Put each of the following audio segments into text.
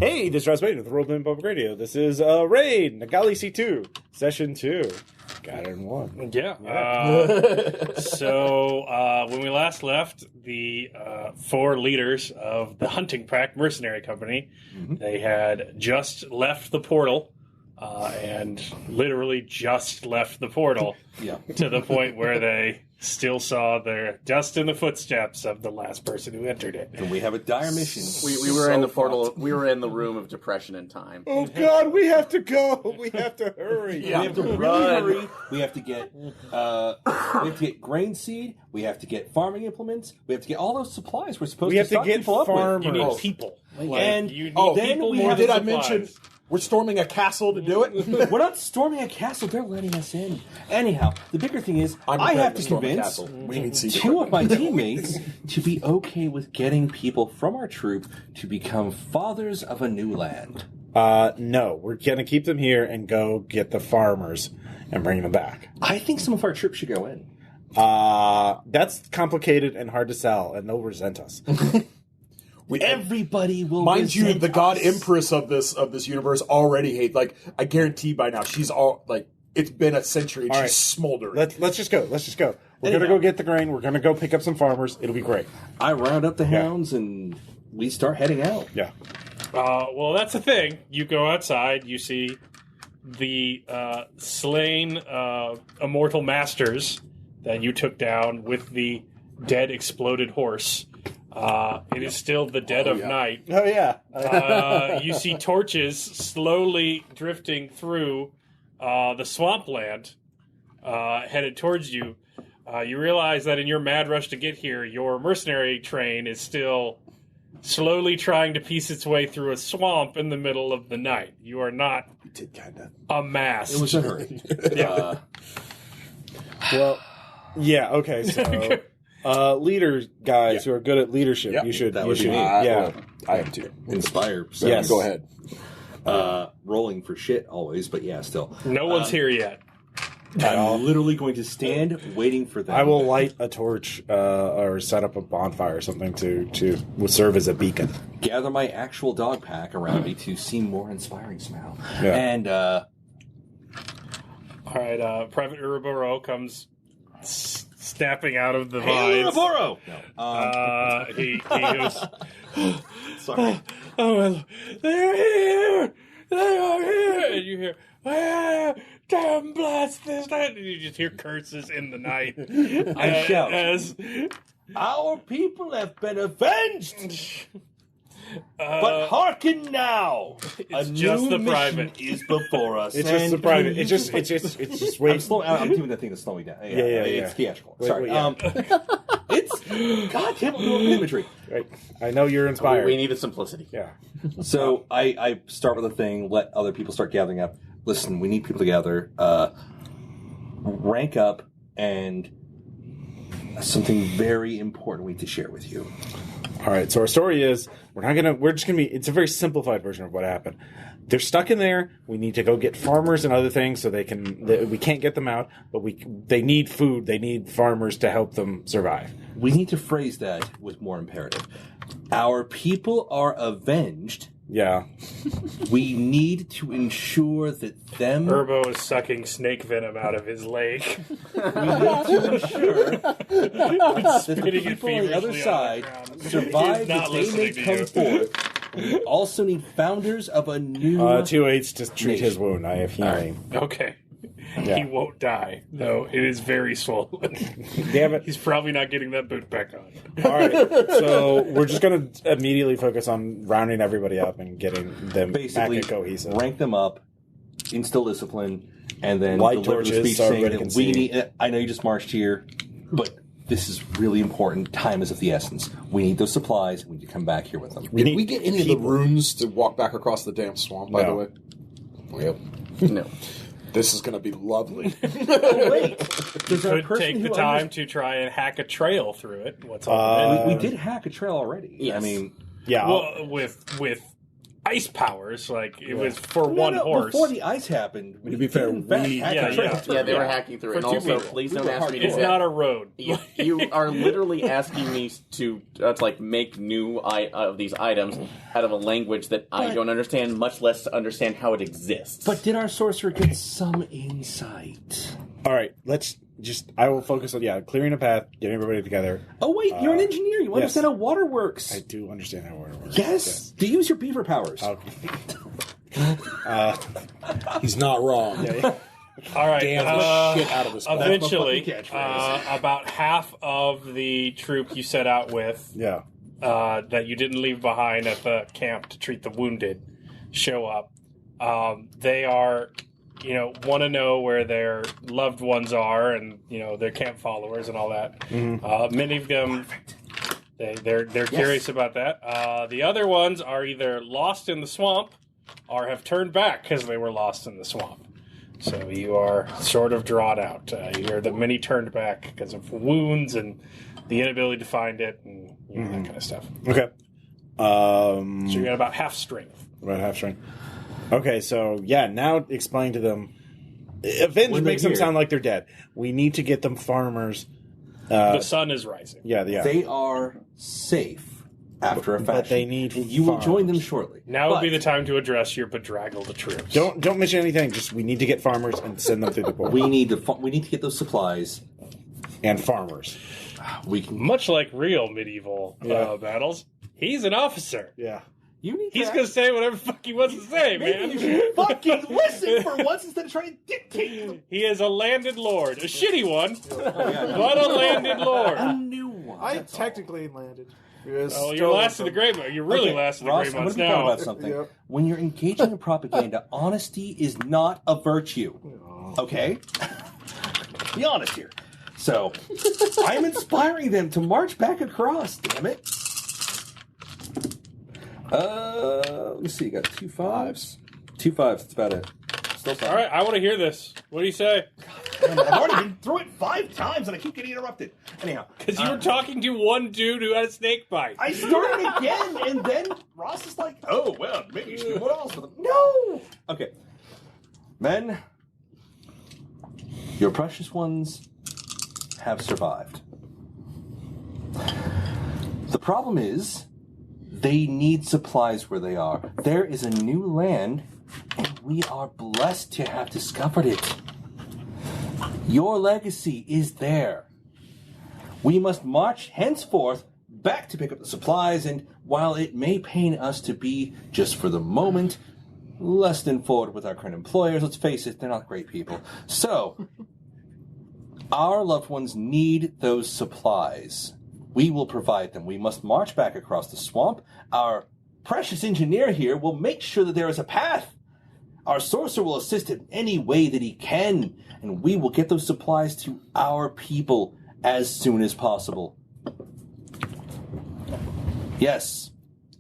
Hey, this is Ross Wade with Worldman Public Radio. This is Raid, Nagalisitu, Session 2. Got it in one. Yeah. So when we last left, the 4 leaders of the Hunting Pack Mercenary Company, they had just left the portal, and literally just left the portal to the point where they still saw their dust in the footsteps of the last person who entered it. And we have a dire mission. We were in the portal. We were in the room of depression and time. Oh God, we have to go. We have to hurry. Yeah. We have to really hurry. We have to get grain seed. We have to get farming implements. We have to get all those supplies we're supposed to stock people up with. farmers. You need people. And you need then people we more have than Did I supplies. mention we're storming a castle to do it? We're not storming a castle. They're letting us in. Anyhow, the bigger thing is I have to convince What do you mean secret? 2 of my teammates to be okay with getting people from our troop to become fathers of a new land. No, we're going to keep them here and go get the farmers and bring them back. I think some of our troops should go in. That's complicated and hard to sell, and they'll resent us. Everybody will. Mind you, resent the god us. empress of this universe already hate. Like, I guarantee by now she's all like, it's been a century and All she's right. smoldered. Let's just go. We're going to go get the grain. We're going to go pick up some farmers. It'll be great. I round up the hounds and we start heading out. Yeah. Well, that's the thing. You go outside, you see the slain immortal masters that you took down with the dead exploded horse. It is still the dead of night. Oh, yeah. You see torches slowly drifting through the swampland headed towards you. You realize that in your mad rush to get here, your mercenary train is still slowly trying to piece its way through a swamp in the middle of the night. You are not amassed. It was a hurry. Well, yeah, okay, so... leaders, guys who are good at leadership, Yeah, you should. that You would be should. me. Yeah. I am too. Inspire. So Yes. Go ahead. rolling for shit always, but yeah, still. No one's here yet. I'm literally going to stand waiting for them. I will light a torch or set up a bonfire or something to serve as a beacon. gather my actual dog pack around me to seem more inspiring somehow. Yeah. And All right, Private Uruboro comes snapping out of the vines. Ouroboros! He goes, Sorry. oh, well, they're here! They are here! And you hear, ah, damn blast this night! And you just hear curses in the night. I shout. As, Our people have been avenged! But hearken now! It's a just new the mission private. is before us. It's just the private. It's just wait. I'm doing that thing to slow me down. Yeah. It's theatrical. Wait, Sorry. yeah. It's goddamn imagery. Right. I know you're inspired. We needed simplicity. Yeah. So I start with a thing, let other people start gathering up. Listen, we need people to gather, rank up, and something very important we need to share with you. All right. So our story is we're just gonna be. It's a very simplified version of what happened. They're stuck in there. We need to go get farmers and other things so we can't get them out, but they need food. They need farmers to help them survive. We need to phrase that with more imperative. Our people are avenged. Yeah. We need to ensure that them... Urbo is sucking snake venom out of his leg. We need to ensure that the Spitting it people on the other feverishly side on the ground. survive, He's not that they may listening to come you. forth. We also need founders of a new... 2/8 to treat his wound. I have healing. Okay. Yeah. He won't die, though it is very swollen. Damn it. He's probably not getting that boot back on. All right. So we're just going to immediately focus on rounding everybody up and getting them Basically, back and cohesive. rank them up, instill discipline, and then Light deliver the torches speech so saying everybody that can we see. need... I know you just marched here, but this is really important. Time is of the essence. We need those supplies. We need to come back here with them. Did we get any of the runes to walk back across the damn swamp, by the No. way? Yep. No. This is going to be lovely. Oh, wait. There's our Could person take the who time to try and hack a trail through it. What's on we did hack a trail already. Yes. I mean, Yeah. well, with ice powers. Like, it was for one No, horse. before the ice happened, to be fair, we Yeah, they were hacking through it. And For two also, people. please don't ask me to It's do not that. a road. You are literally asking me to like make new of these items out of a language that I don't understand, much less to understand how it exists. But did our sorcerer get some insight? All right, let's just. I will focus on clearing a path, getting everybody together. Oh wait, you're an engineer. You yes. understand how water works. I do understand how water works. Yes. Do you use your beaver powers? He's not wrong. All right. Damn the shit out of this. Eventually, That's my fucking catchphrase. about half of the troop you set out with Yeah. that you didn't leave behind at the camp to treat the wounded show up. They are, want to know where their loved ones are and, their camp followers and all that. Mm-hmm. Many of them, they're curious about that. The other ones are either lost in the swamp or have turned back because they were lost in the swamp. So you are sort of drawn out. You hear that many turned back because of wounds and the inability to find it and that kind of stuff. Okay. So you got about half strength. About half strength. Okay, so now explain to them. Avenge When makes they're them here. sound like they're dead. We need to get them farmers. The sun is rising. Yeah. They are safe after a fashion. But they need and you will join them farmers. shortly. Now would be But the time to address your bedraggled troops. Don't mention anything. Just we need to get farmers and send them through the portal. we need to get those supplies. And farmers. We can. Much like real medieval battles, he's an officer. Yeah. You need. He's going to say whatever the fuck he wants to say, man. You should fucking listen for once instead of trying to dictate. He is a landed lord. A shitty one, Yeah, but a landed lord. a new one. I technically landed. Oh, you're last of the Grey Months. You're really last of the Ross, Grey I'm Months going to be now. about something. Yep. When you're engaging in propaganda, honesty is not a virtue. Okay? Be honest here. So, I'm inspiring them to march back across, damn it. Let me see. You got 2 5s. 2 5s. That's about it. Still fine. All right, I want to hear this. What do you say? I've already been through it 5 times and I keep getting interrupted. Anyhow. Because you were talking to one dude who had a snake bite. I started again, and then Ross is like, "Oh well, maybe you should do what else with them." No. Okay, men, your precious ones have survived. The problem is, they need supplies where they are. There is a new land, and we are blessed to have discovered it. Your legacy is there. We must march henceforth back to pick up the supplies, and while it may pain us to be, just for the moment, less than forward with our current employers, let's face it, they're not great people. So, our loved ones need those supplies. We will provide them. We must march back across the swamp. Our precious engineer here will make sure that there is a path. Our sorcerer will assist in any way that he can, and we will get those supplies to our people as soon as possible. Yes.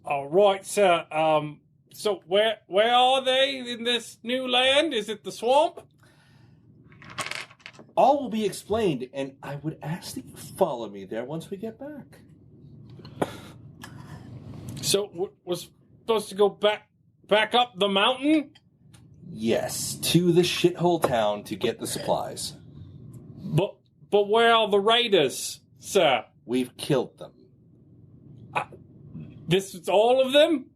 All right, sir. So where are they in this new land? Is it the swamp? All will be explained, and I would ask that you follow me there once we get back. So we're supposed to go back up the mountain? Yes, to the shithole town to get the supplies. But where are the raiders, sir? We've killed them. This is all of them?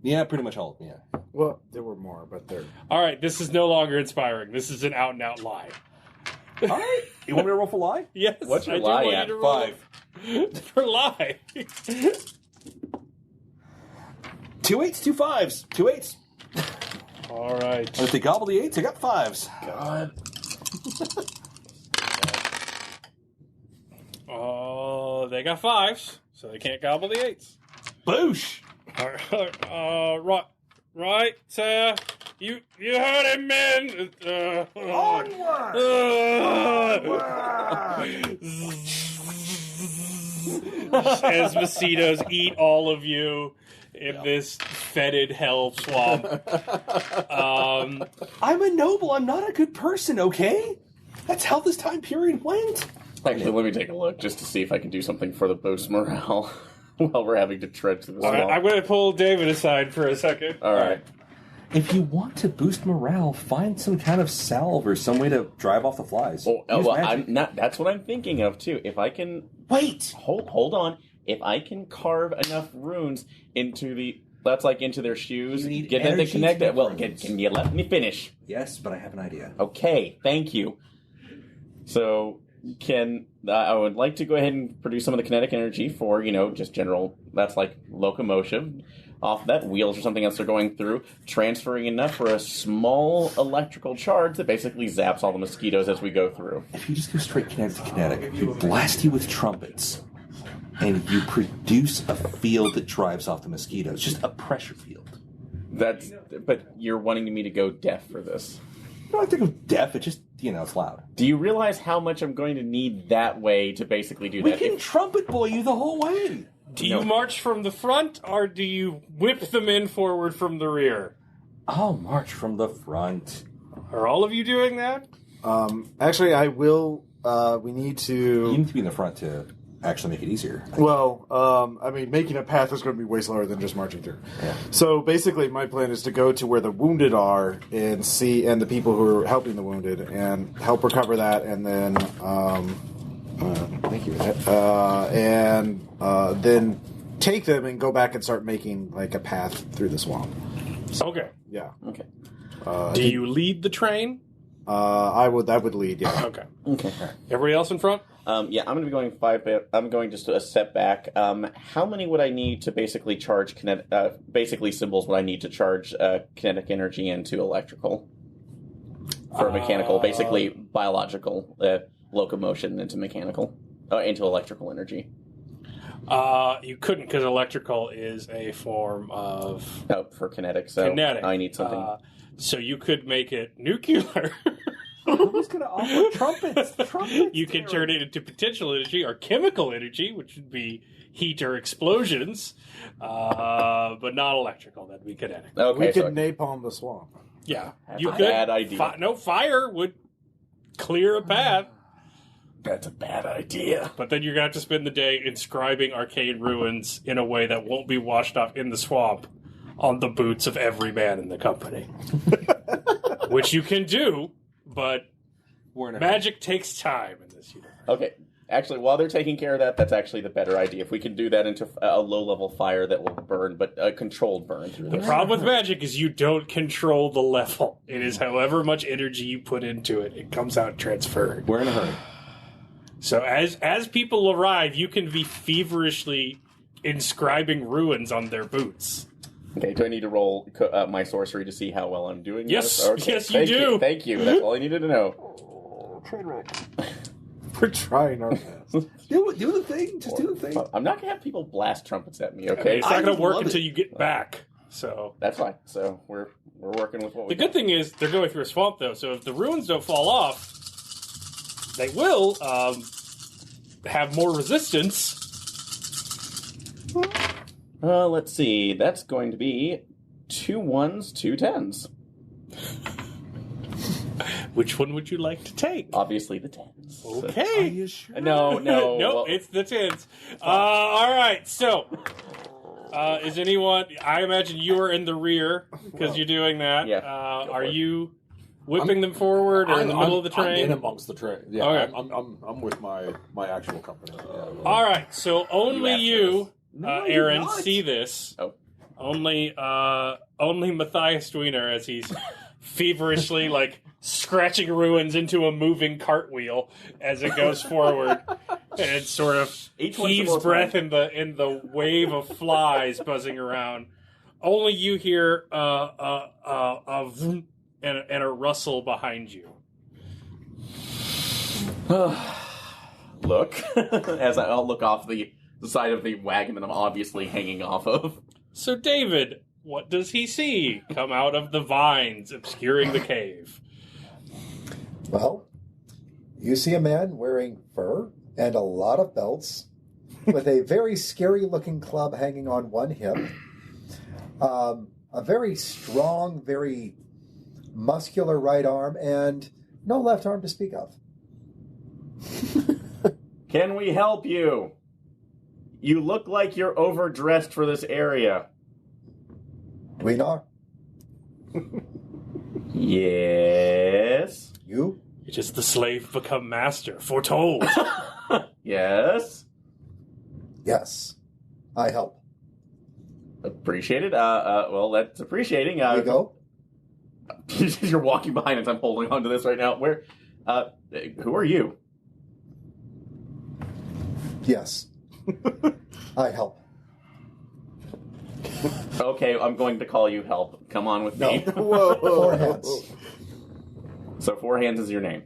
Yeah, pretty much all of them, yeah. Well, there were more, but they're... All right, this is no longer inspiring. This is an out-and-out lie. All right. You want me to roll for lie? Yes, What's your I do lie want at? you to roll 5. for lie. 2 8s, 2 5s. 2 8s. All right. And if they gobble the 8s, I got 5s. God. Oh, they got 5s, so they can't gobble the 8s. Boosh! Right, you heard him, men. Onward! As mosquitoes eat all of you in this fetid hell swamp. I'm a noble. I'm not a good person, okay? That's how this time period went. Actually, let me take a look just to see if I can do something for the boat's morale. while we're having to tread through the All right, swamp. I'm going to pull David aside for a second. All right. If you want to boost morale, find some kind of salve or some way to drive off the flies. Well, Use well, magic. I'm not. That's what I'm thinking of too. If I can Wait! hold on. If I can carve enough runes into into their shoes, You need get them to energy connect to it. Well, runes. can you let me finish? Yes, but I have an idea. Okay, thank you. So, I would like to go ahead and produce some of the kinetic energy for, just general, that's like locomotion. Off that, wheels or something else they're going through, transferring enough for a small electrical charge that basically zaps all the mosquitoes as we go through. If you just go straight kinetic to kinetic, you blast you with trumpets, and you produce a field that drives off the mosquitoes. Just a pressure field. But you're wanting me to go deaf for this. You don't have to go deaf, it just, it's loud. Do you realize how much I'm going to need that way to basically do We that? can trumpet boy you the whole way! Do you march from the front, or do you whip them in forward from the rear? I'll march from the front. Are all of you doing that? Actually, I will. We need You to. need to be in the front to actually make it easier. Well, making a path is going to be way slower than just marching through. Yeah. So basically, my plan is to go to where the wounded are and the people who are helping the wounded and help recover that, and then thank you. And then take them and go back and start making like a path through the swamp. Okay. Yeah. Okay. Do you lead the train? I would. That would lead. Yeah. Okay. Okay. Everybody else in front? Yeah, I'm going to be going 5 bit. I'm going just a step back. How many would I need to basically charge basically symbols would I need to charge kinetic energy into electrical? For mechanical, basically biological locomotion into mechanical, into electrical energy. You couldn't, because electrical is a form of For kinetic, so kinetic. I need something. So you could make it nuclear. Who's going to offer trumpets? You can turn it into potential energy or chemical energy, which would be heat or explosions, but not electrical. That'd be kinetic. Okay, We so could napalm the swamp. Yeah, That's you a could. bad idea. No, fire would clear a path, that's a bad idea. but then you're gonna have to spend the day inscribing arcane ruins in a way that won't be washed off in the swamp on the boots of every man in the company, which you can do, but magic takes time in this universe. Okay. Actually, while they're taking care of that, that's actually the better idea. If we can do that into a low-level fire that will burn, but a controlled burn through The this. problem with magic is you don't control the level. It is however much energy you put into it, it comes out transferred. We're in a hurry. So as people arrive, you can be feverishly inscribing ruins on their boots. Okay, do I need to roll my sorcery to see how well I'm doing? Yes, this? Okay, yes, you thank do. Thank you. That's all I needed to know. Train wreck. We're trying our best. Do the thing. Just do the thing. I'm not going to have people blast trumpets at me, okay? It's not going to work love until it. you get back. So That's fine. So we're working with what we the good thing is they're going through a swamp, though. So if the ruins don't fall off, they will have more resistance. Let's see. That's going to be 2 1s, 2 10s. Which one would you like to take? Obviously the 10s. Okay. you sure? No. No, well, it's the tens. All right, so is anyone? I imagine you are in the rear because you're doing that. Yeah, Are you whipping them forward or in the middle of the train? I'm in amongst the train. Yeah, Okay. I'm with my actual company. Yeah. All right, so only asked you, No, Aaron, you're not. see this. Oh. Only Matthias Dweiner, as he's feverishly scratching ruins into a moving cartwheel as it goes forward, and it sort of Each one's heaves a more breath in the wave of flies buzzing around. Only you hear a vroom and a rustle behind you. Look, as I'll look off the side of the wagon that I'm obviously hanging off of. So, David, what does he see come out of the vines obscuring the cave? Well, you see a man wearing fur and a lot of belts with a very scary-looking club hanging on one hip. A very strong, very muscular right arm, and no left arm to speak of. Can we help you? You look like you're overdressed for this area. Dweenar, Yes. you? It is the slave become master, foretold. Yes. Yes. I help. Appreciated. Well, that's appreciating. We go? You're walking behind us. I'm holding on to this right now. Where? Who are you? Yes. I help. Okay, I'm going to call you Help. Come on with me. Whoa. 4 hands. So 4 hands is your name.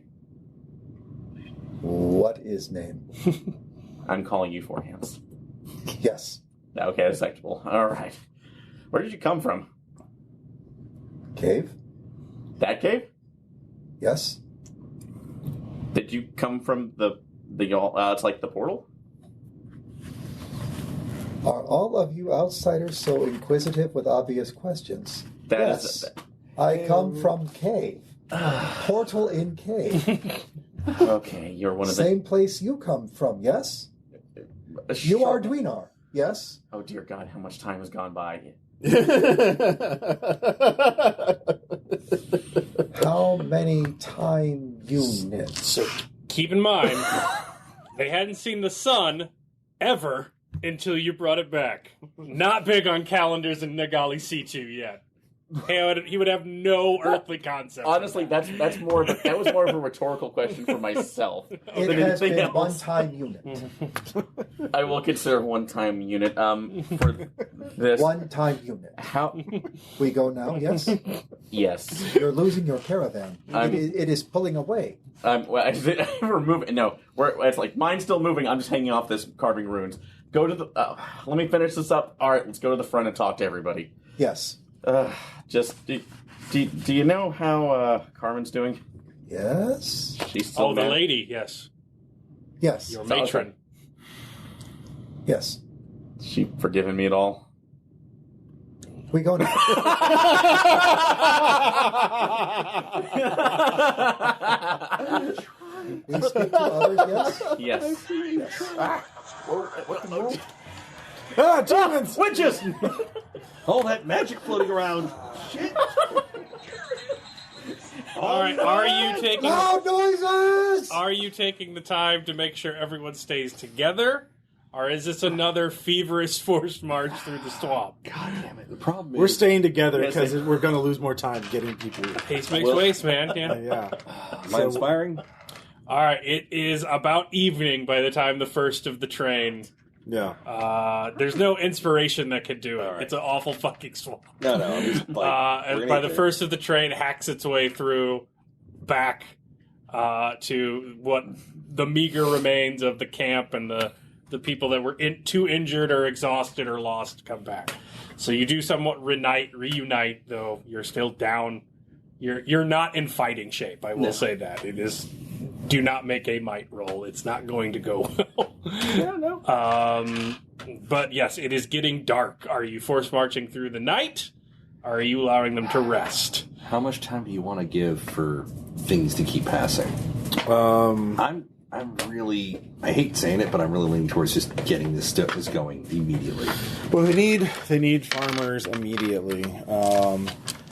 What is name? I'm calling you 4 hands. Yes. Okay, that's acceptable. All right. Where did you come from? Cave? That cave? Yes. Did you come from the it's like the portal? Are all of you outsiders so inquisitive with obvious questions? That yes. is- I come from cave. Portal in cave. Okay, you're one of the... Same place you come from, yes? You are Dweenar, yes? Oh dear God, how much time has gone by? How many time units? So keep in mind, they hadn't seen the sun ever until you brought it back. Not big on calendars in Nagalisitu yet. He would have no earthly concept. Honestly, that was more of a rhetorical question for myself. It than has anything been else. one time unit. I will consider one-time unit. For this, One time unit. how? We go now, yes? Yes. You're losing your caravan. It is pulling away. We're moving. No, it's like mine's still moving. I'm just hanging off this carving runes. Go to the. Let me finish this up. All right, let's go to the front and talk to everybody. Yes. Do you know how Carmen's doing? Yes. She's still Oh, the mad? lady, yes. Yes. Your matron. Yes. Is she forgiven me at all? We go now. We speak to others, yes? Yes. Ah, demons! Witches! All that magic floating around. All right, are Loud noises! you taking the time to make sure everyone stays together? Or is this another feverish forced march through the swamp? God damn it. The problem is... We're staying together Yes, because I- we're going to lose more time getting people. Pace makes waste, man. Yeah. Yeah. Am I inspiring? All right, it is about evening by the time the first of the train. Yeah. There's no inspiration that could do it. All right. It's an awful fucking swamp. No, I'm just like... And by the first of the train hacks its way through back to what the meager remains of the camp and the people that were too injured or exhausted or lost come back. So you do somewhat reunite, though you're still down. You're not in fighting shape. I will say that. It is. Do not make a might roll. It's not going to go well. No. But yes, it is getting dark. Are you force marching through the night? Or are you allowing them to rest? How much time do you want to give for things to keep passing? I'm really... I hate saying it, but I'm really leaning towards just getting this stuff going immediately. Well, they need farmers immediately.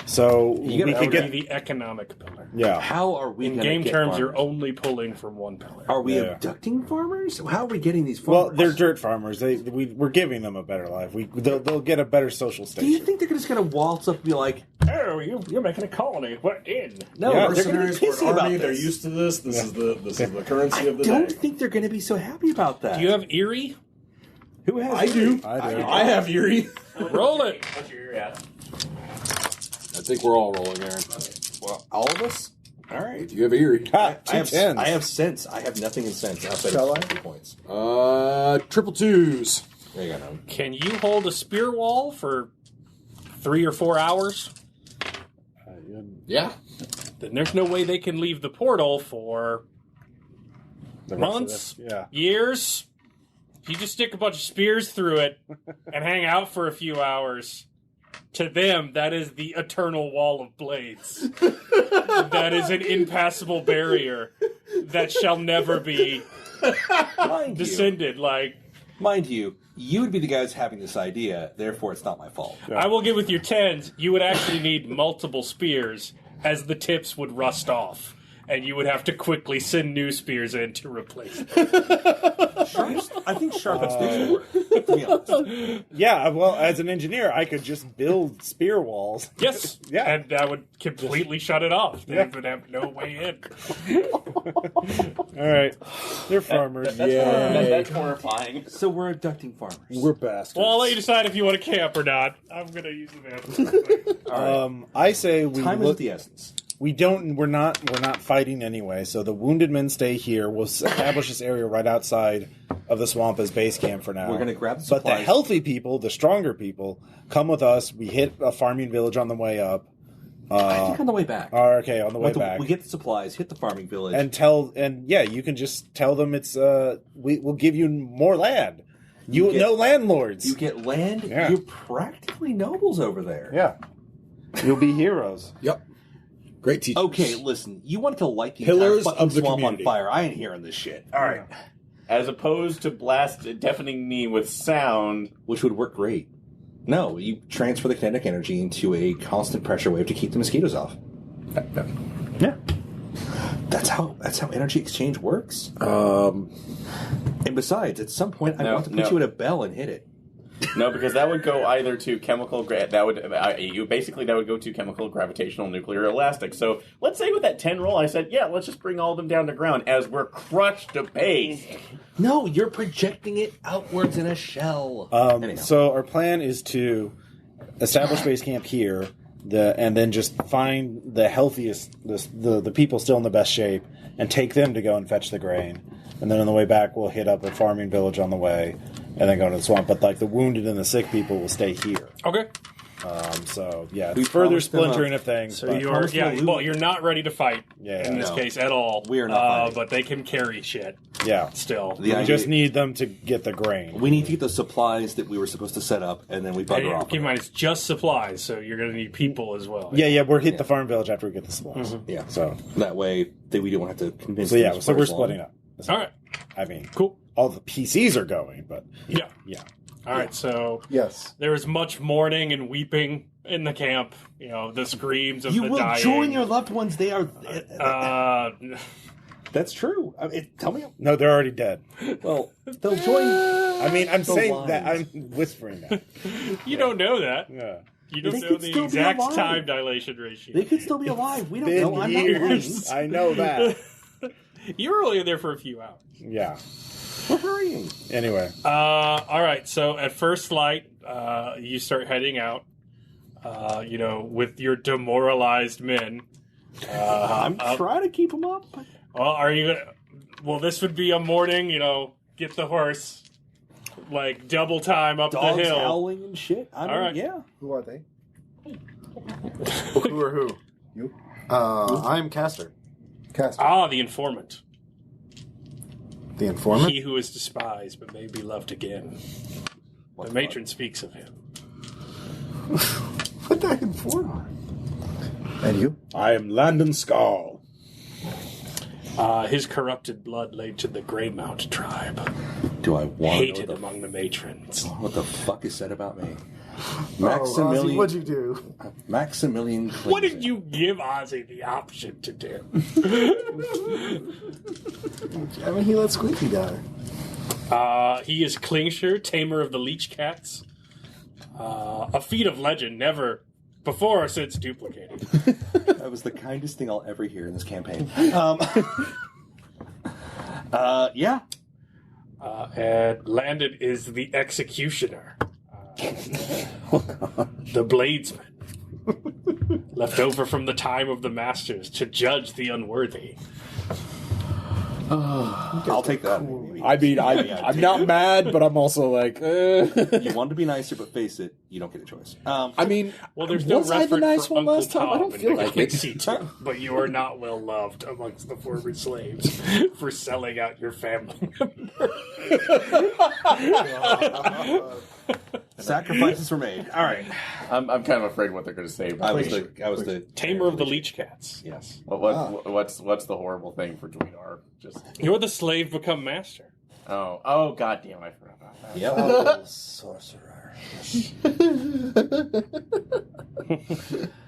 So You we gotta could get the economic pillar. yeah. How are we In gonna game get terms, farmers? you're only pulling from one pillar. Are we Yeah. abducting farmers? How are we getting these Well, farmers? they're dirt farmers. We're giving them a better life. They'll get a better social Do you station. think they're just going to waltz up and be like, Oh, you're making a colony. What in? no, Yeah, they're going to Mercenaries be for pissy an about army. They're this? used to this. This is the currency of the Don't day. think they're going to be so happy about that. Do you have Erie? Who has I do. I do. I have Yuri. Roll it. What's your area? I think we're all rolling, Aaron. Well, all of us? All right. You have Erie. Ha, I have, 2 tens. I have sense. I have nothing in sense outside Shall of I? 2 points. Triple twos. There you go. No. Can you hold a spear wall for 3 or 4 hours? Yeah. Then there's no way they can leave the portal for The rest of months, this, yeah. years. If you just stick a bunch of spears through it and hang out for a few hours, to them, that is the eternal wall of blades. That is an impassable barrier that shall never be Mind you, descended. Like, Mind you, you would be the guys having this idea, therefore it's not my fault. I will give with your 10s, you would actually need multiple spears, as the tips would rust off. And you would have to quickly send new spears in to replace them. I think sharp sticks would work, to be honest. Yeah, well, as an engineer, I could just build spear walls. Yes. Yeah. And that would completely shut it off. They would have no way in. All right. They're farmers. That's horrifying. So we're abducting farmers. We're bastards. Well, I'll let you decide if you want to camp or not. I'm going to use the bathroom. I say we Time is of the essence. We're not fighting anyway, so the wounded men stay here. We'll establish this area right outside of the swamp as base camp for now. We're going to grab the But supplies. the healthy people, the stronger people, come with us. We hit a farming village on the way up. I think on the way back. Okay, on the way back. We get the supplies, hit the farming village. You can just tell them it's we'll give you more land. No landlords. You get land. Yeah. You're practically nobles over there. Yeah. You'll be heroes. Yep. Great teachers. Okay, listen. You wanted to light the Pillars entire fucking of the swamp community. on fire. I ain't hearing this shit. All right. As opposed to deafening me with sound. Which would work great. No, you transfer the kinetic energy into a constant pressure wave to keep the mosquitoes off. Yeah. That's how energy exchange works. Um, And besides, at some point, I want to put you in a bell and hit it. No, because that would go either to chemical. That would go to chemical, gravitational, nuclear, elastic. So let's say with that 10 roll, I said, yeah, let's just bring all of them down to ground as we're crushed to paste. No, you're projecting it outwards in a shell. Anyhow. So our plan is to establish base camp here, and then just find the healthiest, the people still in the best shape, and take them to go and fetch the grain. And then on the way back, we'll hit up a farming village on the way, and then go to the swamp. But like the wounded and the sick people will stay here. Okay. So yeah, We further promised them splintering of things. So but- you're not ready to fight in this No. case at all. We are not fighting. But they can carry shit yeah, still. The we idea- just need them to get the grain. We need to get the supplies that we were supposed to set up, and then we bugger Hey, off. keep in mind, it's just supplies, so you're going to need people as well. Yeah, we'll hit the farm village after we get the supplies. Yeah. So That way, we don't have to convince. so yeah, them to so we're first along. splitting up. All right. I mean, Cool. all the PCs are going, but Yeah. yeah. All right. So Yes. there is much mourning and weeping in the camp. You know, the screams of You the will dying. join your loved ones. They are. That's true. Tell me. No, they're already dead. Well, they'll join. I mean, I'm saying lines. that. I'm whispering that. you don't know that. Yeah. You don't They know could the still be exact alive. time dilation ratio. They could still be alive. We don't Been know. I'm years. not I know that. You were only in there for a few hours. Yeah. We're hurrying. Anyway, All right. So at first light, you start heading out. With your demoralized men. I'm trying to keep them up. But Well, are you gonna? Well, this would be a morning. Get the horse, like double time up dogs the hill. howling and shit. I mean, All right. Yeah. Who are they? who or who? You? I'm Caster. Castor. The informant. The informant? He who is despised but may be loved again. The matron speaks of him. What the informant? And you? I am Landon Skull. His corrupted blood laid to the Greymount tribe, Do I want hated to know among the matrons. what the fuck is said about me? Ozzy, what'd you do? Maximilian. What did Clinton. you give Ozzy the option to do? I mean, he let Squeaky die. He is Klingsher, tamer of the leech cats. A feat of legend, never before or since duplicated. That was the kindest thing I'll ever hear in this campaign. Yeah. And Landon is the executioner. The bladesman. Left over from the time of the masters to judge the unworthy. I'll take that. I mean, I'm not mad, but I'm also like, You wanted to be nicer, but face it, you don't get a choice. I mean, Well, there's no was I the reference nice for one Uncle last time? I Tom don't in feel like it. Nagalisitu, but you are not well loved amongst the former slaves for selling out your family member. Sacrifices were made. All right. I'm kind of afraid what they're going to say. I About was me. the Tamer of the leech cats. Yes. What's the horrible thing for Dweedar? Just You're the slave become master. Oh, goddamn! I forgot about that. Yep. Oh, sorcerer.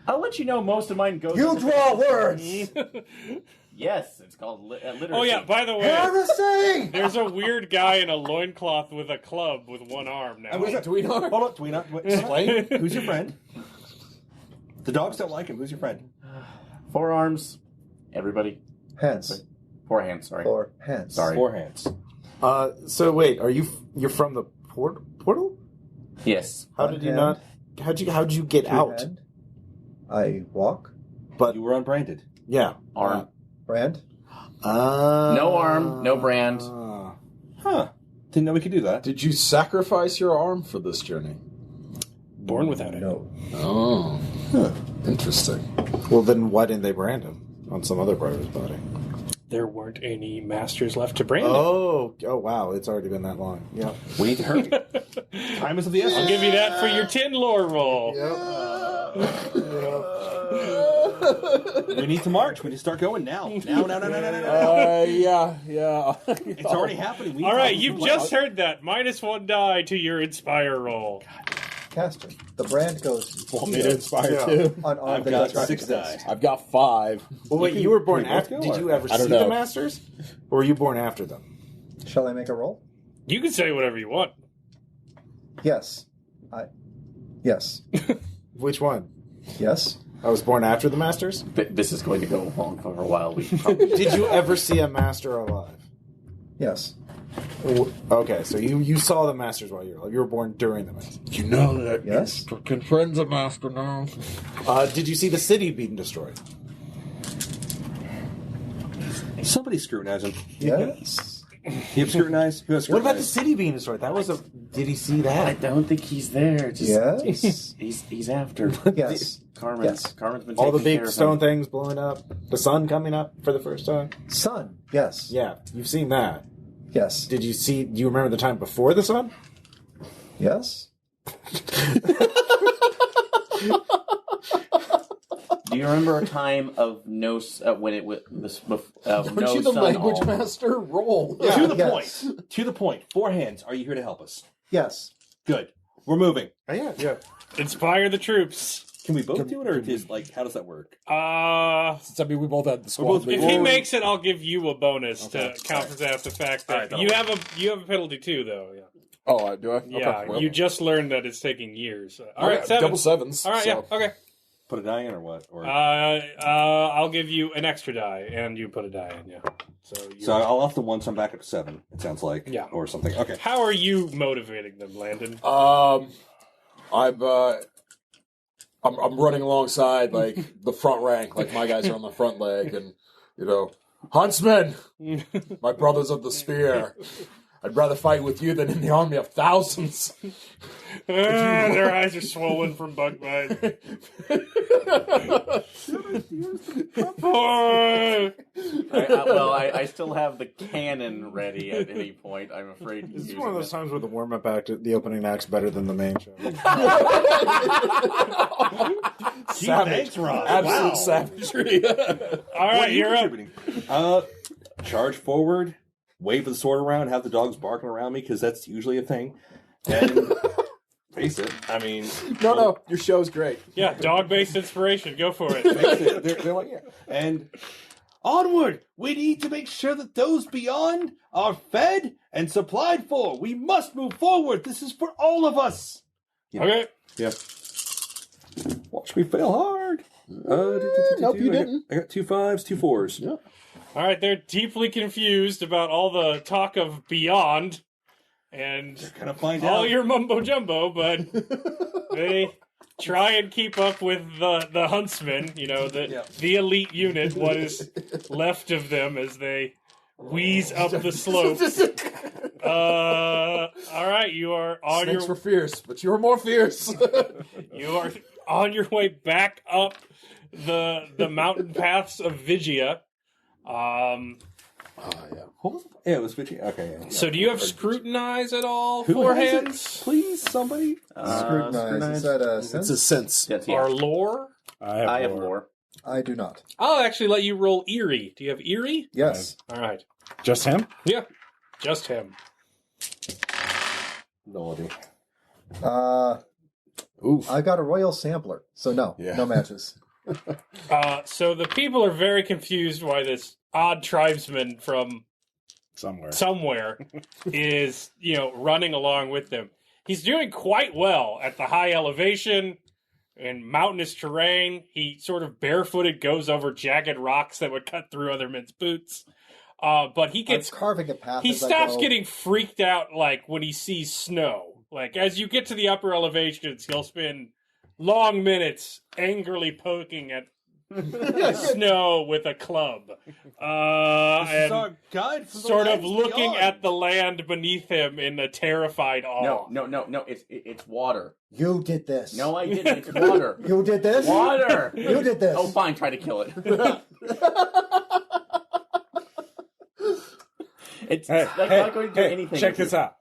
I'll let you know. Most of mine goes. You draw words. Yes, it's called literacy. Oh yeah, by the way, Heresy. there's a weird guy in a loincloth with a club with one arm now. What is that? Do we not? Hold on. Do we not? Explain. Who's your friend? The dogs don't like him. Who's your friend? 4 arms. Everybody. Hands. 4 hands. Sorry. 4 hands. Sorry. 4 hands. So wait, you're from the portal? Yes. How One did you hand. not? How'd you get 2 out? hand. I walk. But You were unbranded. yeah, Arm. Brand. No arm, no brand. Huh. Didn't know we could do that. Did you sacrifice your arm for this journey? Born without it. No. Oh. Interesting. Well, then why didn't they brand him on some other part of his body? There weren't any masters left to brand it. Oh wow! It's already been that long. Yeah. We need to hurry. Time is of the essence. I'll give you that for your 10 lore roll. We need to march. We need to start going now. Now. Yeah. It's already happening. All right, you've just heard that. -1 die to your inspire roll. Caster. The brand goes Want me to inspire too? on arm I've that got does not 6 exist. die. I've got 5. Well, wait, you were born after. Did you ever I don't see the know. masters, or were you born after them? Shall I make a roll? You can say whatever you want. Yes. Yes. Which one? Yes. I was born after the masters. This is going to go on for a while. We probably Did you ever see a master alive? Yes. Okay, so you saw the masters while you were alive. You were born during the masters. You know that. Yes. Fucking friends of Master now. Did you see the city being destroyed? Somebody scrutinize him. Yes. You have scrutinized? Who has What about the scrutinized? city being destroyed? That was a. Did he see I that? don't think he's there. Just, Yes. He's after. Yes. Carmen's Yes. been All the taking care big of stone him. things blowing up. The sun coming up for the first time. Sun. Yes. Yeah, you've seen that. Yes. Did you see? Do you remember the time before the sun? Yes. Do you remember a time of no when it was Aren't no you the sun language all? master? Roll. To the Yes. point. To the point. 4 hands. Are you here to help us? Yes. Good. We're moving. Oh, yeah. Inspire the troops. Can we both do it, or is like how does that work? Since we both had the squad. both- If he makes it, I'll give you a bonus Okay. to compensate the fact that All right, you have a penalty too, though. Yeah, Oh, do I? yeah. Okay, well. You just learned that it's taking years. All Okay, right, 7. double 7s. All right, so. yeah, okay. Put a die in or what? Or I'll give you an extra die, and you put a die in. Yeah. so I'll off the 1, so I'm back at 7. It sounds like. Yeah. Or something. Okay. How are you motivating them, Landon? I'm running alongside like the front rank, like my guys are on the front leg, and huntsmen, my brothers of the spear. I'd rather fight with you than in the army of thousands. Their eyes are swollen from bug bite. I still have the cannon ready at any point. I'm afraid he's This is using one of those it. times where the warm-up act, the opening act's better than the main show. Thanks, Rob. Absolute savagery. All right, you're up. Charge forward, wave the sword around, have the dogs barking around me because that's usually a thing. And face it, I mean, No, your show's great. Yeah, dog-based inspiration. Go for it. face it. They're like, yeah. And onward, we need to make sure that those beyond are fed and supplied for. We must move forward. This is for all of us. Okay. Yeah. Watch me fail hard. Nope, you didn't. I got 2 5s, 2 4s. Yeah. All right, they're deeply confused about all the talk of beyond and Gonna find all out. your mumbo jumbo, but they try and keep up with the huntsmen, the elite unit, what is left of them as they wheeze up the slope. All right, you are on Snakes your were fierce, but you were more fierce. you are on your way back up the mountain paths of Vigia. Yeah, it was 15. Okay. Yeah. So do you have scrutinize at all? Who 4 has it? hands? Please, somebody. Scrutinize. Is that a It's sense? a sense. Yes, Or yeah. lore? I have lore. I do not. I'll actually let you roll eerie. Do you have eerie? Yes. All right. Just him? Yeah. Just him. Naughty. I got a royal sampler, so no matches. So the people are very confused why this odd tribesman from somewhere is, running along with them. He's doing quite well at the high elevation and mountainous terrain. He sort of barefooted goes over jagged rocks that would cut through other men's boots. But he gets carving a path. He stops getting freaked out like when he sees snow. Like as you get to the upper elevations, he'll spend long minutes angrily poking at snow with a club. And our guide for the sort of lands looking beyond. at the land beneath him in a terrified awe. No. It's water. You did this. No, I didn't. It's water. You did this? Water. You did this. Oh, fine. Try to kill it. It's not going to do anything. Check this out.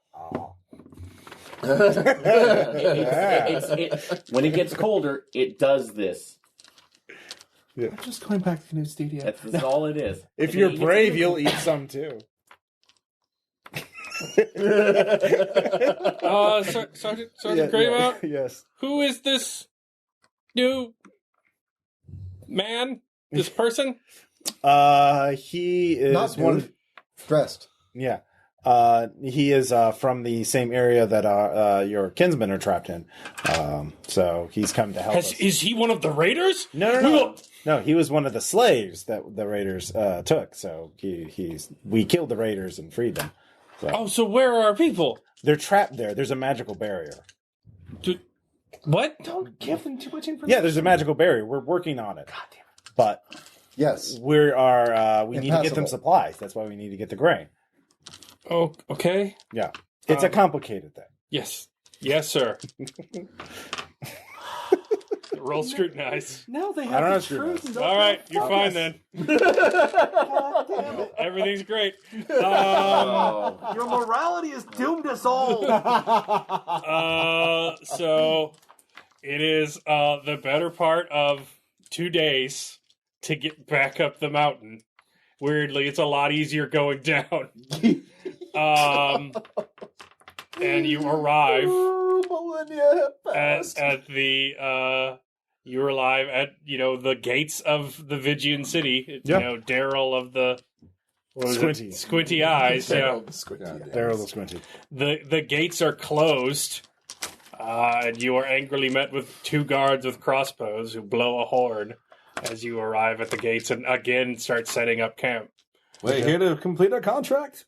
When it gets colder, it does this. I'm just going back to the new studio. That's all it is. If you're brave, you'll eat some too. Sergeant Greymout? Yes. Who is this new man? This person? He is Not one. nude. Dressed. Yeah. He is from the same area that your kinsmen are trapped in. So he's come to help us. Is he one of the raiders? No. No, he was one of the slaves that the raiders took. So we killed the raiders and freed them. So where are our people? They're trapped there. There's a magical barrier. What? Don't give them too much information. Yeah, there's a magical barrier. We're working on it. God damn it. But yes, we need to get them supplies. That's why we need to get the grain. Oh, okay. Yeah. It's a complicated thing. Yes. Yes, sir. Roll scrutinize. Now they I have don't the have truth. scrutinize. and All right, don't you're fine then. God damn it. Everything's great. Your morality has doomed us all. So it is the better part of 2 days to get back up the mountain. Weirdly, it's a lot easier going down. And you arrive at the the gates of the Vigian city. Yep. Daryl of the Squinty Eyes. Yeah. Daryl the Squinty. The gates are closed, and you are angrily met with 2 guards with crossbows who blow a horn as you arrive at the gates and again start setting up camp. We're here to complete our contract.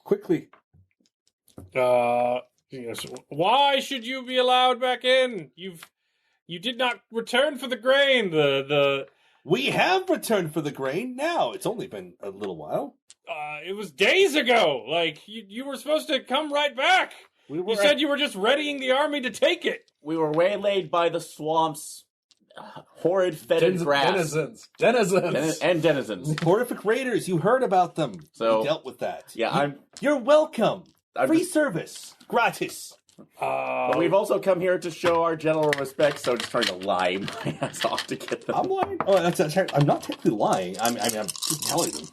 Quickly. Yes. Why should you be allowed back in? You did not return for the grain. We have returned for the grain now. It's only been a little while. It was days ago. Like you were supposed to come right back. You said you were just readying the army to take it. We were waylaid by the swamp's horrid fetid grass. Denizens. And denizens. Horrific raiders, you heard about them. So- we dealt with that. Yeah, You're welcome. I'm Free just- service. Gratis. But we've also come here to show our general respect, so just trying to lie my ass off to get them. I'm lying. Oh, I'm not technically lying. I'm just telling them.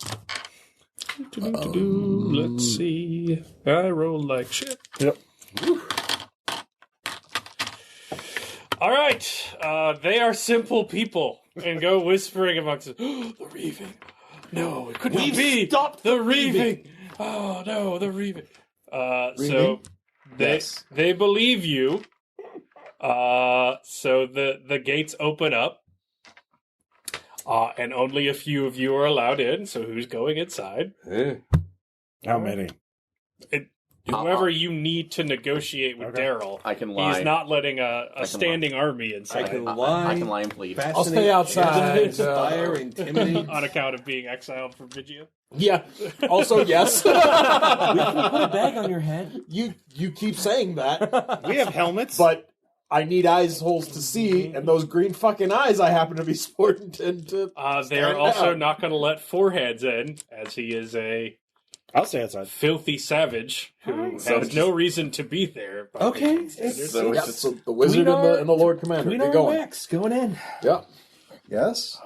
Let's see. I rolled like shit. Yep. All right. They are simple people and go whispering amongst us. The reaving. No, it could not be. Stopped the reaving. Oh no, the reaving. So they believe you. So the gates open up. And only a few of you are allowed in, so who's going inside? How many? Whoever you need to negotiate with Daryl. I can lie. He's not letting a standing army inside I can lie. I can lie and plead. I'll stay outside. Inspire, intimidate. on account of being exiled from Vigia. Yeah. Also, yes. We can put a bag on your head. You keep saying that, We have helmets. but I need eyes holes to see, and those green fucking eyes I happen to be sporting tend to. They are also not going to let Foreheads in, as he is a I'll stay outside. filthy savage who So has no reason to be there. by Okay. Vigian standards. So Yeah, it's so the wizard and the Lord Commander. Queen Get on going. wax, going in. Yeah. Yes.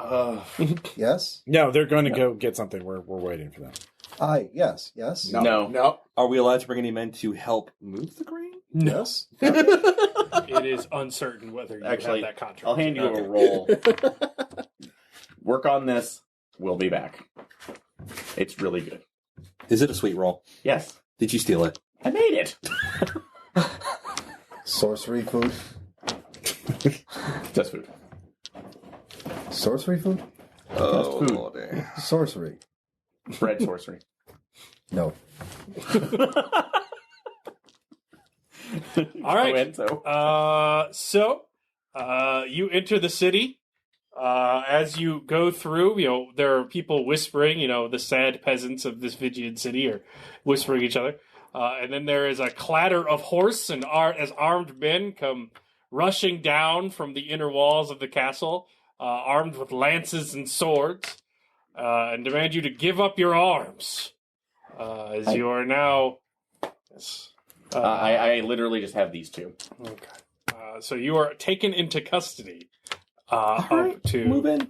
Yes. No, they're going to go get something. We're waiting for them. Yes. No. Are we allowed to bring any men to help move the grain? Yes. It is uncertain whether you Actually, have that contract. I'll hand you a roll. Work on this. We'll be back. It's really good. Is it a sweet roll? Yes. Did you steal it? I made it. Sorcery food. Just food. Sorcery food? Oh, food. Lordy. Sorcery. Bread sorcery. No. All right. Enzo. You enter the city. As you go through, there are people whispering. The sad peasants of this Vigian city are whispering each other. And then there is a clatter of horse, and as armed men come rushing down from the inner walls of the castle, armed with lances and swords, and demand you to give up your arms, as you are now. Yes. I literally just have these two. Okay. So you are taken into custody Right, to move in.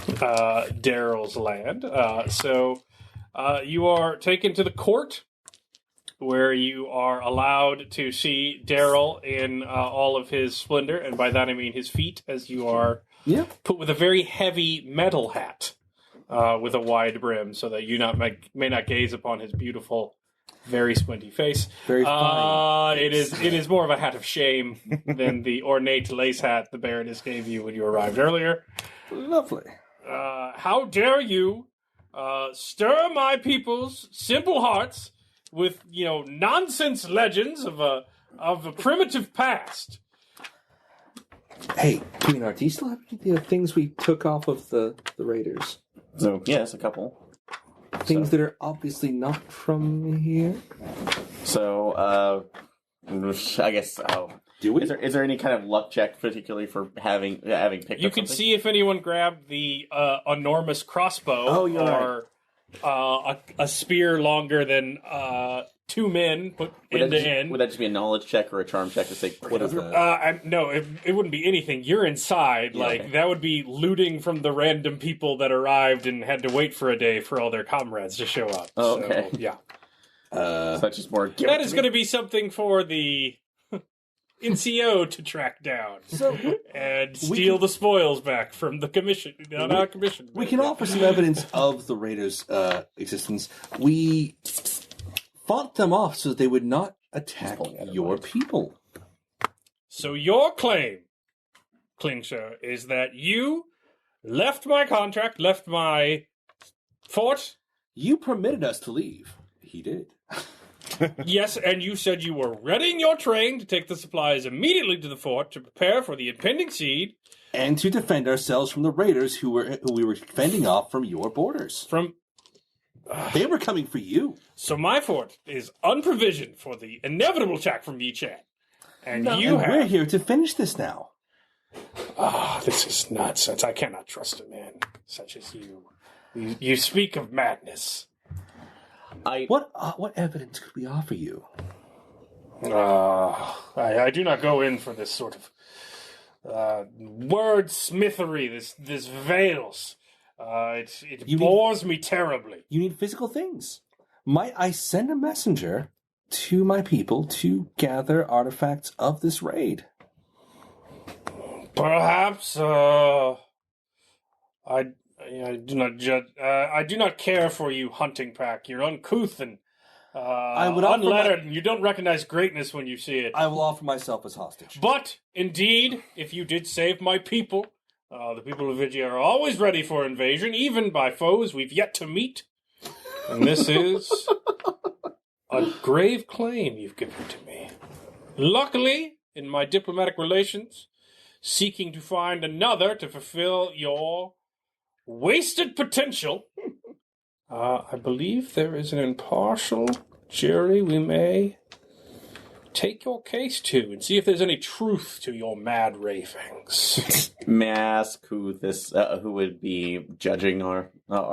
Daryl's land. So you are taken to the court, where you are allowed to see Daryl in all of his splendor, and by that I mean his feet, as you are put with a very heavy metal hat with a wide brim, so that you may not gaze upon his beautiful, very squinty face. Very fine. It is more of a hat of shame than the ornate lace hat the Baroness gave you when you arrived earlier. Lovely. How dare you stir my people's simple hearts with nonsense legends of a primitive past? Hey, Queen, do you still have any things we took off of the raiders? So, yes, a couple. Things that are obviously not from here? So, I guess... Do we? Is there any kind of luck check, particularly for having picked You up can something? see if anyone grabbed the enormous crossbow, Oh, you're or a spear longer than 2 men put end to end. Would that just be a knowledge check or a charm check to say, What is that? No, it wouldn't be anything. You're inside. okay. That would be looting from the random people that arrived and had to wait for a day for all their comrades to show up. Oh, okay. So, yeah. so that's just more... That is going to be something for the NCO to track down and steal the spoils back from the commission. No, not commission. We can offer some evidence of the raiders' existence. We fought them off so that they would not attack your people. So your claim, Klingsher, is that you left my contract, left my fort? You permitted us to leave. He did. Yes, and you said you were readying your train to take the supplies immediately to the fort to prepare for the impending siege. And to defend ourselves from the raiders who we were fending off from your borders. They were coming for you. So my fort is unprovisioned for the inevitable attack from Yi-Chan. And we're here to finish this now. This is nonsense. I cannot trust a man such as you. You speak of madness. What evidence could we offer you? I do not go in for this sort of wordsmithery, this veils. It bores me terribly. You need physical things. Might I send a messenger to my people to gather artifacts of this raid? Perhaps. I do not judge. I do not care for you, hunting pack. You're uncouth and unlettered, and you don't recognize greatness when you see it. I will offer myself as hostage. But indeed, if you did save my people, the people of Vigia are always ready for invasion, even by foes we've yet to meet. And this is a grave claim you've given to me. Luckily, in my diplomatic relations, seeking to find another to fulfill your wasted potential, I believe there is an impartial jury we may take your case to and see if there's any truth to your mad ravings. May I ask who would be judging our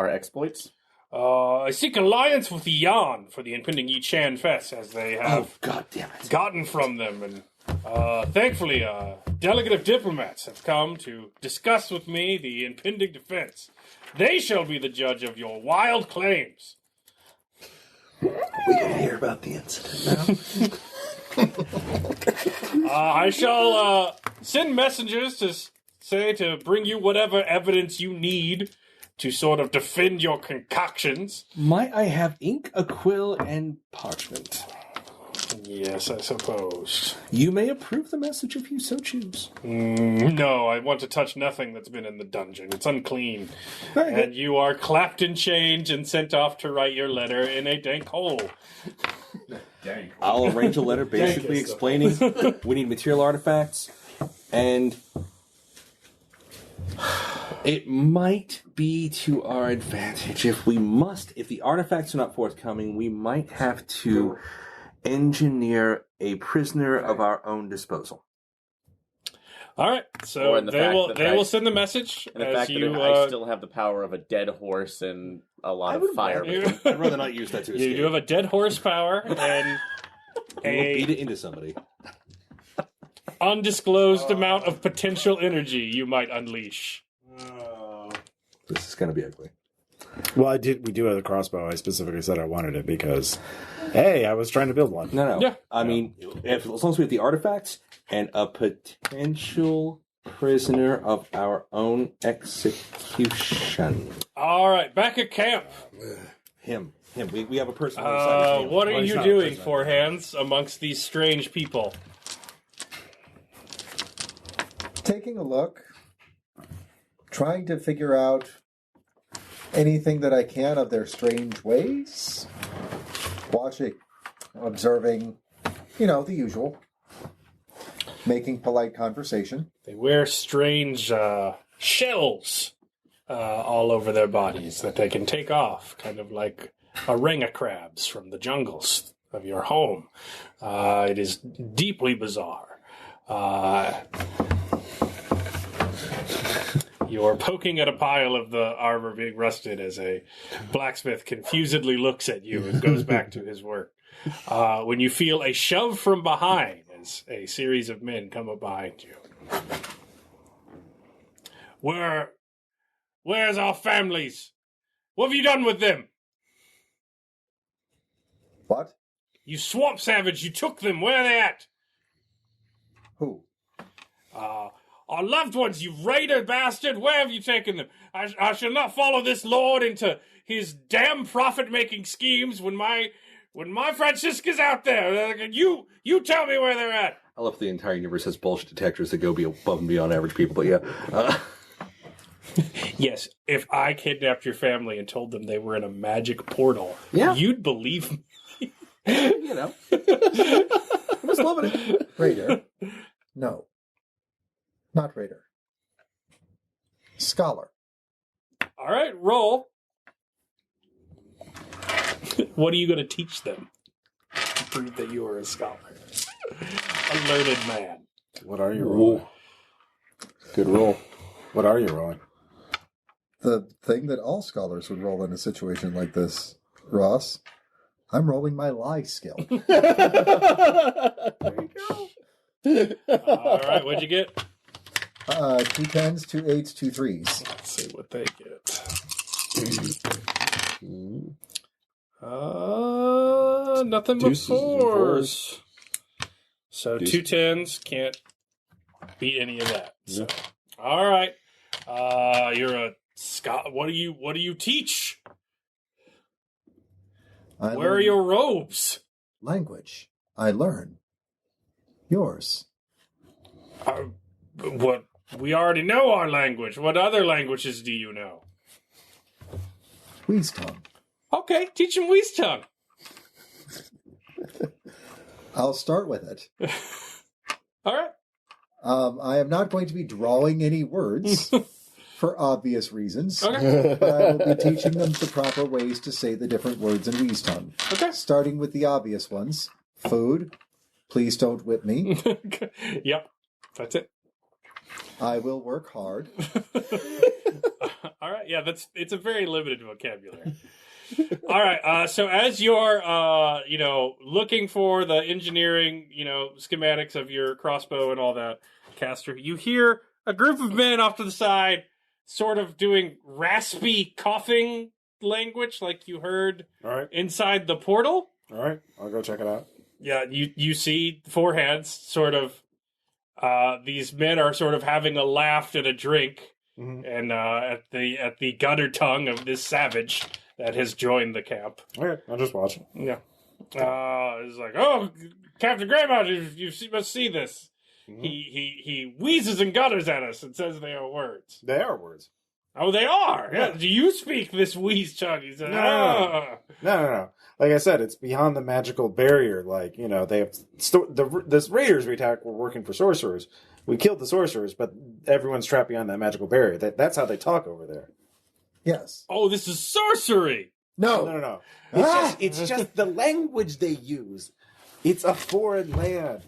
exploits? I seek alliance with Yan for the impending Yi-Chan Fest, as they have God damn it. gotten from them, and thankfully a delegate of diplomats have come to discuss with me the impending defense. They shall be the judge of your wild claims. We can hear about the incident now. I shall send messengers to say to bring you whatever evidence you need to sort of defend your concoctions. Might I have ink, a quill, and parchment? Yes, I suppose. You may approve the message if you so choose. No, I want to touch nothing that's been in the dungeon. It's unclean. Very good. And you are clapped in chains and sent off to write your letter in a dank hole. Dang. I'll arrange a letter basically explaining we need material artifacts, and it might be to our advantage if the artifacts are not forthcoming, we might have to engineer a prisoner of our own disposal. All right, so they will send the message. And the as fact you, that I still have the power of a dead horse and a lot of fire. I'd rather not use that to escape. You do have a dead horse power and We'll beat it into somebody. Undisclosed amount of potential energy you might unleash. This is going to be ugly. Well, we do have the crossbow. I specifically said I wanted it because, hey, I was trying to build one. No. Yeah. I mean, as long as we have the artifacts and a potential prisoner of our own execution. All right, back at camp. Him. We have a person on the side of him. What are Well, he's you not a doing, prisoner. Four Hands, amongst these strange people? Taking a look, trying to figure out anything that I can of their strange ways. Watching, observing, the usual. Making polite conversation. They wear strange shells all over their bodies that they can take off, kind of like orangutan crabs from the jungles of your home. It is deeply bizarre. You're poking at a pile of the armor being rusted as a blacksmith confusedly looks at you and goes back to his work. When you feel a shove from behind as a series of men come up behind you. Where's our families? What have you done with them? What? You swamp savage, you took them. Where are they at? Who? Our loved ones, you raider bastard. Where have you taken them? I shall not follow this lord into his damn profit-making schemes when my Francisca's out there. You tell me where they're at. I love the entire universe has bullshit detectors that go above and beyond average people, but yeah. Yes, if I kidnapped your family and told them they were in a magic portal, you'd believe me. I'm just loving it. Raider? No. Not Raider. Scholar. All right, roll. What are you going to teach them to prove that you are a scholar? A learned man. What are you rolling? Good roll. What are you rolling? The thing that all scholars would roll in a situation like this, Ross. I'm rolling my lie skill. There you go. All right, what'd you get? 2 10s, 2 8s, 2 3s. Let's see what they get. Nothing but Deuces and fours. So Deuces. 2 10s can't beat any of that. So, all right, you're a Scott. What do you teach? I Where are learn your robes? language? I learn. Yours. What we already know our language. What other languages do you know? Wheeze tongue. Okay, teach him Weeze tongue. I'll start with it. All right. I am not going to be drawing any words for obvious reasons. Okay. But I will be teaching them the proper ways to say the different words in Wheeze tongue. Okay. Starting with the obvious ones. Food. Please don't whip me. Yep. That's it. I will work hard. All right. Yeah, it's a very limited vocabulary. All right. So as you're, looking for the engineering, schematics of your crossbow and all that, Caster, you hear a group of men off to the side, sort of doing raspy coughing language like you heard All right. inside the portal. All right. I'll go check it out. Yeah, you see four heads sort of. These men are sort of having a laugh and a drink, and at the gutter tongue of this savage that has joined the camp. Okay. I'll just watch. Yeah. It's like, oh, Captain Greymouth, you must see this. He wheezes and gutters at us and says they are words. They are words. Oh, they are. Yeah. Do you speak this wheeze tongue? He said, No. Like I said, it's beyond the magical barrier. Like, you know, they have the raiders we attacked were working for sorcerers. We killed the sorcerers, but everyone's trapped beyond that magical barrier. That's how they talk over there. Yes. Oh, this is sorcery. No. It's just the language they use. It's a foreign land.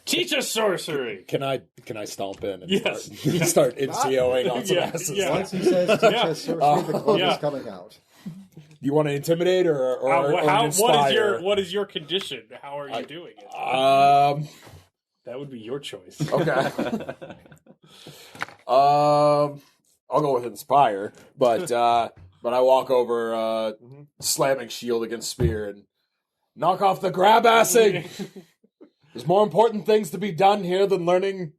Teach us sorcery. Can I stomp in and Yes. start NCOing on some Yeah, asses? yeah. Once he says teach us sorcery, the club is coming out. Do you want to intimidate or inspire? What is your condition? How are you doing it? That would be your choice. Okay. I'll go with inspire, but I walk over, slamming shield against spear and knock off the grab assing. There's more important things to be done here than learning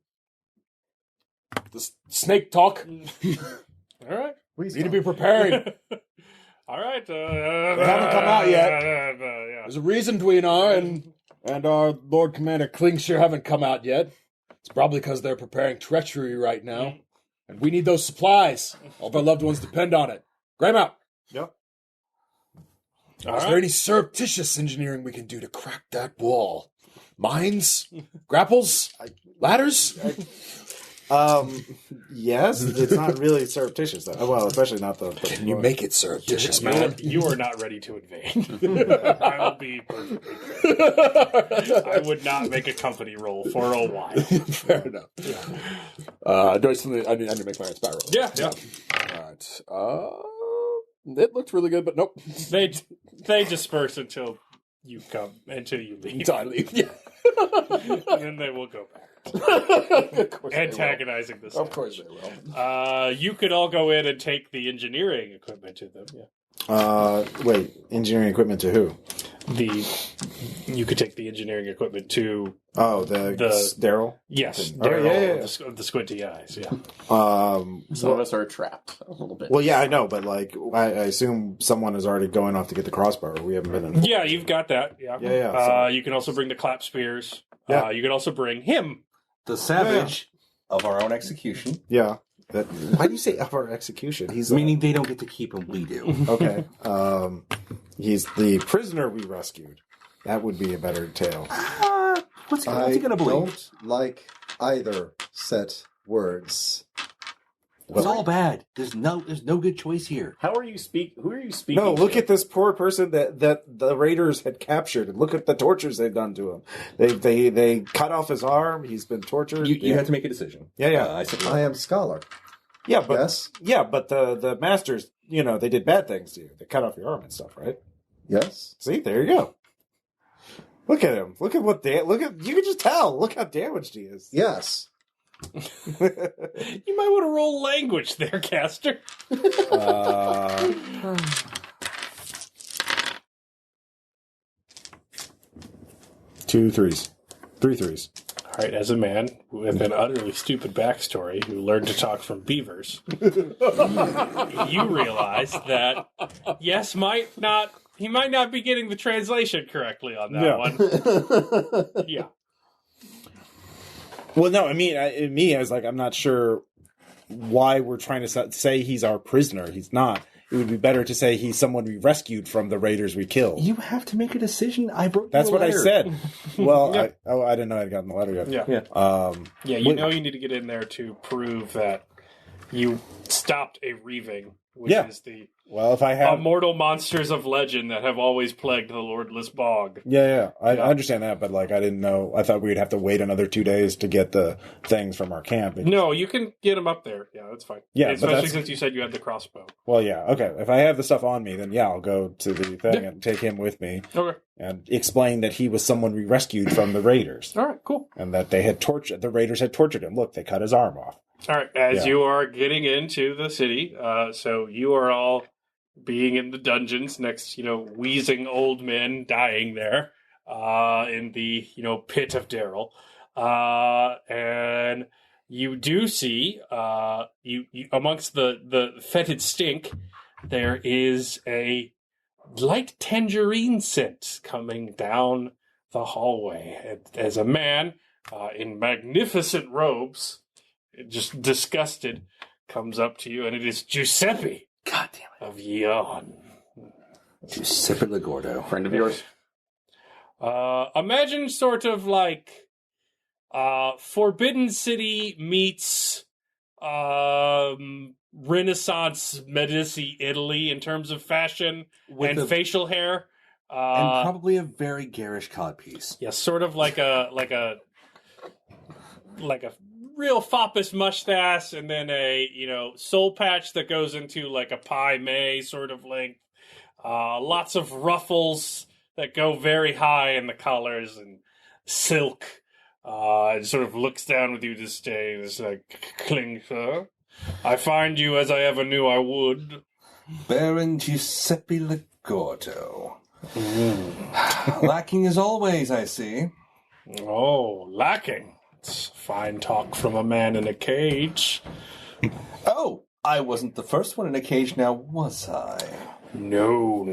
the snake talk. All right. We need to be preparing. All right. They haven't come out yet. Yeah. There's a reason Dweenar and our Lord Commander Klingshire haven't come out yet. It's probably because they're preparing treachery right now. And we need those supplies. All of our loved ones depend on it. Greymouth. Yep. Is there any surreptitious engineering we can do to crack that wall? Mines? Grapples? Ladders? Yes. It's not really surreptitious, though. Well, especially not the Can you make it surreptitious, man? You are not ready to invade. I will be perfectly clear. I would not make a company roll for a while. Fair enough. Do I still need, I need to make my inspire roll. Yeah. Alright. It looked really good, but nope. They disperse until you leave. Until I leave. Yeah. And then they will go back. Of course Antagonizing this. Of course they will. You could all go in and take the engineering equipment to them. Yeah. Wait, engineering equipment to who? You could take the engineering equipment to the Daryl. yes, Oh, Daryl yeah. of the Squinty-Eyes. Yeah. Some of us are trapped a little bit. Well, yeah, I know, but like, I assume someone is already going off to get the crossbow. We haven't been in. Yeah, you've got that. Yeah. Yeah. You can also bring the clap spears. Yeah. You can also bring him. The savage of our own execution. Yeah. Why do you say of our execution? He's Meaning they don't get to keep him, we do. okay. He's the prisoner we rescued. That would be a better tale. What's he I going to believe? don't like either set words. It's all bad. There's no good choice here. Who are you speaking No, look to? at this poor person that the raiders had captured, and look at the tortures they've done to him. They cut off his arm. He's been tortured. You have to make a decision. Yeah. I am scholar. Yeah, but Yes. yeah, but the masters, they did bad things to you. They cut off your arm and stuff, right? Yes. See, there you go. Look at him. Look at you can just tell. Look how damaged he is. Yes. You might want to roll language there, Caster. 2 3s. 3 3s. All right, as a man with an utterly stupid backstory who learned to talk from beavers, you realize that he might not be getting the translation correctly on that one. Yeah. Well, no, I mean, I was like, I'm not sure why we're trying to say he's our prisoner. He's not. It would be better to say he's someone we rescued from the raiders we killed. You have to make a decision. I wrote That's you a what letter. I said. Well, Yeah. I didn't know I'd gotten the letter yet. Yeah. You need to get in there to prove that you stopped a reaving, which is the Well, if I have immortal monsters of legend that have always plagued the Lordless Bog. I understand that, but like I didn't know. I thought we'd have to wait another 2 days to get the things from our camp. No, you can get them up there. Yeah, that's fine. Yeah, but especially that's- since you said you had the crossbow. Well, yeah, okay. If I have the stuff on me, then I'll go to the thing and take him with me Okay. and explain that he was someone we rescued from the raiders All right. Cool. and that the raiders had tortured him. Look, they cut his arm off. All right. As you are getting into the city, so you are all being in the dungeons next, wheezing old men dying there in the, pit of Daryl. And you do see, you amongst the fetid stink, there is a light tangerine scent coming down the hallway as a man in magnificent robes, just disgusted, comes up to you, and it is Giuseppe. God damn it. Of Yon. Giuseppe Ligordo. Friend of yours? Imagine sort of like Forbidden City meets Renaissance Medici Italy in terms of fashion and facial hair. And probably a very garish codpiece. Yeah, sort of like a real foppus mustache, and then a soul patch that goes into like a pie may sort of length. Lots of ruffles that go very high in the collars and silk. And sort of looks down with you to stay. It's like, cling, sir. I find you as I ever knew I would. Baron Giuseppe Ligordo. Lacking as always, I see. Oh, lacking. It's fine talk from a man in a cage. Oh, I wasn't the first one in a cage now, was I? No.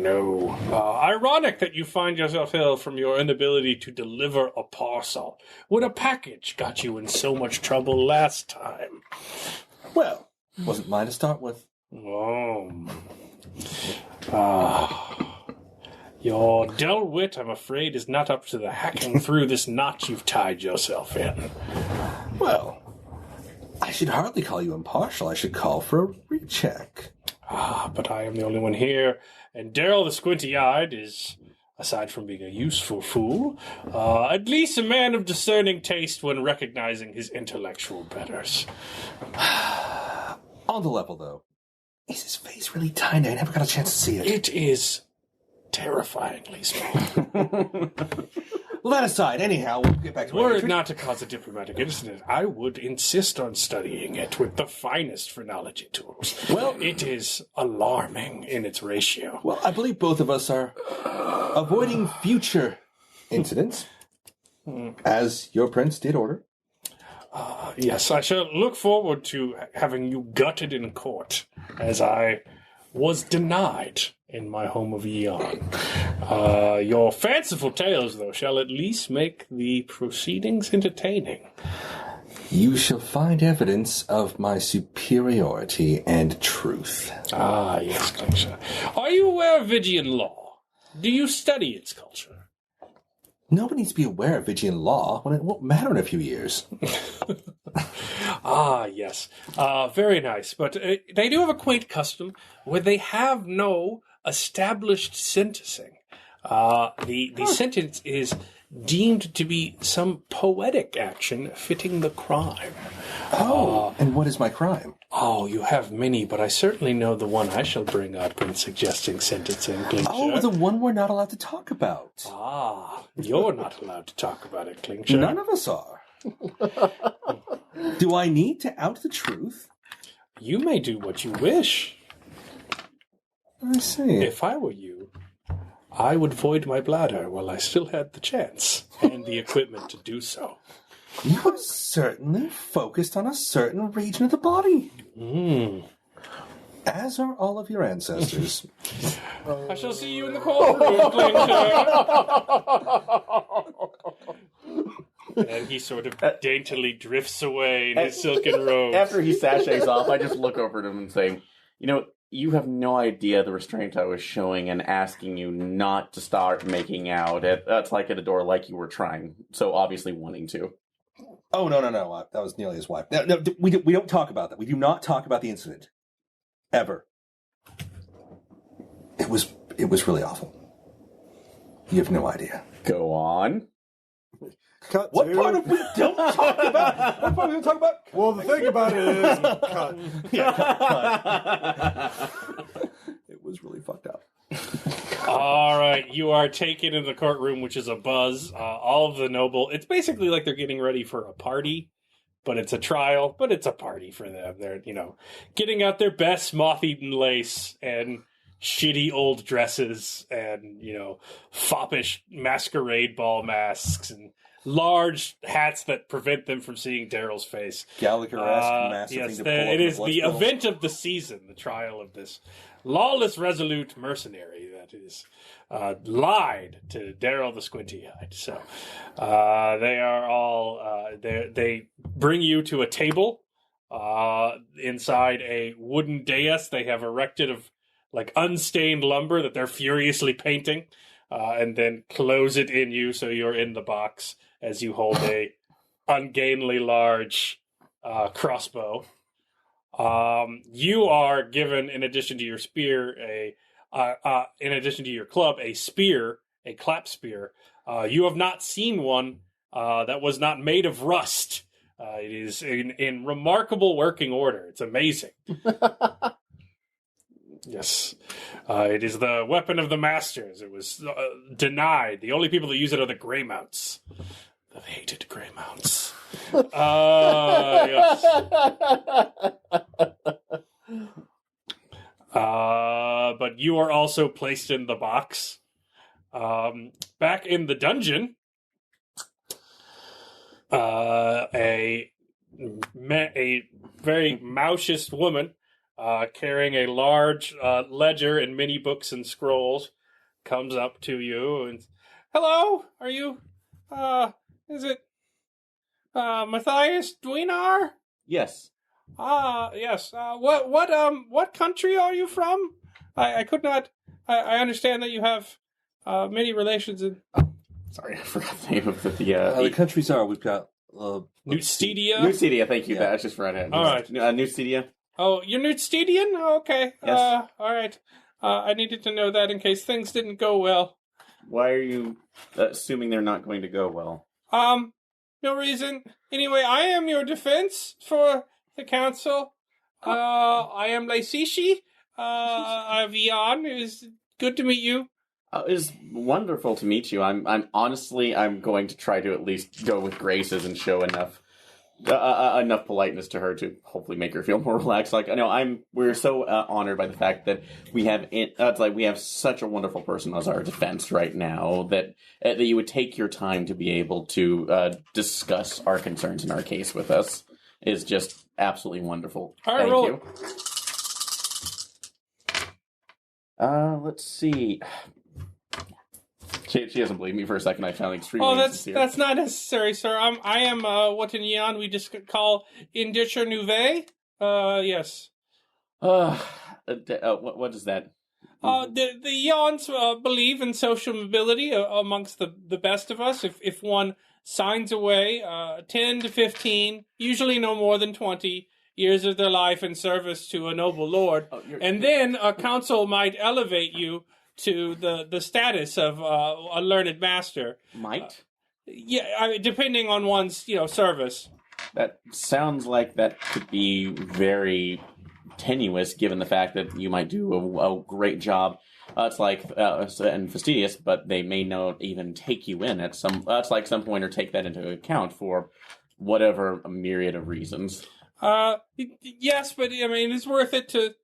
Ironic that you find yourself ill from your inability to deliver a parcel when a package got you in so much trouble last time. Well, wasn't mine to start with. Your dull wit, I'm afraid, is not up to the hacking through this knot you've tied yourself in. Well, I should hardly call you impartial. I should call for a recheck. But I am the only one here, and Daryl the Squinty-Eyed is, aside from being a useful fool, at least a man of discerning taste when recognizing his intellectual betters. On the level, though, is his face really tiny? I never got a chance to see it. It is terrifyingly small. Well, that aside, anyhow, we'll get back to Were it not to cause a diplomatic incident, I would insist on studying it with the finest phrenology tools. Well, it is alarming in its ratio. Well, I believe both of us are avoiding future incidents, as your prince did order. Yes, I shall look forward to having you gutted in court, as I was denied in my home of Eon. Your fanciful tales, though, shall at least make the proceedings entertaining. You shall find evidence of my superiority and truth. Yes, Klingsha. Are you aware of Vigian law? Do you study its culture? Nobody needs to be aware of Vigian law when it won't matter in a few years. Yes. Very nice. But they do have a quaint custom where they have no established sentencing. The sentence is deemed to be some poetic action fitting the crime. And what is my crime? You have many, but I certainly know the one I shall bring up in suggesting sentencing. Klingsha. The one we're not allowed to talk about. You're not allowed to talk about it, Klingsha. None of us are. Do I need to out the truth? You may do what you wish. I see. If I were you, I would void my bladder while I still had the chance and the equipment to do so. You are certainly focused on a certain region of the body. As are all of your ancestors. I shall see you in the courtroom, Klingsha. And he sort of daintily drifts away in his silken robes. After he sachets off, I just look over at him and say, you have no idea the restraint I was showing and asking you not to start making out. That's like at a door like you were trying, so obviously wanting to. Oh, no. That was Nelia's wife. No, we don't talk about that. We do not talk about the incident. Ever. It was really awful. You have no idea. Go on. Cut What to- part of we don't talk about? What part are we going to talk about? Well, the thing about it is, cut. It was really fucked up. All right, you are taken in the courtroom, which is a buzz. All of the noble. It's basically like they're getting ready for a party, but it's a trial, but it's a party for them. They're, getting out their best moth-eaten lace and shitty old dresses and, foppish masquerade ball masks and large hats that prevent them from seeing Daryl's face. Gallagher-esque massive Yes, thing to pull up it in is blood the spills. event of the season, the trial of this lawless, resolute mercenary that is lied to Daryl the Squinty-Eyed. So they are all they bring you to a table inside a wooden dais they have erected of like unstained lumber that they're furiously painting, and then close it in you so you're in the box as you hold a ungainly large crossbow. You are given, in addition to your spear, in addition to your club, a spear, a clap spear. You have not seen one that was not made of rust. It is in remarkable working order. It's amazing. Yes. It is the weapon of the masters. It was denied. The only people that use it are the Greymounts. The hated Greymounts. Yes. But you are also placed in the box. Back in the dungeon, a very moushiest woman carrying a large ledger and many books and scrolls comes up to you and, hello, are you, is it Matthias Dwinar? Yes. Yes. What country are you from? I could not. I understand that you have many relations in. Sorry, I forgot the name of The countries are, we've got... Newstedia? Newstedia, thank you. Yeah. That's just right ahead. All right. Newstedia. Oh, you're Newstedian? Oh, okay. Yes. All right. I needed to know that in case things didn't go well. Why are you assuming they're not going to go well? No reason. Anyway, I am your defense for the council. I am Laisishi. Vian. It is good to meet you. It's wonderful to meet you. I'm honestly, I'm going to try to at least go with graces and show enough politeness to her to hopefully make her feel more relaxed. Like, I know we're so honored by the fact that we have such a wonderful person as our defense right now that you would take your time to be able to discuss our concerns in our case with us is just absolutely wonderful. All right, Thank roll you. Let's see. She doesn't believe me for a second. I found extremely insincere. That's not necessary, sir. I am what in Yan we just call Indischer Nouvelle. Yes. What is that? The Yawns believe in social mobility amongst the best of us. If one signs away 10 to 15, usually no more than 20 years of their life in service to a noble lord, and then a council might elevate you to the status of a learned master. Might? Depending on one's service. That sounds like that could be very tenuous, given the fact that you might do a great job. It's like and fastidious, but they may not even take you in at some. It's like some point or take that into account for whatever a myriad of reasons. Yes, but I mean it's worth it to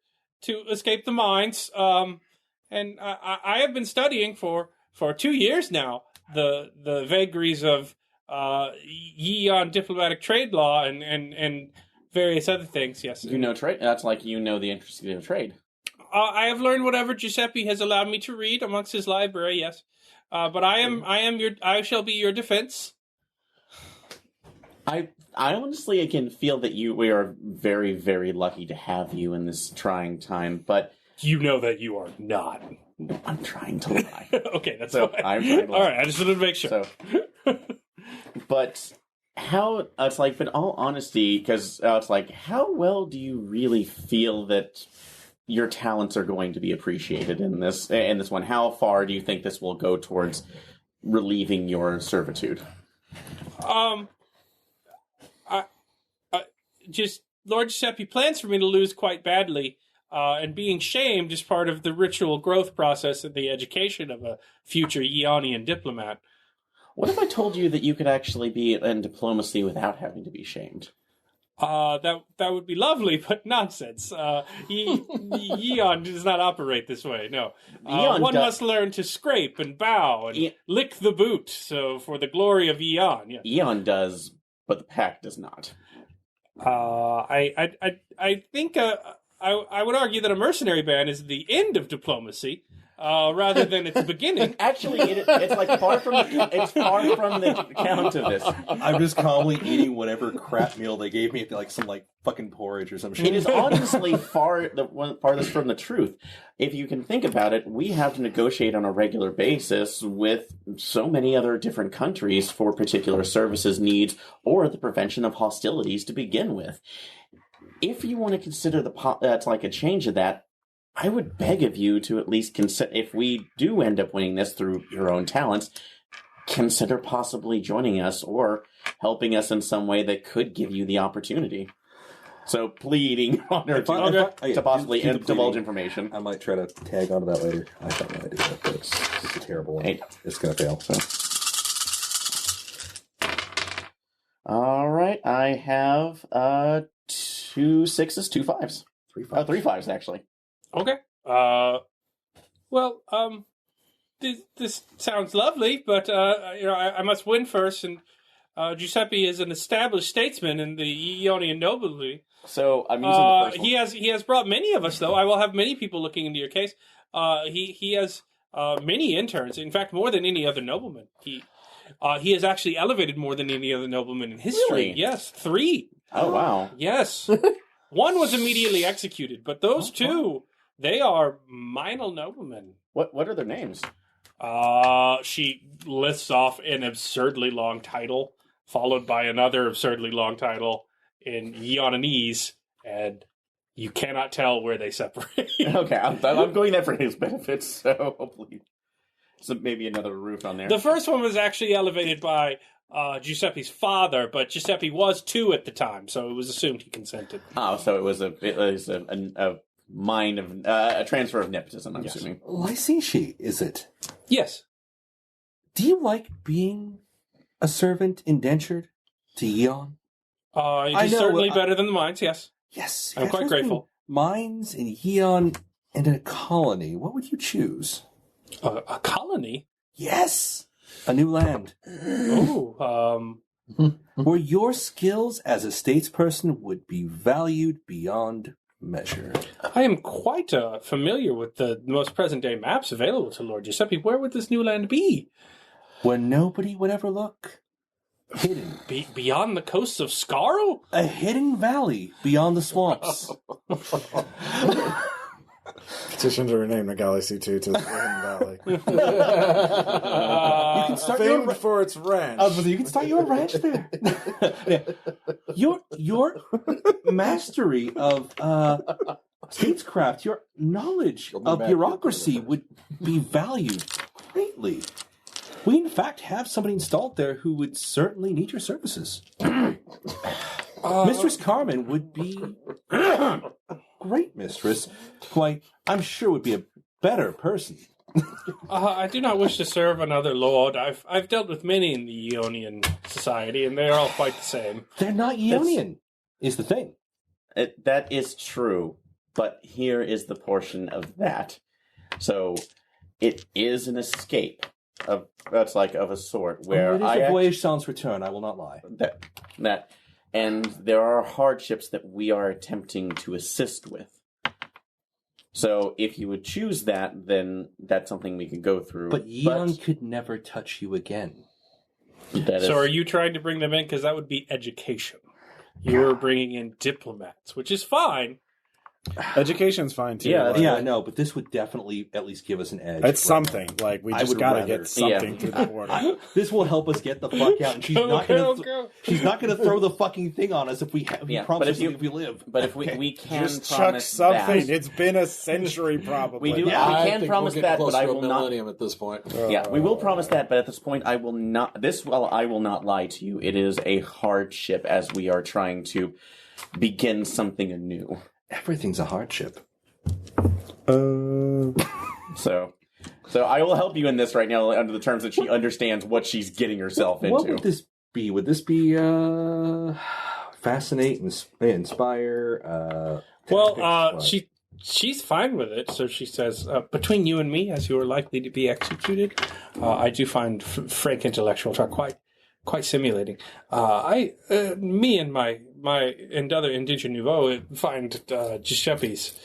escape the mines. And I have been studying for 2 years now the vagaries of Yeon diplomatic trade law and various other things. Yes, you know trade. That's like the intricacies of trade. I have learned whatever Giuseppe has allowed me to read amongst his library. Yes, but I shall be your defense. I honestly can feel that we are very, very lucky to have you in this trying time, but you know that you are not. I'm trying to lie. Okay, that's so fine. I'm trying to lie. All right, I just wanted to make sure. So, but how? It's like, but in all honesty, because it's like, how well do you really feel that your talents are going to be appreciated in this one? How far do you think this will go towards relieving your servitude? Just Lord Giuseppe plans for me to lose quite badly, and being shamed is part of the ritual growth process of the education of a future Eonian diplomat. What if I told you that you could actually be in diplomacy without having to be shamed? That would be lovely, but nonsense. Eon does not operate this way. No, one must learn to scrape and bow and lick the boot. So for the glory of Eon, yeah. Eon does, but the pack does not. I think I would argue that a mercenary band is the end of diplomacy. Rather than its beginning. Actually, it's like far from the count of this. I'm just calmly eating whatever crap meal they gave me, like some fucking porridge or some shit. It is honestly farthest from the truth. If you can think about it, we have to negotiate on a regular basis with so many other different countries for particular services needs or the prevention of hostilities to begin with. If you want to consider that's like a change of that, I would beg of you to at least consider, if we do end up winning this through your own talents, consider possibly joining us or helping us in some way that could give you the opportunity. So pleading honor to possibly divulge information. I might try to tag onto that later. I have no idea, but it's a terrible one. Hey. It's going to fail. So. All right, I have 2 6s, 2 5s. 3 5s. 3 5s, actually. Okay. This sounds lovely, but I must win first, and Giuseppe is an established statesman in the Ionian nobility. So I'm using the first one. He has brought many of us, though. I will have many people looking into your case. He has many interns. In fact, more than any other nobleman. He has actually elevated more than any other nobleman in history. Really? Yes, 3. Oh wow! Yes, one was immediately executed, but those 2. They are minor noblemen. What are their names? She lists off an absurdly long title, followed by another absurdly long title in Eonanese, and you cannot tell where they separate. Okay, I'm going there for his benefits, so hopefully. So maybe another roof on there. The first one was actually elevated by Giuseppe's father, but Giuseppe was 2 at the time, so it was assumed he consented. Oh, so it was a a transfer of nepotism, I'm assuming. Lycici, is it? Yes. Do you like being a servant indentured to Eon? It is certainly better than the mines, yes. Yes. I'm quite grateful. Mines in Eon and in a colony. What would you choose? A colony? Yes. A new land. Where your skills as a statesperson would be valued beyond measure. I am quite familiar with the most present-day maps available to Lord Giuseppe. Where would this new land be? Where nobody would ever look. Hidden. Beyond the coasts of Scarl? A hidden valley beyond the swamps. Petition to rename Nagalisitu to the Hidden Valley. You can start famed for its ranch. You can start your ranch there. Your mastery of statescraft, your knowledge of bureaucracy would be valued greatly. We, in fact, have somebody installed there who would certainly need your services. Mistress Carmen would be a great mistress, who I'm sure would be a better person. I do not wish to serve another lord. I've dealt with many in the Ionian society, and they are all quite the same. They're not Ionian, is the thing. That is true, but here is the portion of that. So, it is an escape of a sort where it is a voyage sans return. I will not lie. That, and there are hardships that we are attempting to assist with. So if you would choose that, then that's something we could go through. But Eon could never touch you again. So are you trying to bring them in? Because that would be education. You're bringing in diplomats, which is fine. Education's fine too. Yeah, I know, but this would definitely at least give us an edge. It's something. Like we just gotta get something through the border. This will help us get the fuck out, and she's not gonna throw the fucking thing on us if we promise if we live. But if we can just promise chuck something. that. It's been a century probably. We do. Yeah, we can promise that, but I will not. At this point. Yeah, we will promise that, but at this point, I will not. I will not lie to you. It is a hardship as we are trying to begin something anew. Everything's a hardship. So I will help you in this right now under the terms that she understands what she's getting herself into. What would this be? Would this be fascinate, inspire. She's fine with it. So she says, between you and me, as you are likely to be executed, I do find frank intellectual talk quite stimulating. Me and my and other Indigent Nouveau find Giuseppe's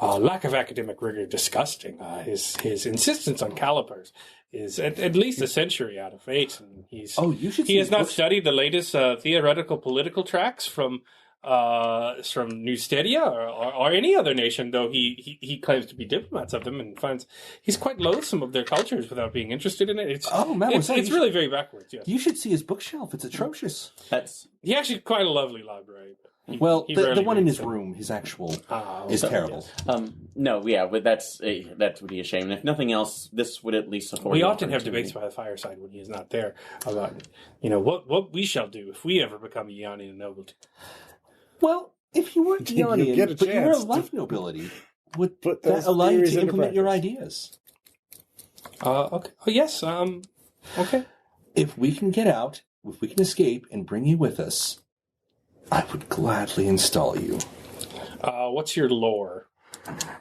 lack of academic rigor disgusting. His insistence on calipers is at least a century out of date, and he has not studied the latest theoretical political tracks from New Stadia or any other nation, though he claims to be diplomats of them, and finds he's quite loathsome of their cultures without being interested in it. It's really very backwards. Yes. You should see his bookshelf. It's atrocious. He actually quite a lovely library. The one in his room, his actual, is terrible. Yes. But that's would be a shame. And if nothing else, this would at least afford. We often have debates by the fireside when he is not there about, what we shall do if we ever become Eonian nobility. Well, if you weren't Eonian, but you were a life nobility, would that allow you to implement your ideas? Okay. Oh, yes. Okay. If we can get out, if we can escape and bring you with us, I would gladly install you. What's your lore?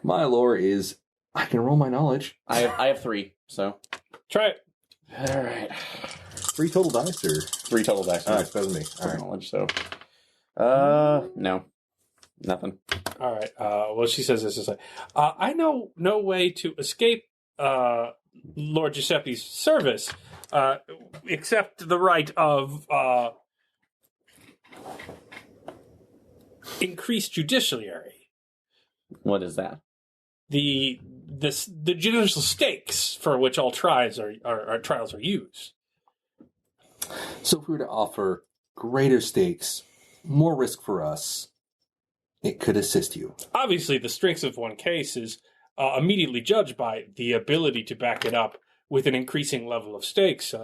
My lore is I can roll my knowledge. I have 3, so try it. All right. 3 total dice, or 3 total dice. All right, it's better than me. All right, knowledge. So, no, nothing. All right. She says this is like, I know no way to escape Lord Giuseppe's service except the right of increased judiciary. What is that? The judicial stakes for which all trials are used. So if we were to offer greater stakes, more risk for us, it could assist you. Obviously, the strengths of one case is immediately judged by the ability to back it up with an increasing level of stakes.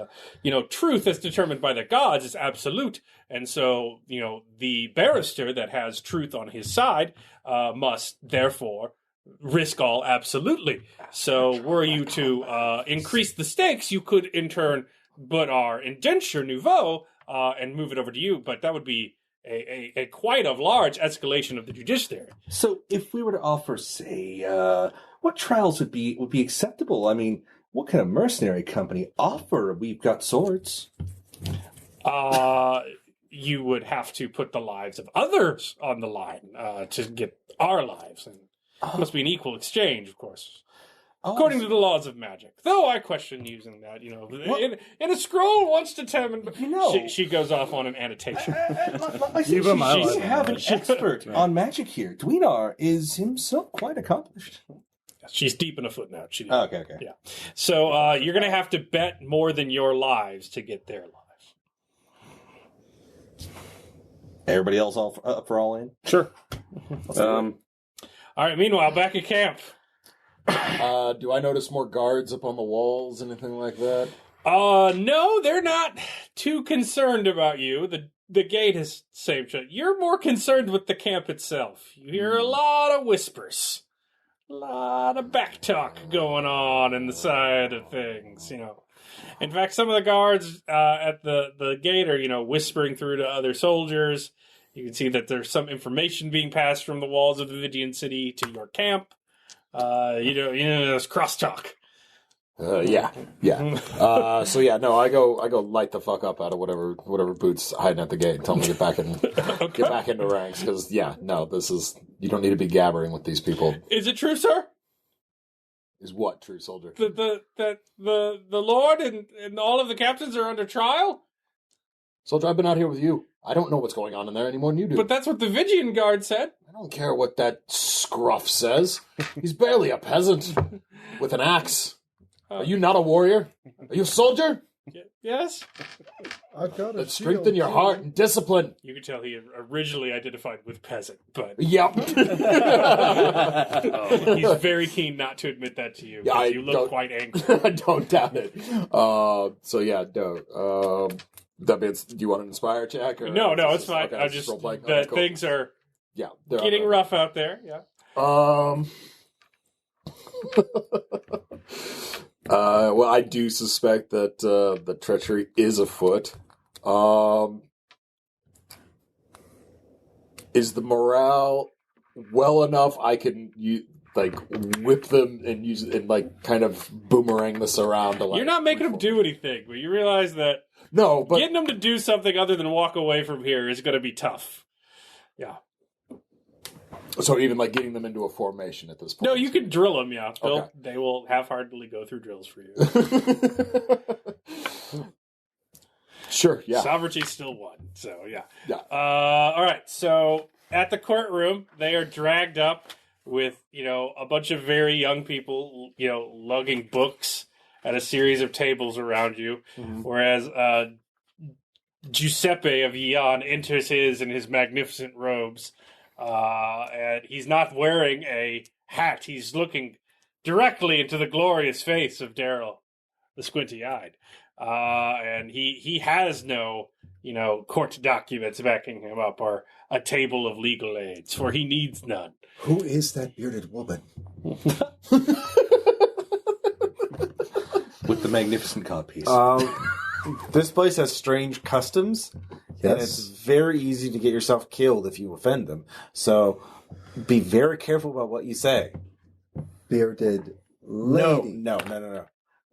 Truth as determined by the gods is absolute. And so, the barrister that has truth on his side must therefore risk all absolutely. So were you to increase the stakes, you could in turn put our indenture nouveau and move it over to you. But that would be a quite a large escalation of the judiciary. So if we were to offer, say, what trials would be acceptable? I mean, what kind of mercenary company offer? We've got swords. You would have to put the lives of others on the line to get our lives. And it must be an equal exchange, of course. According to the laws of magic. Though I question using that, in a scroll once determined. She goes off on an annotation. We have an expert on magic here. Dwinar is himself quite accomplished. She's deep in a footnote. Okay. Yeah. So you're going to have to bet more than your lives to get their lives. Everybody else up for all in? Sure. All right. Meanwhile, back at camp. Do I notice more guards up on the walls, anything like that? No, they're not too concerned about you. The gate is same shut. You're more concerned with the camp itself. You hear a lot of whispers. A lot of back talk going on in the side of things, In fact, some of the guards at the gate are, whispering through to other soldiers. You can see that there's some information being passed from the walls of the Vidian city to your camp. There's crosstalk. Yeah. I go light the fuck up out of whatever Boots hiding at the gate and tell him to get back in, get back into ranks. Because you don't need to be gabbering with these people. Is it true, sir? Is what true, soldier? The Lord and all of the captains are under trial. Soldier, I've been out here with you. I don't know what's going on in there any more than you do. But that's what the Vigian guard said. I don't care what that scruff says. He's barely a peasant with an axe. Are you not a warrior? Are you a soldier? Yes. I've got Let's strengthen your heart and discipline. You can tell he originally identified with peasant, but yep. He's very keen not to admit that to you. Yeah, you look quite angry. I don't doubt it. That means, do you want an inspire check? Or no, it's fine. Okay, I just cool. Things are getting rough out there. Yeah. Well, I do suspect that the treachery is afoot. is the morale well enough I can whip them and use it and kind of boomerang this around to You're not making them do anything, but you realize that no, but getting them to do something other than walk away from here is going to be tough. Yeah. so even getting them into a formation at this point. No, you can drill them, yeah. Okay. They will half-heartedly go through drills for you. Sure, yeah. Sovereignty still won, so yeah. Yeah. All right, so at the courtroom, they are dragged up with, a bunch of very young people, lugging books at a series of tables around you, whereas Giuseppe of Eon enters in his magnificent robes, and he's not wearing a hat. He's looking directly into the glorious face of Daryl the Squinty-Eyed. And he has no, court documents backing him up or a table of legal aids, for he needs none. Who is that bearded woman? With the magnificent codpiece. This place has strange customs, and it's very easy to get yourself killed if you offend them. So be very careful about what you say. Bearded lady. No.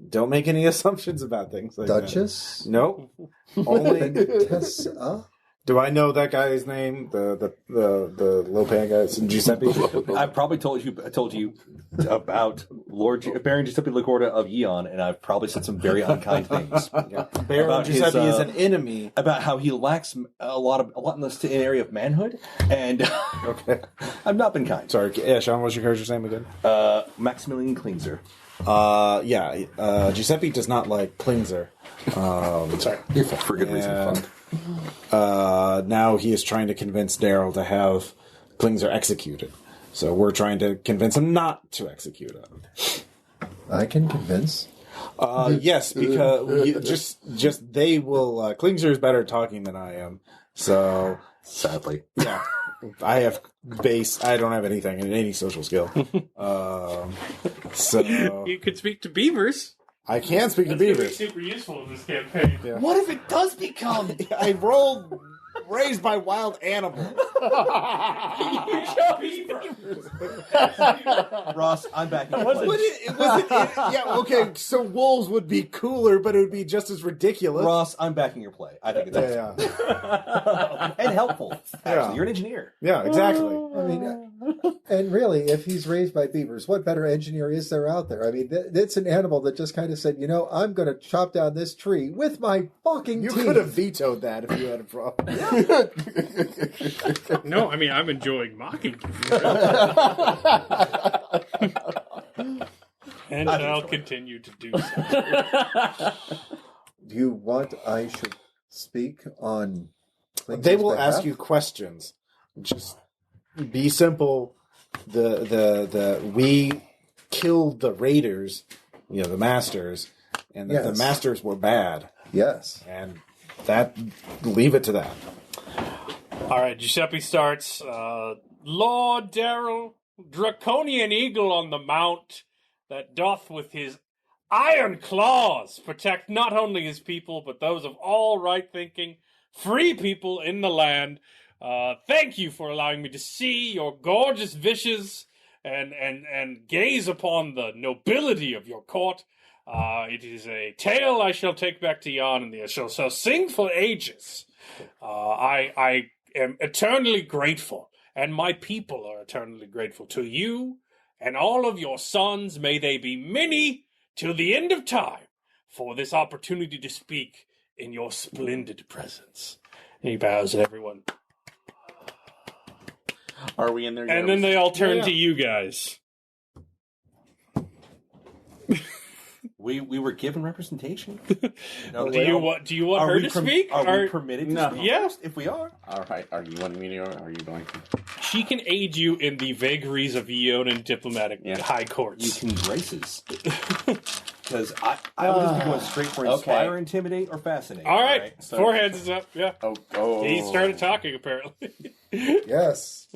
Don't make any assumptions about things like Duchess? that. Nope. Only. Ventessa? Do I know that guy's name? The low-paying guy, Giuseppe. I probably told you about Baron Giuseppe Lacorda of Eon, and I've probably said some very unkind things. Yeah. Baron Giuseppe is an enemy. About how he lacks a lot in the area of manhood, and Okay. I've not been kind. Sorry, Sean. What's your character's name again? Maximilian Klingzer. Giuseppe does not like Klingzer. Sorry. For good reason. Fun. Now he is trying to convince Daryl to have Klingzer executed. So we're trying to convince him not to execute him. I can convince. Yes, because just they will. Klingzer is better at talking than I am. So Sadly. yeah, I don't have anything in any social skill. So You could speak to beavers. I can speak to That's gonna be beavers. super useful in this campaign. Yeah. What if it does become? I rolled raised by wild animal. Ross, I'm back. Okay, so wolves would be cooler, but it would be just as ridiculous. Ross, I'm backing your play. I think it's awesome. Yeah. And helpful. Actually, Yeah. you're an engineer. Yeah, exactly. I mean, and really, if he's raised by beavers, what better engineer is there out there? I mean, it's an animal that just kind of said, I'm going to chop down this tree with my fucking You teeth. could have vetoed that if you had a problem. No, I mean, I'm enjoying mocking you. And I'll continue to do so. Do you want I should speak on Klingzer's They will behalf? ask you questions. Just be simple. We killed the raiders, the masters, and that the Yes. masters were bad, Yes. and leave it to that. All right, Giuseppe starts. Lord Daryl, draconian eagle on the mount, that doth with his iron claws protect not only his people, but those of all right-thinking, free people in the land. Thank you for allowing me to see your gorgeous vishes and gaze upon the nobility of your court. It is a tale I shall take back to Jan, and I shall sing for ages. I am eternally grateful, and my people are eternally grateful to you and all of your sons. May they be many till the end of time for this opportunity to speak in your splendid presence. And he bows at everyone. Are we in there yet? And then they all turn to you guys. We were given representation. No, Do you want her to speak? Are we permitted to speak? Yeah. First? If we are. All right. Are you wanting me to, or are you going to? She can aid you in the vagaries of Eonan diplomatic high courts. You can races. Because I would just be going straight for inspire, intimidate, or fascinate. All right. So- Four hands is up. Yeah. Oh. He started talking, apparently. Yes.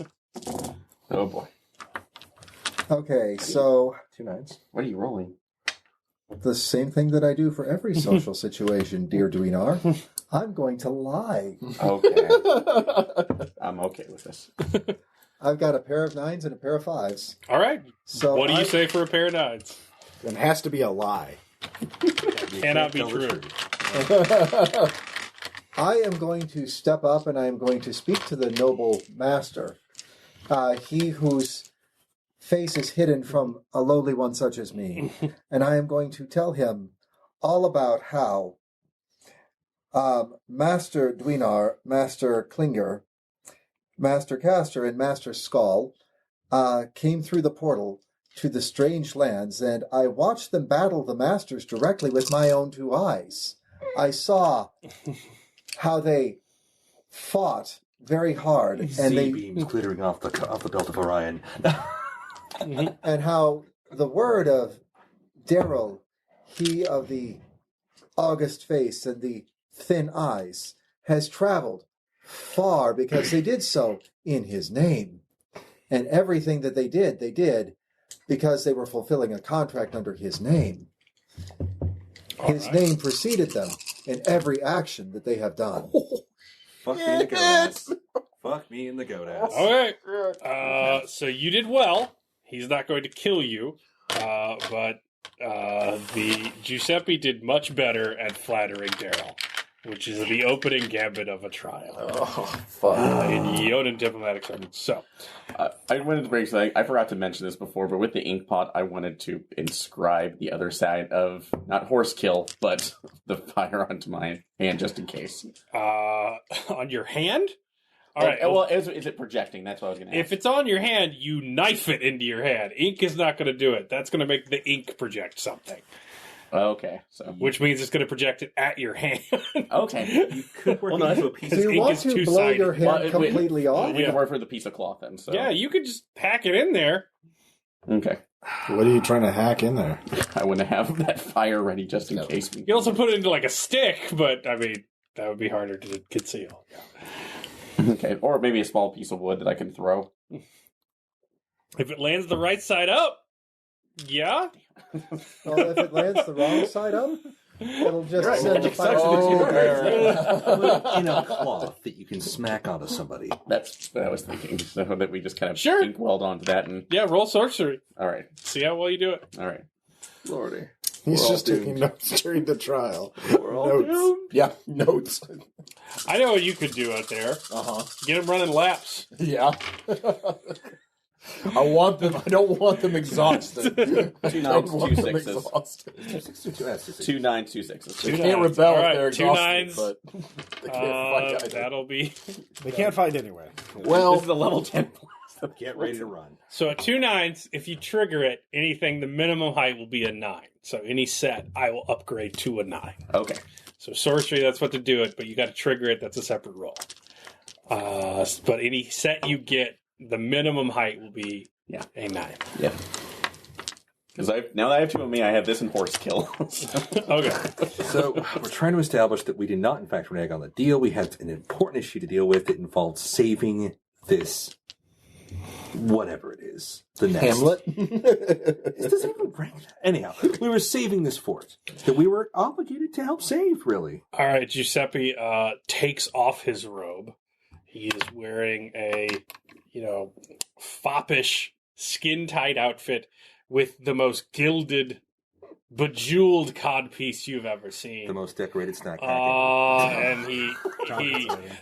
Oh boy. Okay, so 2 9s. What are you rolling? the same thing that I do for every social situation, dear Duinar. I'm going to lie. Okay. I'm okay with this. I've got a pair of 9s and a pair of 5s. All right. So What do you say for a pair of 9s? It has to be a lie. Cannot be true. I am going to step up and I am going to speak to the noble master. He whose face is hidden from a lowly one such as me. And I am going to tell him all about how Master Dwinar, Master Klinger, Master Castor, and Master Skull came through the portal to the strange lands, and I watched them battle the masters directly with my own 2 eyes. I saw how they fought very hard, and they beams glittering off the belt of Orion. and how the word of Daryl, he of the august face and the thin eyes, has traveled far because they did so in his name. And everything that they did because they were fulfilling a contract under his name. His name preceded them in every action that they have done. Fuck me in the goat ass. Fuck me in the goat ass. Okay. So you did well. He's not going to kill you, but the Giuseppe did much better at flattering Daryl, which is the opening gambit of a trial. Oh, fuck. In Yonan diplomatic service. So, I wanted to bring something. I forgot to mention this before, but with the ink pot, I wanted to inscribe the other side of not horse kill, but the fire onto my hand just in case. on your hand? All right. Well, is it projecting? That's what I was going to ask. If it's on your hand, you knife it into your hand. Ink is not going to do it. That's going to make the ink project something. Okay, so Which means it's going to project it at your hand. okay, You could work no, into a piece Do of you ink want is to blow two-sided. your hand Well, completely off? we can work for the piece of cloth then. So Yeah, you could just hack it in there. okay. What are you trying to hack in there? I want to have that fire ready just in case. You can also put it into like a stick, but I mean, that would be harder to conceal. Okay, or maybe a small piece of wood that I can throw. If it lands the right side up, yeah. Well, if it lands the wrong side up, it'll just Right, send the magic fire. sucks in the Put it in a cloth that you can smack onto somebody. That's what I was thinking. So that we just kind of Sure. ink weld onto that, and Yeah, roll sorcery. all right, See how well you do it. all right. Lordy. He's We're all just taking doomed. notes during the trial. We're all Notes. doomed. Yeah, notes. I know what you could do out there. Uh-huh. Get him running laps. Yeah. I want them. I don't want them exhausted. 2 nines, 2 sixes, Exhausted. 2 9, 2 6s. They Two can't nines. rebel All if right, they're 2 exhausted, nines. but they can't fight either. That'll be They can't fight anyway. Well, This is a level 10. Get ready to run. so at 2 9s. If you trigger it, anything the minimum height will be a 9. So any set, I will upgrade to a 9. Okay. So sorcery, that's what to do it, but you got to trigger it. That's a separate roll. But any set you get, the minimum height will be a 9. Yeah. Because now that I have 2 of me, I have this and horse kill. Okay. So we're trying to establish that we did not, in fact, renege on the deal. We had an important issue to deal with that involved saving this, whatever it is, the nest. Hamlet. It doesn't even rank that. Anyhow, we were saving this fort that we were obligated to help save, really. All right, Giuseppe takes off his robe. He is wearing a, foppish, skin-tight outfit with the most gilded, bejeweled codpiece you've ever seen. The most decorated snack pack. And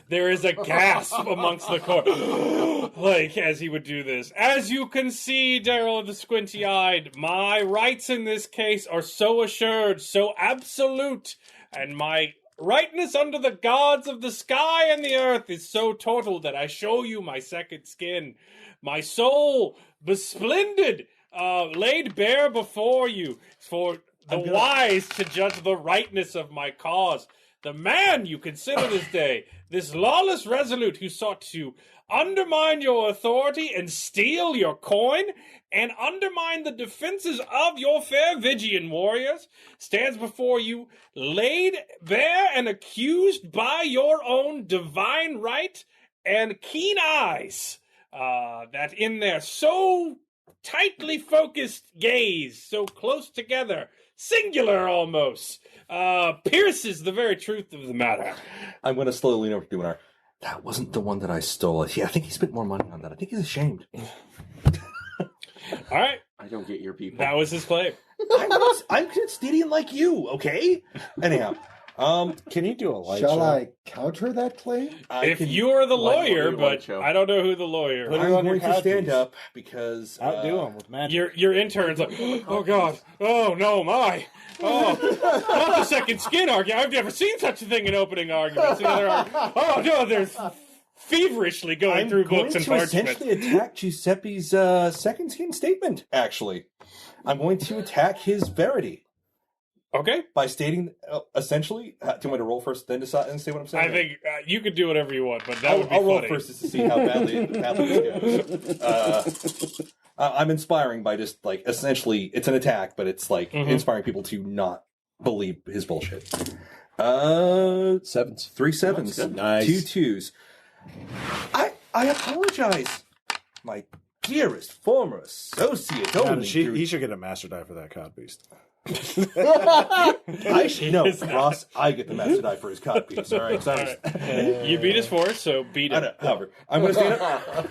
there is a gasp amongst the court, like, as he would do this. As you can see, Daryl the Squinty-Eyed, my rights in this case are so assured, so absolute, and my rightness under the gods of the sky and the earth is so total that I show you my second skin, my soul besplendid, laid bare before you, for the wise to judge the rightness of my cause. The man you consider this day, this lawless resolute who sought to undermine your authority and steal your coin and undermine the defenses of your fair Vigian warriors, stands before you laid bare and accused by your own divine right and keen eyes, that in their so tightly focused gaze, so close together, singular almost, pierces the very truth of the matter. I'm going to slowly lean over to Dunar. That wasn't the one that I stole. Yeah, I think he spent more money on that. I think he's ashamed. All right. I don't get your people. That was his claim. I'm Canadian like you, okay? Anyhow, Can you do a light Shall show? I counter that claim? If you're the Light lawyer, will do light but show. I don't know who the lawyer Put is. it I'm on your going to stand codpiece. up because Outdo him with magic. Your intern's like, oh God, oh no, my. Oh, not the second skin argument. I've never seen such a thing in opening arguments. Oh no, there's feverishly going I'm through going books and to parchment. essentially attack Giuseppe's second skin statement, actually. I'm going to attack his verity Okay. by stating, essentially, do you want me to roll first, then decide and say what I'm saying? I think you could do whatever you want, but that would be I'll roll funny. first just to see how badly this goes. I'm inspiring by just, like, essentially, it's an attack, but it's, like, inspiring people to not believe his bullshit. Sevens. 3 sevens. Nice. 2 twos. I apologize, my dearest former associate. He should get a master die for that codpiece. I should know, Ross. I get the master die for his codpiece. All right. All right. You beat his force, so beat him. However, I'm going to stand up.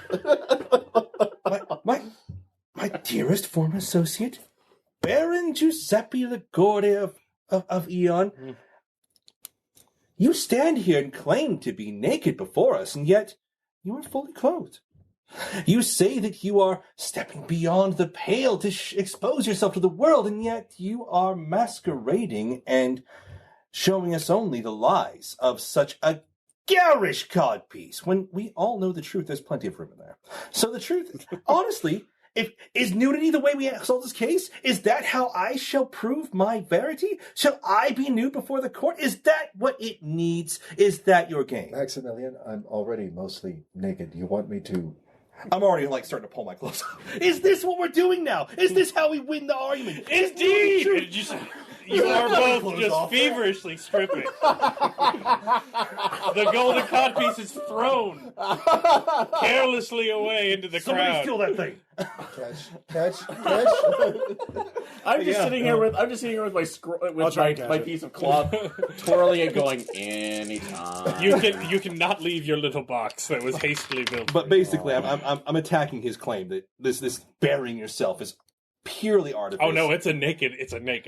My dearest former associate, Baron Giuseppe Ligorde of Eon. You stand here and claim to be naked before us, and yet you are fully clothed. You say that you are stepping beyond the pale to expose yourself to the world, and yet you are masquerading and showing us only the lies of such a garish codpiece. When we all know the truth, there's plenty of room in there. So the truth, honestly, is nudity the way we solve this case? Is that how I shall prove my verity? Shall I be nude before the court? Is that what it needs? Is that your game? Maximilian, I'm already mostly naked. Do you want me to... I'm already, like, starting to pull my clothes off. Is this what we're doing now? Is this how we win the argument? Indeed! You are both just feverishly stripping. The golden codpiece is thrown carelessly away into the Somebody crowd. steal that thing. Catch. I'm just sitting here with my my piece of cloth, twirling it, going anytime. You cannot leave your little box that was hastily built. But basically, I'm attacking his claim that this burying yourself is purely artificial. Oh no, it's a naked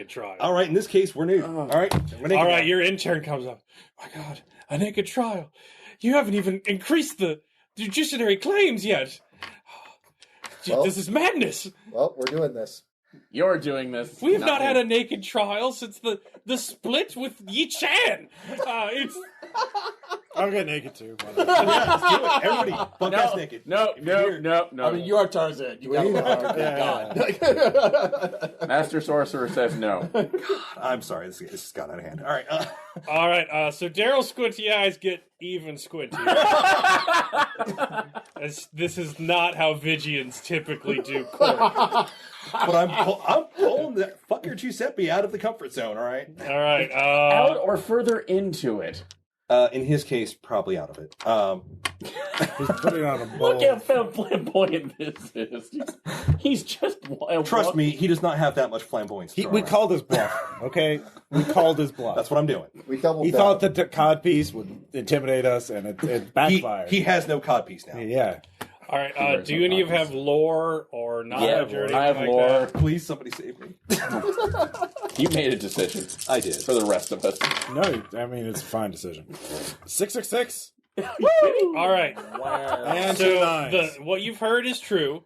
trial. All right, in this case, we're nude. All right, we're naked. All right, your intern comes up. My God, a naked trial. You haven't even increased the judiciary claims yet. Well- This is madness. Well, we're doing this. You're doing this. We have not had a naked trial since the split with Yi Chan. It's I'll get naked too. Let's do it. Everybody, buck ass naked. No. I mean, you are Tarzan. You got God. Master Sorcerer says no. I'm sorry, this has got out of hand. All right. all right. So Daryl Squinty Eyes get even squinty. This is not how Vigians typically do court. But I'm pulling that fucker Giuseppe out of the comfort zone. All right. All right. Out or further into it. In his case, probably out of it. He's putting on a bowl. Look how flamboyant this is. He's just wild. Trust me, he does not have that much flamboyance. We called his bluff, okay? We called his bluff. That's what I'm doing. We doubled He down. thought that the codpiece would intimidate us, and it backfired. He has no codpiece now. Yeah. All right. Do any of you have lore or knowledge or anything I have like lore. that? Please, somebody save me. You made a decision I did. for the rest of us. No, I mean, it's a fine decision. 666. All right. And So 2 nines. what you've heard is true.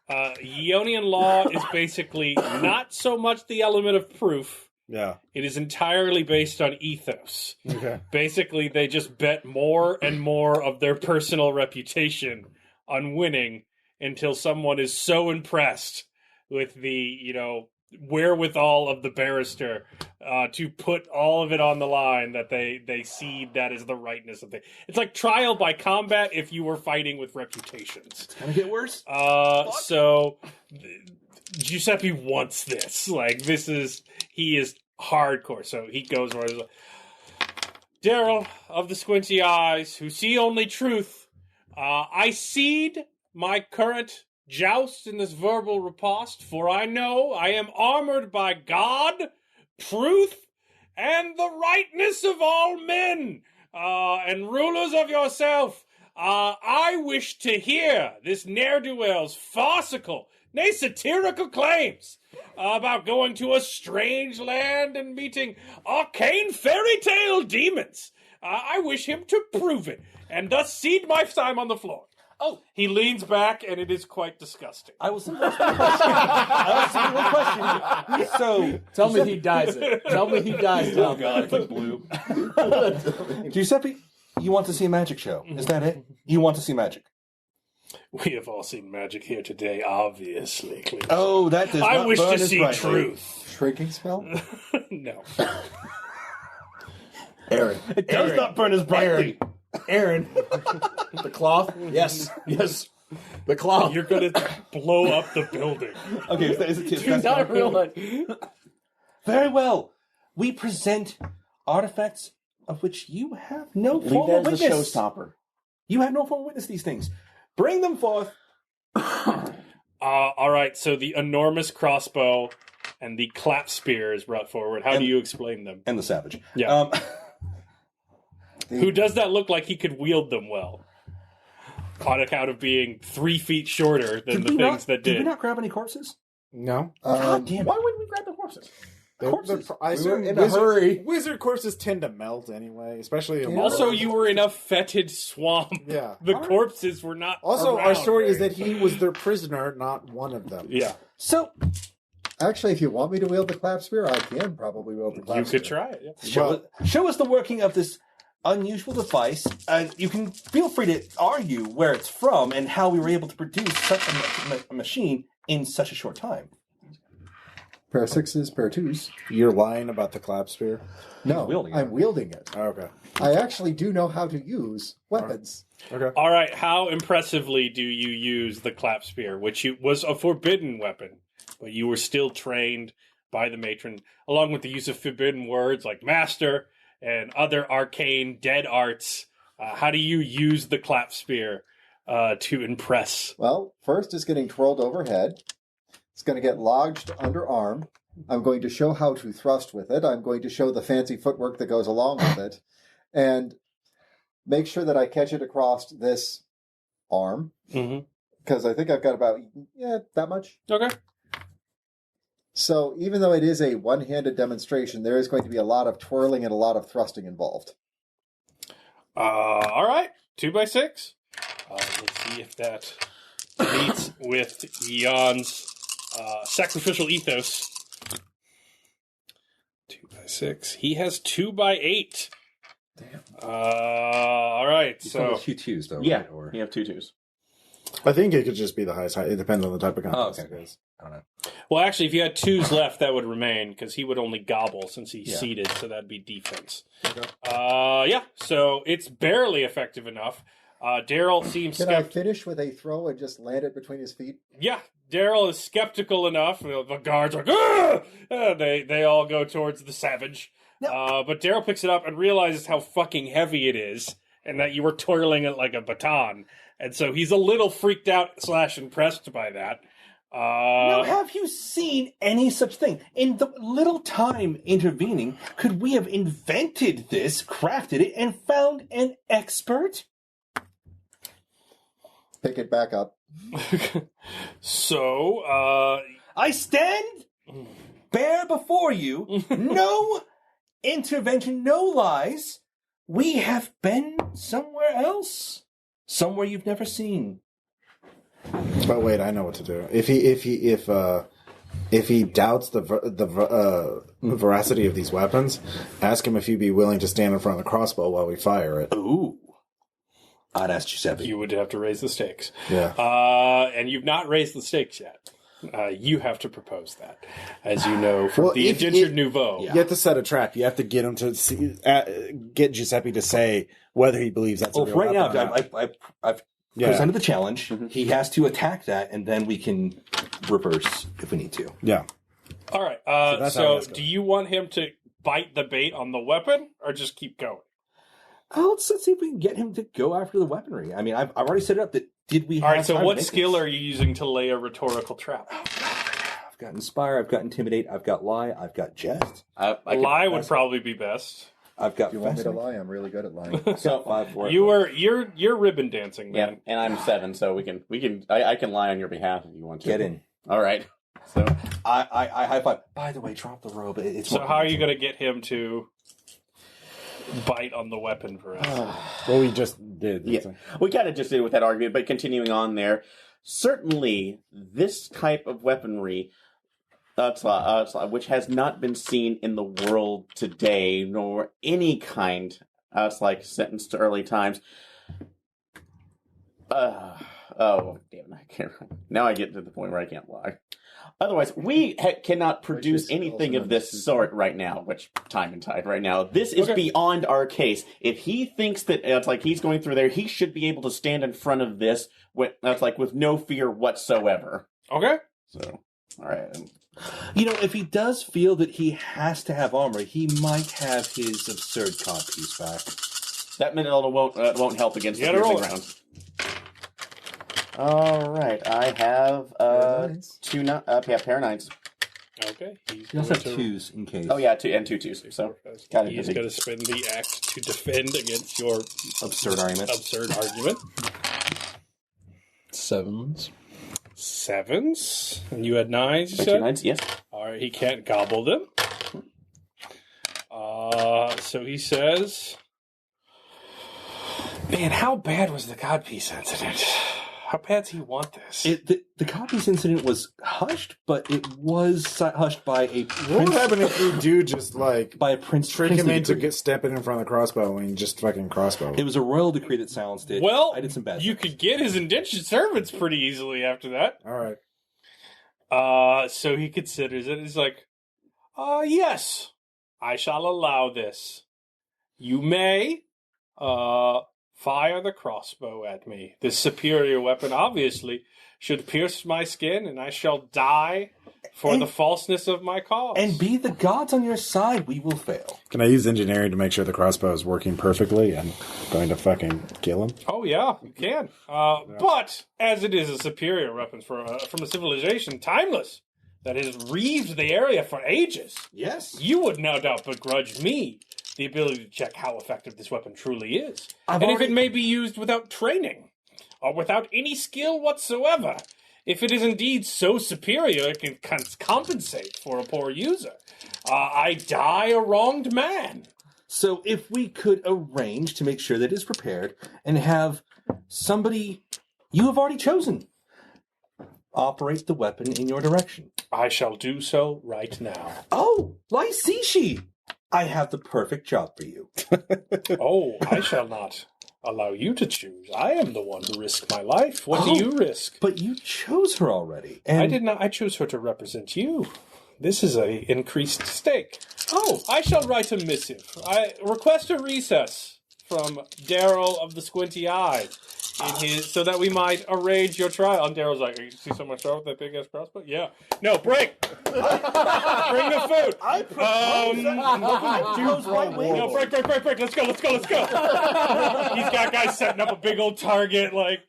Ionian law is basically not so much the element of proof. Yeah. It is entirely based on ethos. Okay. Basically, they just bet more and more of their personal reputation on winning until someone is so impressed with the, wherewithal of the barrister to put all of it on the line that they see that is the rightness of the. It's like trial by combat if you were fighting with reputations. Can it get worse? So Giuseppe wants this. Like, he is hardcore. So he goes where he's like, Daryl of the Squinty Eyes, who see only truth, I cede my current joust in this verbal riposte, for I know I am armored by God, truth, and the rightness of all men. and rulers of yourself, I wish to hear this ne'er-do-well's farcical, nay satirical claims about going to a strange land and meeting arcane fairy tale demons. I wish him to prove it, and thus cede my time on the floor. Oh, he leans back, and it is quite disgusting. I will simply ask one question. So, Tell me he dies it. Tell me he dies. oh god, it's blue. Giuseppe, you want to see a magic show? Is that it? You want to see magic? We have all seen magic here today, obviously. Clearly. Oh, that does I not wish burn to as see brightly. truth. Shrinking spell? No. Aaron. It does not burn as brightly. Aaron. The cloth? Yes. Yes. The cloth. You're going to blow up the building. Okay, so is it Do not realize. Very well. We present artifacts of which you have no Leave formal that as the witness. showstopper. You have no formal witness to these things. Bring them forth. All right, so the enormous crossbow and the clap spear is brought forward. How do you explain them? And the savage. Yeah. Who does that look like he could wield them well? On account of being 3 feet shorter than the things that Did we did. not grab any corpses? No. God damn it. Why wouldn't we grab the horses? Corpses. I We were assume in a hurry. Wizard corpses tend to melt anyway, especially in Also, you were in a fetid swamp. Yeah. The corpses were not Also, our around story is very- that he was their prisoner, not one of them. Yeah, So, Actually, if you want me to wield the clap spear, I can probably wield the clap you spear. could try it. Yeah. show us the working of this unusual device. You can feel free to argue where it's from and how we were able to produce such a machine in such a short time. Pair of sixes, pair of twos. You're lying about the clap spear? No, wielding it. I'm wielding it. Oh, okay. I actually do know how to use weapons. Okay. All right, how impressively do you use the clap spear, which was a forbidden weapon, but you were still trained by the matron, along with the use of forbidden words like master and other arcane dead arts. How do you use the clap spear to impress? Well, first it's getting twirled overhead. It's going to get lodged under arm. I'm going to show how to thrust with it. I'm going to show the fancy footwork that goes along with it. And make sure that I catch it across this arm. Mm-hmm. Because I think I've got about, that much. Okay. So even though it is a one-handed demonstration, there is going to be a lot of twirling and a lot of thrusting involved. All right, 2x6. Let's see if that meets with Jan's sacrificial ethos. 2x6. He has 2x8. Damn. All right, so few twos, though. Yeah, right? Or... you have 2 twos. I think it could just be the highest height. It depends on the type of contest okay. it is. I don't know. well, actually, if you had 2s left, that would remain because he would only gobble since he's Yeah. seated, so that'd be defense. Okay. Yeah, so it's barely effective enough. Daryl seems Can I finish with a throw and just land it between his feet? Yeah, Daryl is skeptical enough. The guards are like, "Ah!" They all go towards the savage. But Daryl picks it up and realizes how fucking heavy it is and that you were twirling it like a baton. And so he's a little freaked out / impressed by that. Now, have you seen any such thing? In the little time intervening, could we have invented this, crafted it, and found an expert? Pick it back up. So, I stand bare before you. No intervention, no lies. We have been somewhere else. Somewhere you've never seen. But wait, I know what to do. If he doubts the veracity of these weapons, ask him if he'd be willing to stand in front of the crossbow while we fire it. Ooh. I'd ask Giuseppe. you would have to raise the stakes. Yeah. And you've not raised the stakes yet. You have to propose that, as you know, from Well, the if- indentured nouveau. You have to set a trap. You have to get him to get Giuseppe to say whether he believes that's a Oh, real right now, weapon or not. I've Yeah. presented the challenge. He has to attack that, and then we can reverse if we need to. Yeah. All right. that's how So, this goes. do you want him to bite the bait on the weapon, or just keep going? Let's see if we can get him to go after the weaponry. I mean, I've already set it up that did we have All right. So, time to what make skill this? are you using to lay a rhetorical trap? I've got Inspire, I've got Intimidate, I've got Lie, I've got Jest. I could- Lie would probably be best. I've got If you want me to fascinating. lie, I'm really good at lying. So 5 for it. You're ribbon dancing, yeah, man. and I'm 7, so I can lie on your behalf if you want to. Get in. All right. So I high five. By the way, drop the robe. It's So more how are you convenient. going to get him to bite on the weapon for us? Well, we just did. yeah, we kind of just did with that argument, but continuing on there, certainly this type of weaponry, which has not been seen in the world today, nor any kind, sentenced to early times. Oh, damn! I can't. Now I get to the point where I can't lie. Otherwise, we cannot produce is anything also of this known as sort right now. Which time and tide right now. This is Okay. beyond our case. If he thinks that it's like he's going through there, he should be able to stand in front of this with no fear whatsoever. Okay. So, all right. You know, if he does feel that he has to have armor, he might have his absurd codpiece back. That minute won't help against the You gotta piercing roll it. round. All right, I have Nines. pair of 9s. Okay. He's He also going have to- 2s in case. Oh yeah, 2 and 2 twos. So got it. He's going to spend the act to defend against your Absurd argument. absurd argument. 7s. 7s. And you had 9s, you 2 said? 9s, yes. All right, he can't gobble them. So he says, man, how bad was the codpiece incident? How bad does he want this? The codpiece incident was hushed, but it was hushed by a What would happen if we do just like by a prince trick him princely into decree. stepping in front of the crossbow and just fucking crossbow? It was a royal decree that silenced it. Well, I did some bad you things. could get his indentured servants pretty easily after that. All right. So he considers it. He's like, yes, I shall allow this. You may, fire the crossbow at me. This superior weapon obviously should pierce my skin, and I shall die for the falseness of my cause. And be the gods on your side, we will fail. Can I use engineering to make sure the crossbow is working perfectly and going to fucking kill him? Oh yeah, you can. But as it is a superior weapon from a civilization timeless that has reaved the area for ages, Yes. you would no doubt begrudge me the ability to check how effective this weapon truly is, I've and if already- it may be used without training or without any skill whatsoever. If it is indeed so superior, it can compensate for a poor user. I die a wronged man. So if we could arrange to make sure that it's prepared and have somebody you have already chosen operate the weapon in your direction. I shall do so right now. Oh, Lysishi! I have the perfect job for you. Oh, I shall not allow you to choose. I am the one who risked my life. What do you risk? But you chose her already. And I did not. I chose her to represent you. This is a increased stake. Oh, I shall write a missive. I request a recess from Daryl of the Squinty-Eyed so that we might arrange your trial. And Daryl's like, you see someone start with that big ass crossbow? Yeah. No, break. Bring the food. No, break. Let's go. He's got guys setting up a big old target, like,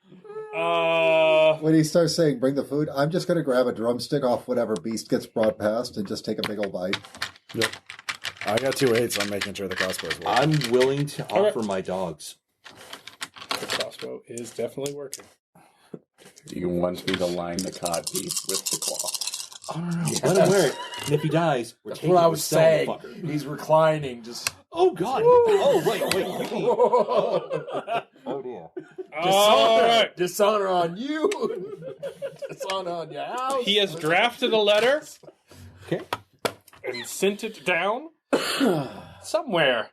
When he starts saying, bring the food, I'm just going to grab a drumstick off whatever beast gets brought past and just take a big old bite. Yep. I got 2 8s, so I'm making sure the crossbow is working. I'm willing to Okay. offer my dogs. the crossbow is definitely working. You want me to line the cod piece with the claw? Oh, no. Let him wear it. And if he dies, we're That's taking what I the was stone, saying. fucker. He's reclining, just Oh, God. Oh, wait. Oh, dear. All right. dishonor on you, dishonor on your house. He has drafted a letter Okay. and sent it down somewhere.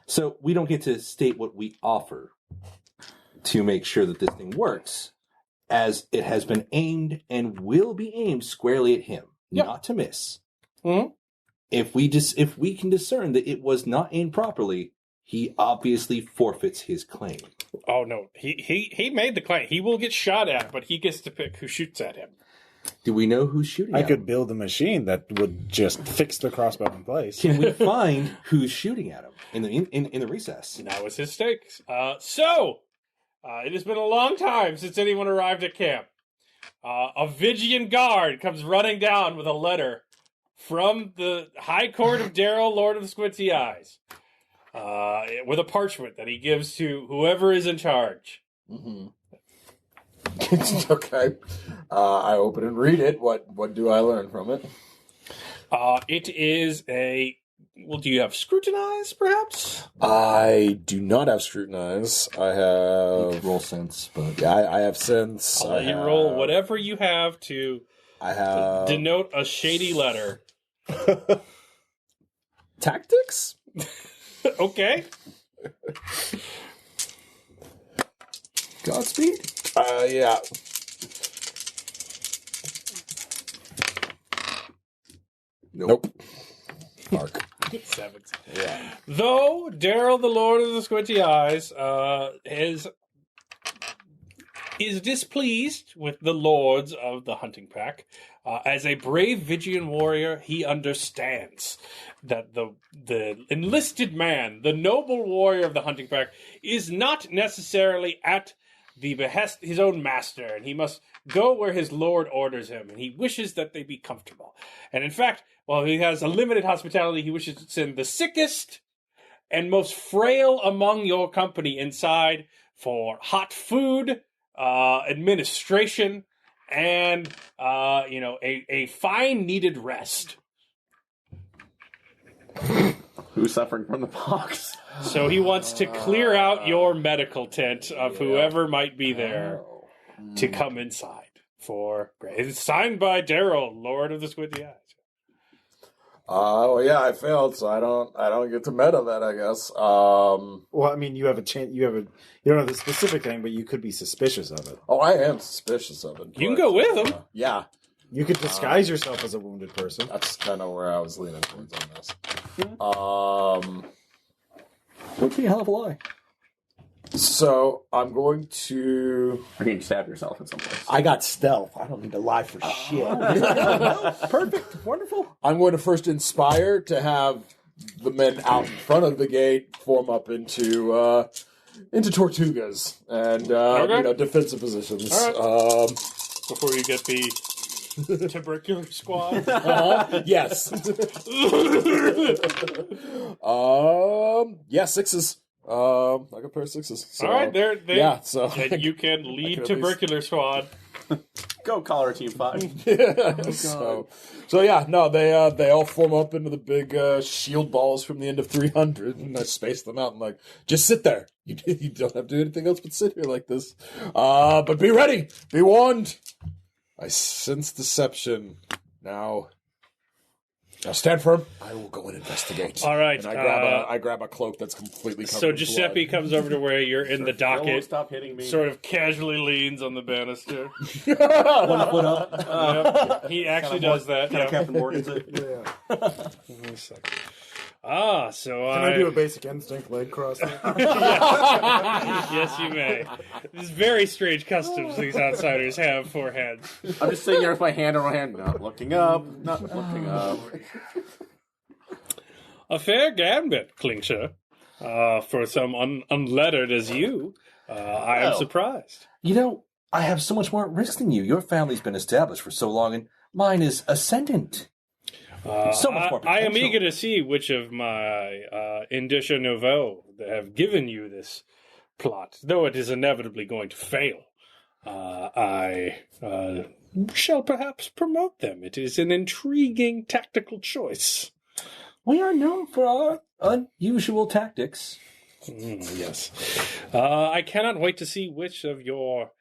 So we don't get to state what we offer to make sure that this thing works, as it has been aimed and will be aimed squarely at him, Yeah. not to miss. Mhm. If we can discern that it was not aimed properly, he obviously forfeits his claim. Oh no, he made the claim. He will get shot at, but he gets to pick who shoots at him. Do we know who's shooting? I at could him? build a machine that would just fix the crossbow in place. Can we find who's shooting at him in the recess? Now is his stake. It has been a long time since anyone arrived at camp. A Vigian guard comes running down with a letter from the High Court of Daryl, Lord of the Squinty-Eyes, with a parchment that he gives to whoever is in charge. Mm-hmm. Okay. I open and read it. What do I learn from it? It is a... Well, do you have scrutinize, perhaps? I do not have scrutinize. I have roll sense, but yeah, I have sense. I'll let you roll whatever you have to I have denote a shady letter. tactics. Okay. Godspeed. Yeah. Nope. Mark. 7. Yeah. Though Daryl, the Lord of the Squinty-Eyes, is displeased with the lords of the hunting pack, as a brave Vigian warrior, he understands that the enlisted man, the noble warrior of the hunting pack, is not necessarily at the behest his own master, and he must go where his lord orders him, and he wishes that they be comfortable. And in fact, while he has a limited hospitality, he wishes to send the sickest and most frail among your company inside for hot food, administration, and a fine needed rest. Who's suffering from the pox? So he wants to clear out your medical tent of whoever might be there to come inside for. It's signed by Daryl, Lord of the Squinty-Eyed. Well, yeah, I failed, so I don't get to meta that, I guess. Well, I mean, you have a chance. You don't have the specific thing, but you could be suspicious of it. Oh, I am suspicious of it. You can go with him. Yeah, You could disguise yourself as a wounded person. that's kind of where I was leaning towards on this. Would be a hell of a lie. So I'm going to. Or you can stab yourself in some place. I got stealth. I don't need to lie for shit. Perfect. Wonderful. I'm going to first inspire to have the men out in front of the gate form up into tortugas and defensive positions. All Before you get the tubercular squad. Yes. Yeah, 6s. I got a pair of 6s. So, All right, so then you can lead tubercular squad. Go, Collar Team 5. So yeah, no, they all form up into the big shield balls from the end of 300, and I space them out and like, just sit there. You don't have to do anything else but sit here like this. But be ready, be warned. I sense deception. Now stand firm. I will go and investigate. All right. And I grab a cloak that's completely covered So in Giuseppe blood. comes over to where you're in the docket. Stop hitting me. Sort of casually leans on the banister. 1 foot up. Yep. He actually does that. Yeah. Captain Morgan's it. So Can I do a basic instinct leg cross? Yes, you may. This is very strange customs these outsiders have for heads. I'm just sitting there with my hand on my hand, not looking up, not looking up. A fair gambit, Klingsha. For some unlettered as you, I am surprised. You know, I have so much more at risk than you. Your family's been established for so long, and mine is ascendant. So much more I am potential. eager to see which of my indicia novo that have given you this plot, though it is inevitably going to fail. I shall perhaps promote them. It is an intriguing tactical choice. We are known for our unusual tactics. Yes. I cannot wait to see which of your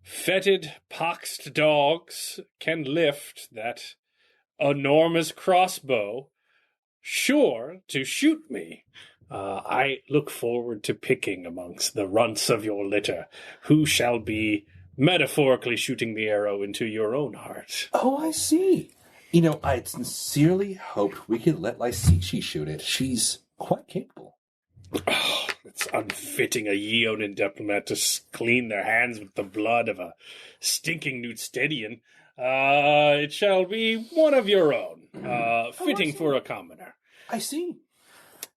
fetid, poxed dogs can lift that enormous crossbow, sure to shoot me. I look forward to picking amongst the runts of your litter who shall be metaphorically shooting the arrow into your own heart. Oh, I see. You know, I sincerely hoped we could let Lysici shoot it. She's quite capable. Oh, it's unfitting a Yeonin diplomat to clean their hands with the blood of a stinking Newtstedian. It shall be one of your own, fitting for a commoner. I see.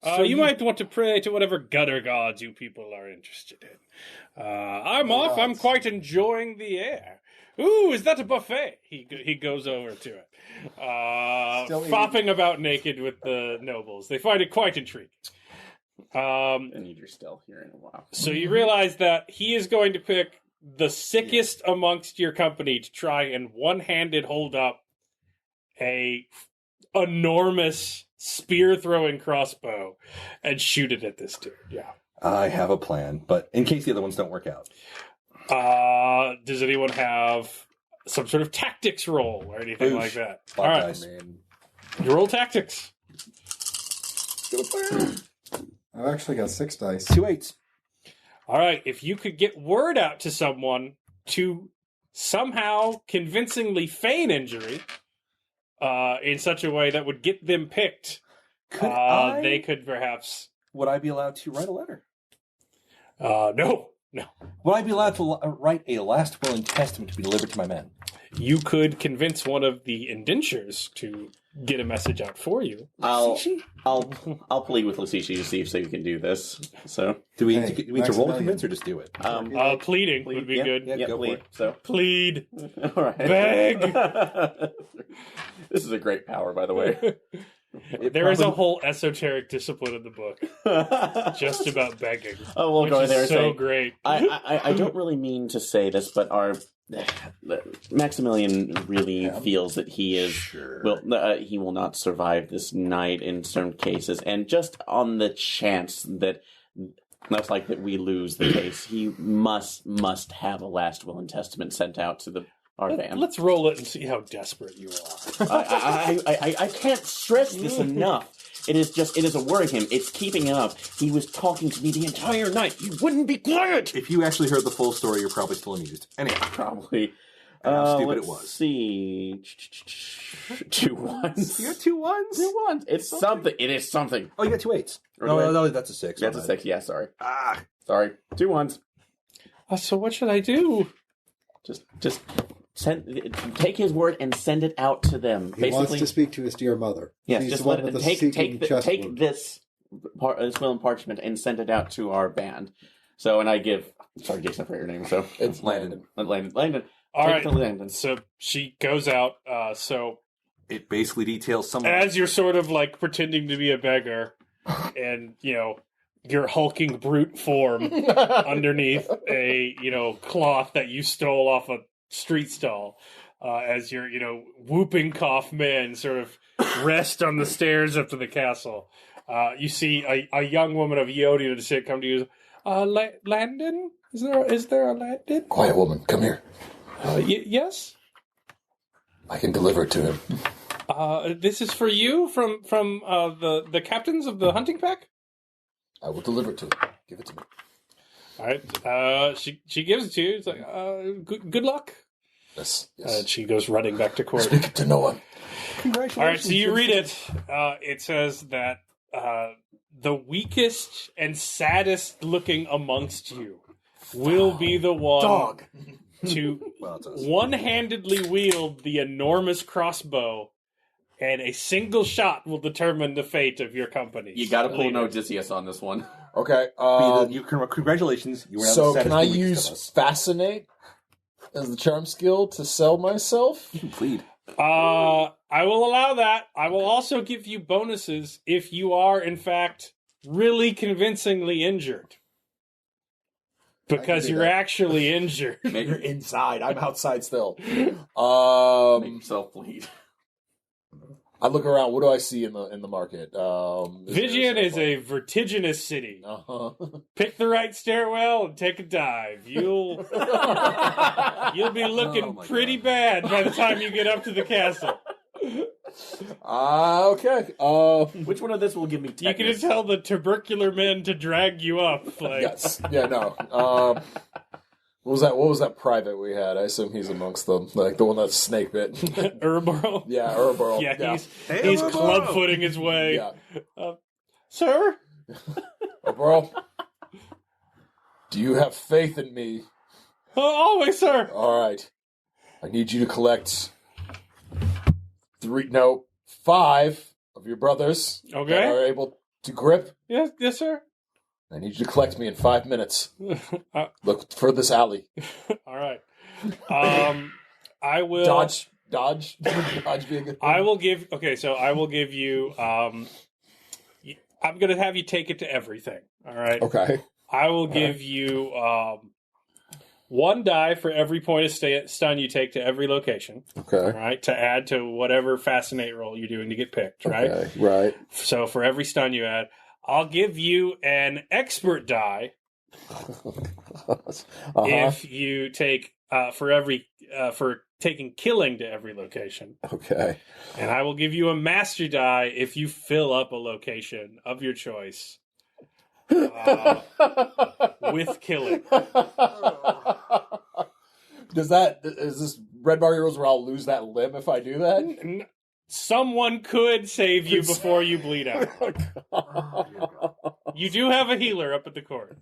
You might want to pray to whatever gutter gods you people are interested in. I'm off. I'm quite enjoying the air. Ooh, is that a buffet? He goes over to it, fopping about naked with the nobles. They find it quite intriguing. I need your stealth here in a while. So you realize that he is going to pick the sickest amongst your company to try and one-handed hold up a enormous spear-throwing crossbow and shoot it at this dude. Yeah. I have a plan, but in case the other ones don't work out. Does anyone have some sort of tactics roll or anything like that? All right. You roll tactics. I've actually got 6 dice. 2 8s. All right. If you could get word out to someone to somehow convincingly feign injury in such a way that would get them picked, they could perhaps... Would I be allowed to write a letter? No. Would I be allowed to write a last will and testament to be delivered to my men? You could convince one of the indentures to get a message out for you. I'll plead with Lucici to see if we can do this. So do we need to roll to convince or just do it? Pleading would be good. Yeah, go plead. So plead. All right. Beg. This is a great power, by the way. There is a whole esoteric discipline in the book just about begging. Oh, we'll go there. So great. I don't really mean to say this, but Maximilian really feels that he is he will not survive this night in certain cases, and just on the chance that most likely that we lose the case, he must have a last will and testament sent out to our band. Let's roll it and see how desperate you are. I can't stress this enough. It is a worry him. It's keeping up. He was talking to me the entire night. He wouldn't be quiet. If you actually heard the full story, you're probably still amused. Anyway, probably. How stupid it was. Let's see. 2 1s. You got 2 1s? 2 1s. It's something. It is something. Oh, you got 2 8s. No, that's a 6. That's a 6. Yeah, sorry. Sorry. 2 1s. So what should I do? Just take his word and send it out to them. He wants to speak to his dear mother. Yes, She's just the let one it, with the take this will and parchment and send it out to our band. So, and I give. Sorry, Jason, for your name. So it's Landon. Landon. All right. To Landon. So she goes out. So it basically details someone as you're sort of like pretending to be a beggar, and your hulking brute form underneath a cloth that you stole off a street stall, as your whooping cough men sort of rest on the stairs up to the castle. You see a young woman of Iodian descent come to you. Landon, is there a Landon? Quiet woman, come here. Yes. I can deliver it to him. This is for you from the captains of the hunting pack. I will deliver it to him. Give it to me. All right. She gives it to you. It's like, good luck. Yes. She goes running back to court. Speak it to no one. Congratulations. All right. So you read it. It says that the weakest and saddest looking amongst you will be the one to one-handedly wield the enormous crossbow, and a single shot will determine the fate of your company. You got to pull an Odysseus on this one. Okay. Congratulations. You were so can I use Fascinate as the charm skill to sell myself? You can plead. I will allow that. I will also give you bonuses if you are, in fact, really convincingly injured. Because you're actually injured. You're inside. I'm outside still. Make yourself bleed. I look around. What do I see in the market? Vigian is a vertiginous city. Uh-huh. Pick the right stairwell and take a dive. You'll be looking pretty bad by the time you get up to the castle. Okay. Which one of this will give me tetanus? You can tell the tubercular men to drag you up. Yes. Yeah. No. What was that private we had? I assume he's amongst them, like the one that snake bit. Urboro? Yeah, Urboro. Yeah, he's clubfooting his way. Yeah. Sir? Urboro, do you have faith in me? Always, sir. All right. I need you to collect 5 of your brothers that are able to grip. Yes, sir. I need you to collect me in 5 minutes. Look for this alley. All right. I will Dodge be a good thing. I will give. Okay, so I will give you. I'm going to have you take it to everything. All right. Okay. I will give you 1 die for every point of stun you take to every location. Okay. All right, to add to whatever fascinate roll you're doing to get picked. Right. Okay. Right. So for every stun you add, I'll give you an expert die if you take for taking killing to every location. Okay. And I will give you a master die if you fill up a location of your choice with killing. Is this Red Bar Heroes where I'll lose that limb if I do that? Someone could save you before you bleed out. You do have a healer up at the court.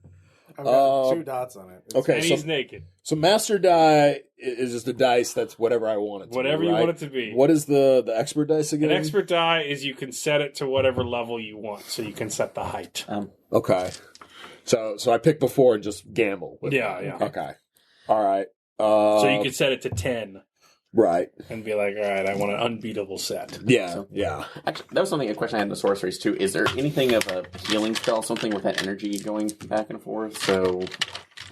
I've got 2 dots on it. Okay, And he's naked. So master die is just a dice that's whatever I want it to Whatever be, you right? want it to be. What is the expert dice again? An expert die is you can set it to whatever level you want, so you can set the height. Okay. So I pick before and just gamble. With Yeah, it. yeah. Okay. All right. So you could set it to 10 Right. and be like, all right, I want an unbeatable set. Yeah. Yeah. Actually, that was a question I had in the sorceries too. Is there anything of a healing spell, something with that energy going back and forth? So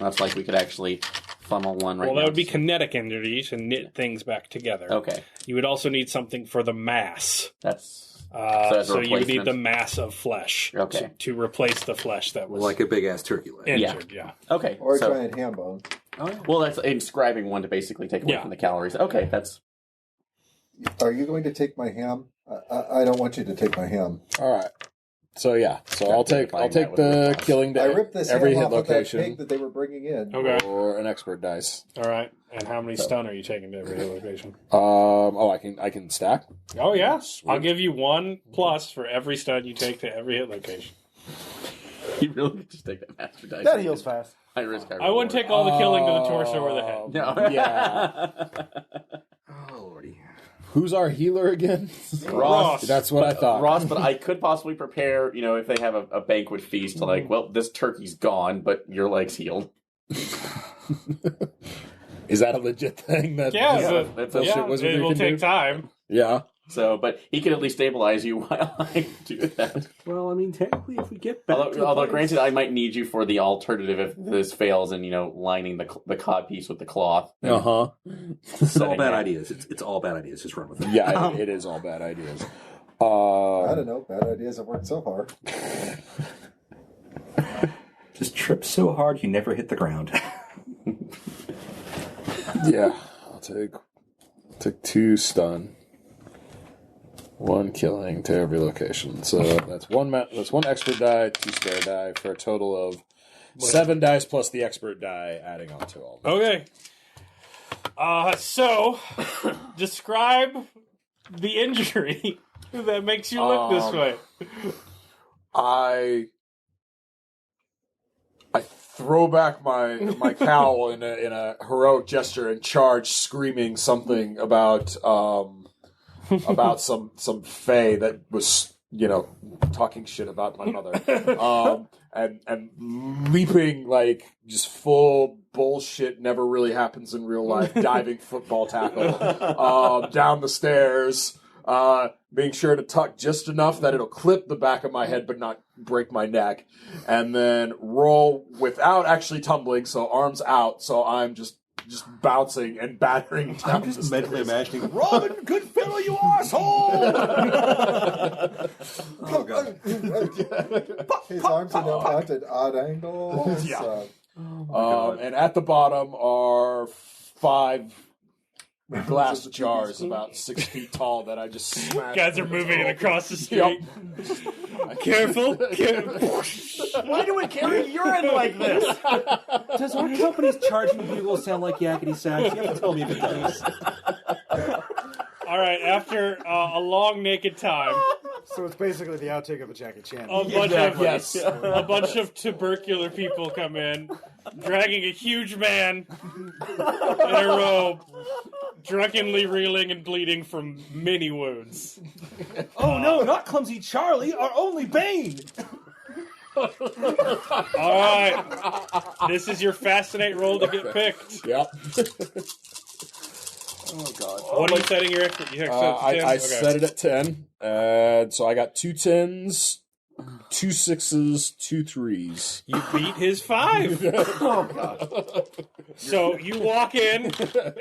that's like we could actually funnel one right now. Well, that would be kinetic energy to knit things back together. Okay. You would also need something for the mass. That's as a So you would need replacement. the mass of flesh Okay. to replace the flesh that was Like a big ass turkey leg. injured. Yeah. okay. Or a so, giant ham bone. well, that's inscribing one to basically take away Yeah. from the calories. Okay, that's Are you going to take my ham? I don't want you to take my ham. All right. So yeah. So I'll take Define that with the rip-offs. killing to I ripped this every ham hit off of that location pig that they were bringing in. Okay. or an expert dice. All right. And how many stun are you taking to every location? I can stack. Oh, yeah. I'll give you 1 plus for every stun you take to every hit location. you really could just take that master dice. That heals fast. I risk. I wouldn't take all the killing to the torso or the head. No. Yeah. Oh, lordy. Who's our healer again? Ross. That's what I thought. Ross, but I could possibly prepare, if they have a banquet feast to well, this turkey's gone, but your leg's healed. Is that a legit thing? That Yeah, that's but, a yeah, wizardry it will can take do? time. Yeah. So, but he can at least stabilize you while I do that. Well, I mean, technically, if we get back to Although the place- granted, I might need you for the alternative if this fails and, lining the cod piece with the cloth. Uh huh. It's all bad ideas. It's all bad ideas. Just run with it. Yeah, it is all bad ideas. I don't know. Bad ideas have worked so far. Just trip so hard you never hit the ground. Yeah, I'll take 2 stun, 1 killing to every location. So that's one expert die, 2 spare die for a total of 7 dice plus the expert die, adding on to all. Okay. So, describe the injury that makes you look this way. I throw back my cowl in a heroic gesture and charge, screaming something about some fae that was talking shit about my mother, and leaping like just full bullshit, never really happens in real life, diving football tackle down the stairs. Being sure to tuck just enough that it'll clip the back of my head but not break my neck, and then roll without actually tumbling, so arms out, so I'm just bouncing and battering down. I'm just mentally imagining Robin Goodfellow, you asshole! Oh god. His arms are now out at odd angles. Yeah. And at the bottom are 5 glass jars about 6 feet tall that I just smashed. Guys are moving it across the street. Careful. Why do we carry urine like this? Does our company's charging bugle sound like yakety sax? You have to tell me if it does. All right, after a long naked time, So it's basically the outtake of a Jackie Chan. a bunch of tubercular people come in, dragging a huge man in a robe, drunkenly reeling and bleeding from many wounds. Oh no, not Clumsy Charlie, our only Bane! All right, this is your fascinate roll to get picked. Yep. Oh God. What are you setting your expert? I set it at 10, and so I got 2 10s, 2 6s, 2 3s. You beat his 5. Oh god. So you walk in,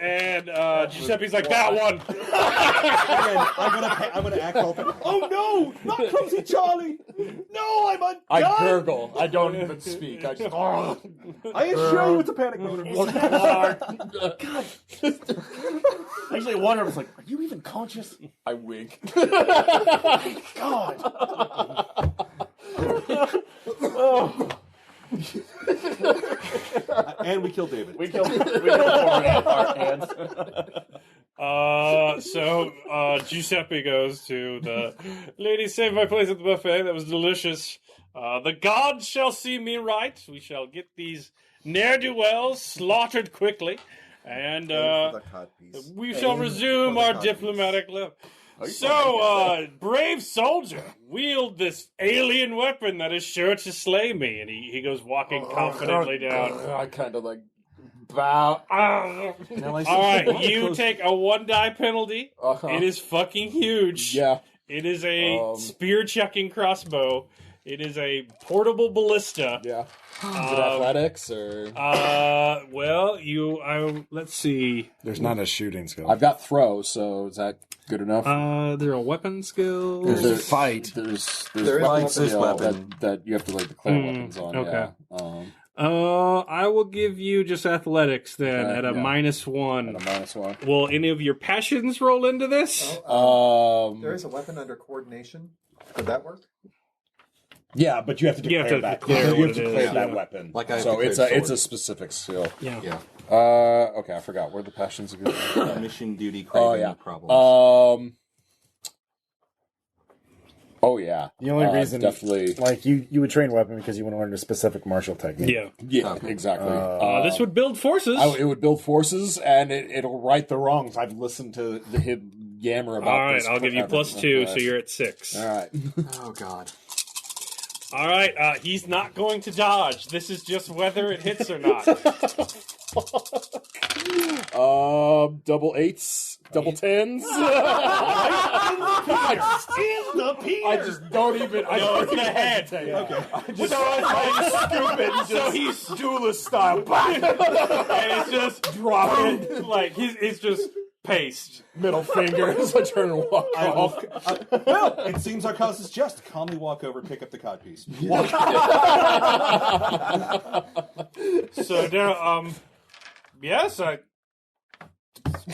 and Giuseppe's like, that one. I'm gonna act all. Oh no! Not Clumsy Charlie! No, I'm undone. I gurgle. I don't even speak. I just. I assure you, it's a panic mode. Actually, one of us like, are you even conscious? I wink. God. And we killed David. We killed our hands. So Giuseppe goes to the lady saved my place at the buffet. That was delicious. The gods shall see me right. We shall get these ne'er-do-wells slaughtered quickly, and we shall resume our diplomatic life. So, brave soldier, wield this alien weapon that is sure to slay me. And he goes walking confidently down. I kind of like bow. All right, you take a 1-die penalty. It is fucking huge. Yeah. It is a spear-chucking crossbow. It is a portable ballista. Yeah. Is it athletics or? Well, let's see. There's not a shooting skill. I've got throw, so is that good enough? There are weapon skills. There's a fight. There's There is fight a skill weapon. that you have to like declare weapons on. okay. Yeah. I will give you just athletics then Okay, at a yeah. -1. And a -1. Will any of your passions roll into this? There is a weapon under coordination. Would that work? Yeah, but you have to You have declare to that. declare You what have it to is, declare that yeah. weapon. Like I so it's declared a sword. specific skill. Yeah. Okay, I forgot where the passions are going. Mission duty craving yeah. problems. Oh yeah. The only reason, definitely. like you would train weapon because you want to learn a specific martial technique. Yeah. Yeah, exactly. This would build forces. It would build forces, and it'll right the wrongs. I've listened to him yammer about. All right, this I'll give you forever. +2, so you're at 6. All right. Oh God. All right, he's not going to dodge. This is just whether it hits or not. Double 8s, double 10s. I just don't even. No, it's the head. Okay. So he's duelist style. and it's just dropping like it's just paste. Middle finger as I turn and walk off. Well, it seems our cause is just. Calmly walk over, pick up the codpiece. So Daryl, yes,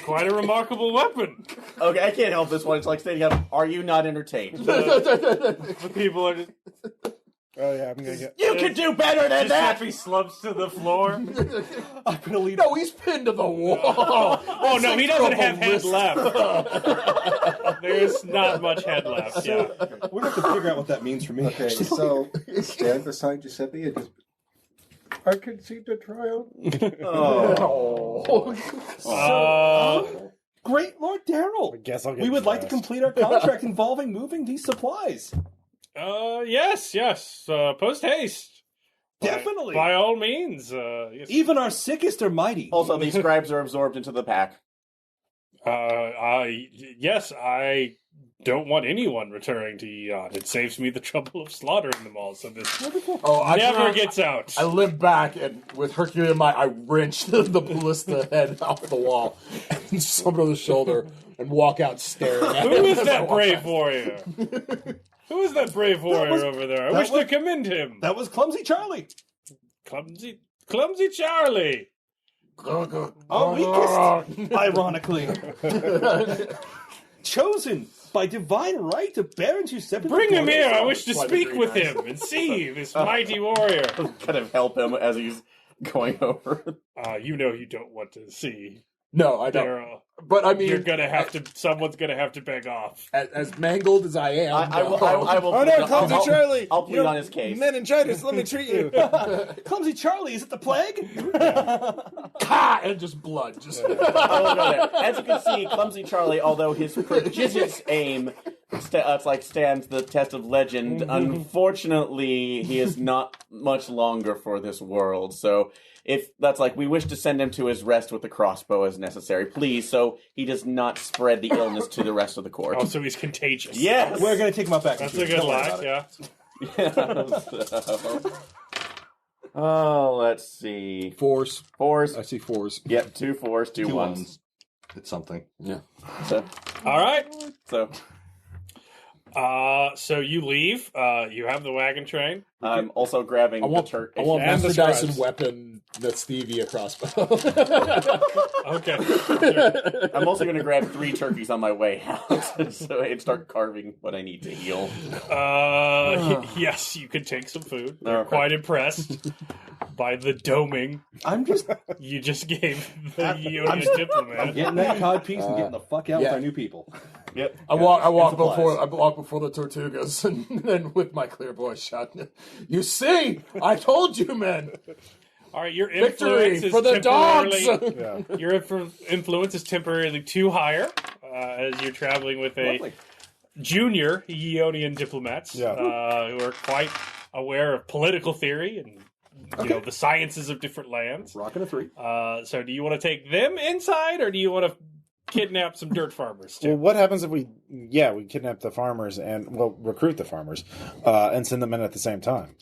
quite a remarkable weapon. Okay, I can't help this one. It's like standing up. Are you not entertained? The people are just. Oh yeah, I'm gonna get. You can do better than that. Giuseppe slumps to the floor. No, he's pinned to the wall. Oh no, he doesn't have head left. There's not much head left. Yeah. We're going to have to figure out what that means for me. Okay, so stand beside Giuseppe and just. I can see the trial. Great Lord Daryl. I guess I'll get. We would like to dressed. complete our contract involving moving these supplies. Yes. Post haste. Definitely. By all means. Yes. Even our sickest are mighty. Also, these scribes are absorbed into the pack. Yes, I don't want anyone returning to Eon. It saves me the trouble of slaughtering them all, so this never gets out. I limp back, and with Herculean might, I wrench the ballista head off the wall and just over the shoulder and walk out staring at Who him is as I that walk brave out. warrior? Who is that brave warrior over there? I wish to commend him. That was Clumsy Charlie. Clumsy Charlie. Our weakest, ironically. Chosen by divine right to Baron Giuseppe. Bring him here. I wish to Quite speak agree, with guys. him and see this mighty warrior. Kind of help him as he's going over. You know you don't want to see No, I don't. Daryl. But I mean, You're gonna have to. Someone's gonna have to beg off. as mangled as I am, I will. Oh no, Clumsy Charlie! I'll plead You're on his case. meningitis. Let me treat you. Clumsy Charlie, is it the plague? and just blood. Just I will go there. As you can see, Clumsy Charlie, although his prodigious aim stands the test of legend, unfortunately, he is not much longer for this world. So if that's like, we wish to send him to his rest with the crossbow as necessary, please, so he does not spread the illness to the rest of the court. Oh, so he's contagious. Yes! We're going to take him out back. That's a good lie, yeah. Oh, let's see. Fours. Fours. I see fours. Yep, 2 4s, 2 2 1s. ones. It's something. Yeah. So, All right. so So you leave. You have the wagon train. I'm also grabbing I want, the turkey. I want And the Master Dyson scribes. weapon, the Stevia crossbow. Okay. Sure. I'm also going to grab 3 turkeys on my way out, so I can start carving what I need to heal. Yes, you can take some food. All They're right. quite impressed by the doming I'm just you just gave the Ionian diplomat. getting that cod piece and getting the fuck out with yeah. our new people. Yep. I walk supplies. before the Tortugas, and then with my clear voice shout, "You see, I told you, men! All right, your Victory influence is for the dogs!" temporarily your influence is temporarily too higher as you're traveling with a Lovely. junior Ionian diplomats Yeah. who are quite aware of political theory and you know the sciences of different lands. Rocking a 3. So, do you want to take them inside, or do you want to kidnap some dirt farmers Well, too? what happens if we kidnap the farmers and recruit the farmers and send them in at the same time?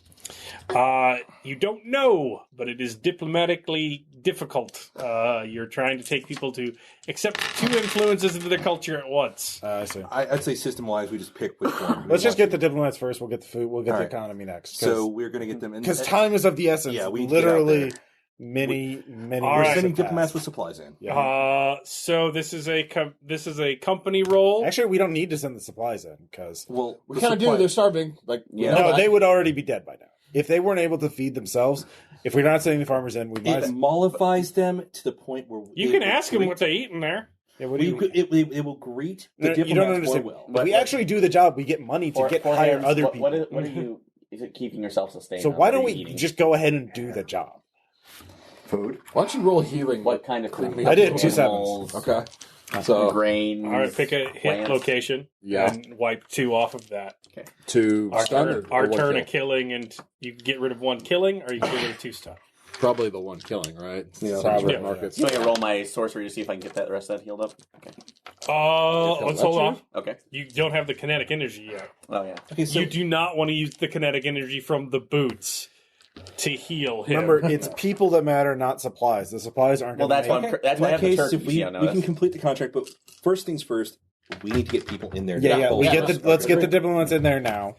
You don't know, but it is diplomatically difficult. You're trying to take people to accept 2 influences into their culture at once. I see. I'd say system-wise, we just pick which one. Let's just get the diplomats first. We'll get the food. We'll get the Alright. economy next. So we're going to get them in. Because time is of the essence. Yeah, we need to get out literally there. many All We're right. sending years have diplomats passed. with supplies in. Yeah. So this is a company role. Actually, we don't need to send the supplies in because Well, We the kind of do. supply- They're starving. Like Yeah. no, they would already be dead by now if they weren't able to feed themselves. If we're not sending the farmers in, we might. It mollifies them to the point where You can ask them what they eat in there. Yeah, what do you? It will greet the No, you don't diplomats more understand. well. If we actually do the job, we get money to get hire hands, other what, people. What are you? Is it keeping yourself sustained? So on? why What don't are we you eating? just go ahead and do the job? Food. Why don't you roll healing? What kind of Clean food? me I up did a 2 little. sevens. Okay. So Grains. All right, pick a hit plants. location. Yeah. And wipe 2 off of that. two Our stun turn, or our one turn kill? of killing, and you can get rid of 1 killing, or you get rid of 2 stuff. Probably the one killing, right? Yeah, probably. Red markets. So I'm gonna roll my sorcery to see if I can get that the rest of that healed up. Okay. Let's hold on. Okay. You don't have the kinetic energy yet. Oh yeah. Okay, so You do not want to use the kinetic energy from the boots to heal him. Remember, it's people that matter, not supplies. The supplies aren't. Well, gonna that's make- why I'm, that's in why I that have the case, turkeys. if we, Yeah, we that's- can complete the contract, but first things first, we need to get people in there. Yeah. We Yeah. get the. Let's get the diplomats in there now.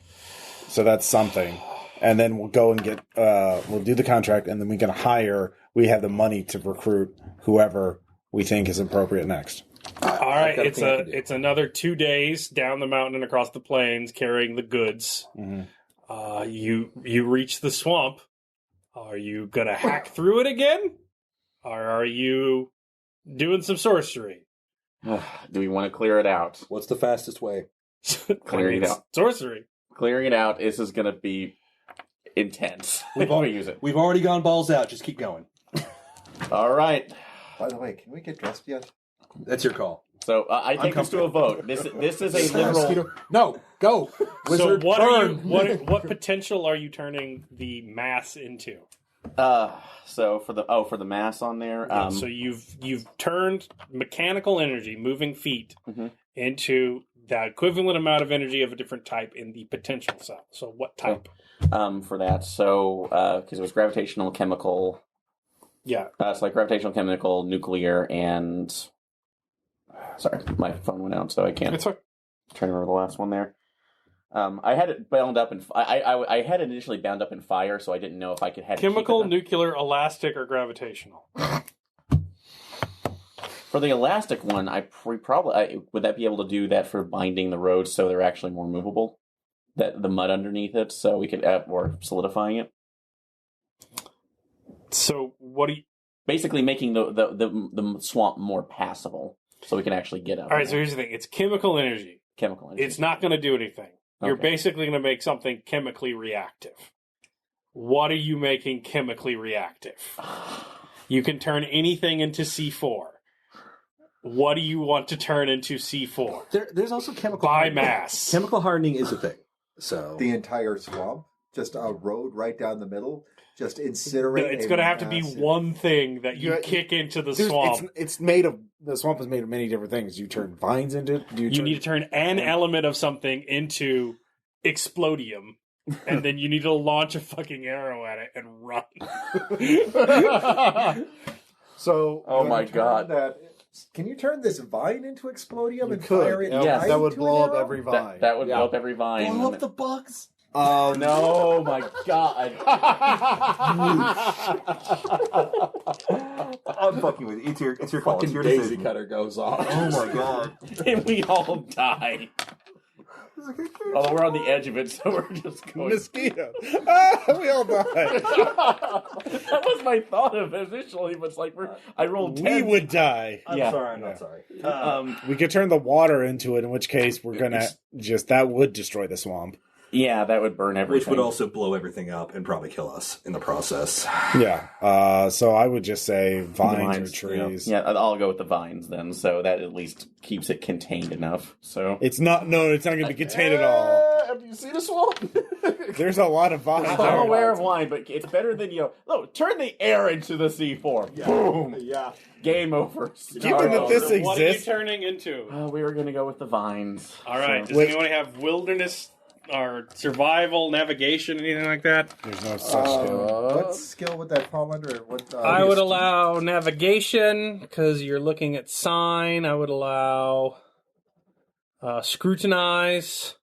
So that's something, and then we'll go and get. We'll do the contract, and then we can hire. We have the money to recruit whoever we think is appropriate next. All right, got a thing I can do. it's another 2 days down the mountain and across the plains carrying the goods. Mhm. You reach the swamp. Are you gonna hack through it again, or are you doing some sorcery? Do we want to clear it out? What's the fastest way? Clearing it out. Sorcery. Clearing it out. This is gonna be intense. We've already use it. We've already gone balls out. Just keep going. All right. By the way, can we get dressed yet? That's your call. So I take this to a vote. This is a literal. Mosquito. No, go. Wizard, So what burn. are you? What potential are you turning the mass into? So for the mass on there. So you've turned mechanical energy, moving feet, Mhm. into the equivalent amount of energy of a different type in the potential cell. So what type? For that. So because it was gravitational, chemical. Yeah. So like gravitational, chemical, nuclear, and sorry, my phone went out, so I can't. It's okay. Trying to remember the last one there. I had it bound up in. I had it initially bound up in fire, so I didn't know if I could have Chemical, keep it. nuclear, elastic, or gravitational. For the elastic one, probably would that be able to do that for binding the roads so they're actually more movable, that the mud underneath it, so we could or solidifying it, So what do you? basically making the swamp more passable, so we can actually get up. All right. So here's the thing: it's chemical energy. chemical energy. It's not going to do anything. You're Okay. basically going to make something chemically reactive. What are you making chemically reactive? You can turn anything into C4. What do you want to turn into C4? There's also chemical By hardening. mass. Chemical hardening is a thing. So The entire swamp, just a road right down the middle, just incinerate. It's going to have to be one thing that you kick into the swamp. It's made of the swamp is made of many different things. You turn vines into it. You need to turn an element of something into explodium, and then you need to launch a fucking arrow at it and run. So, Oh my God. Can you turn this vine into explodium and could. fire it? Yes. That would into blow an up arrow? every vine. That would blow up every vine. Blow up the bugs. Oh no, my God. I'm fucking with you. It's your call. It's Fucking your daisy decision. cutter goes off. Oh my god. And we all die. Although we're on the edge of it, so we're just going. Mosquito. We all died. That was my thought of it initially, but it's like I rolled 10. We would die. I'm Yeah. sorry, I'm not sorry. We could turn the water into it, in which case we're gonna that would destroy the swamp. Yeah, that would burn everything. Which would also blow everything up and probably kill us in the process. Yeah. So I would just say vines or yeah. trees. Yeah, I'll go with the vines then, so that at least keeps it contained enough. So It's not going to be contained at all. Have you seen a swamp? There's a lot of vines. I'm there. aware of wine, but it's better than turn the air into the C4. Boom. Yeah. Game over. Given that this What are you exists, turning into? We were going to go with the vines. All right. So- Does anyone have wilderness or survival, navigation, anything like that? there's no such skill. What skill would that fall under? What, I would allow navigation because you're looking at sign. I would allow scrutinize.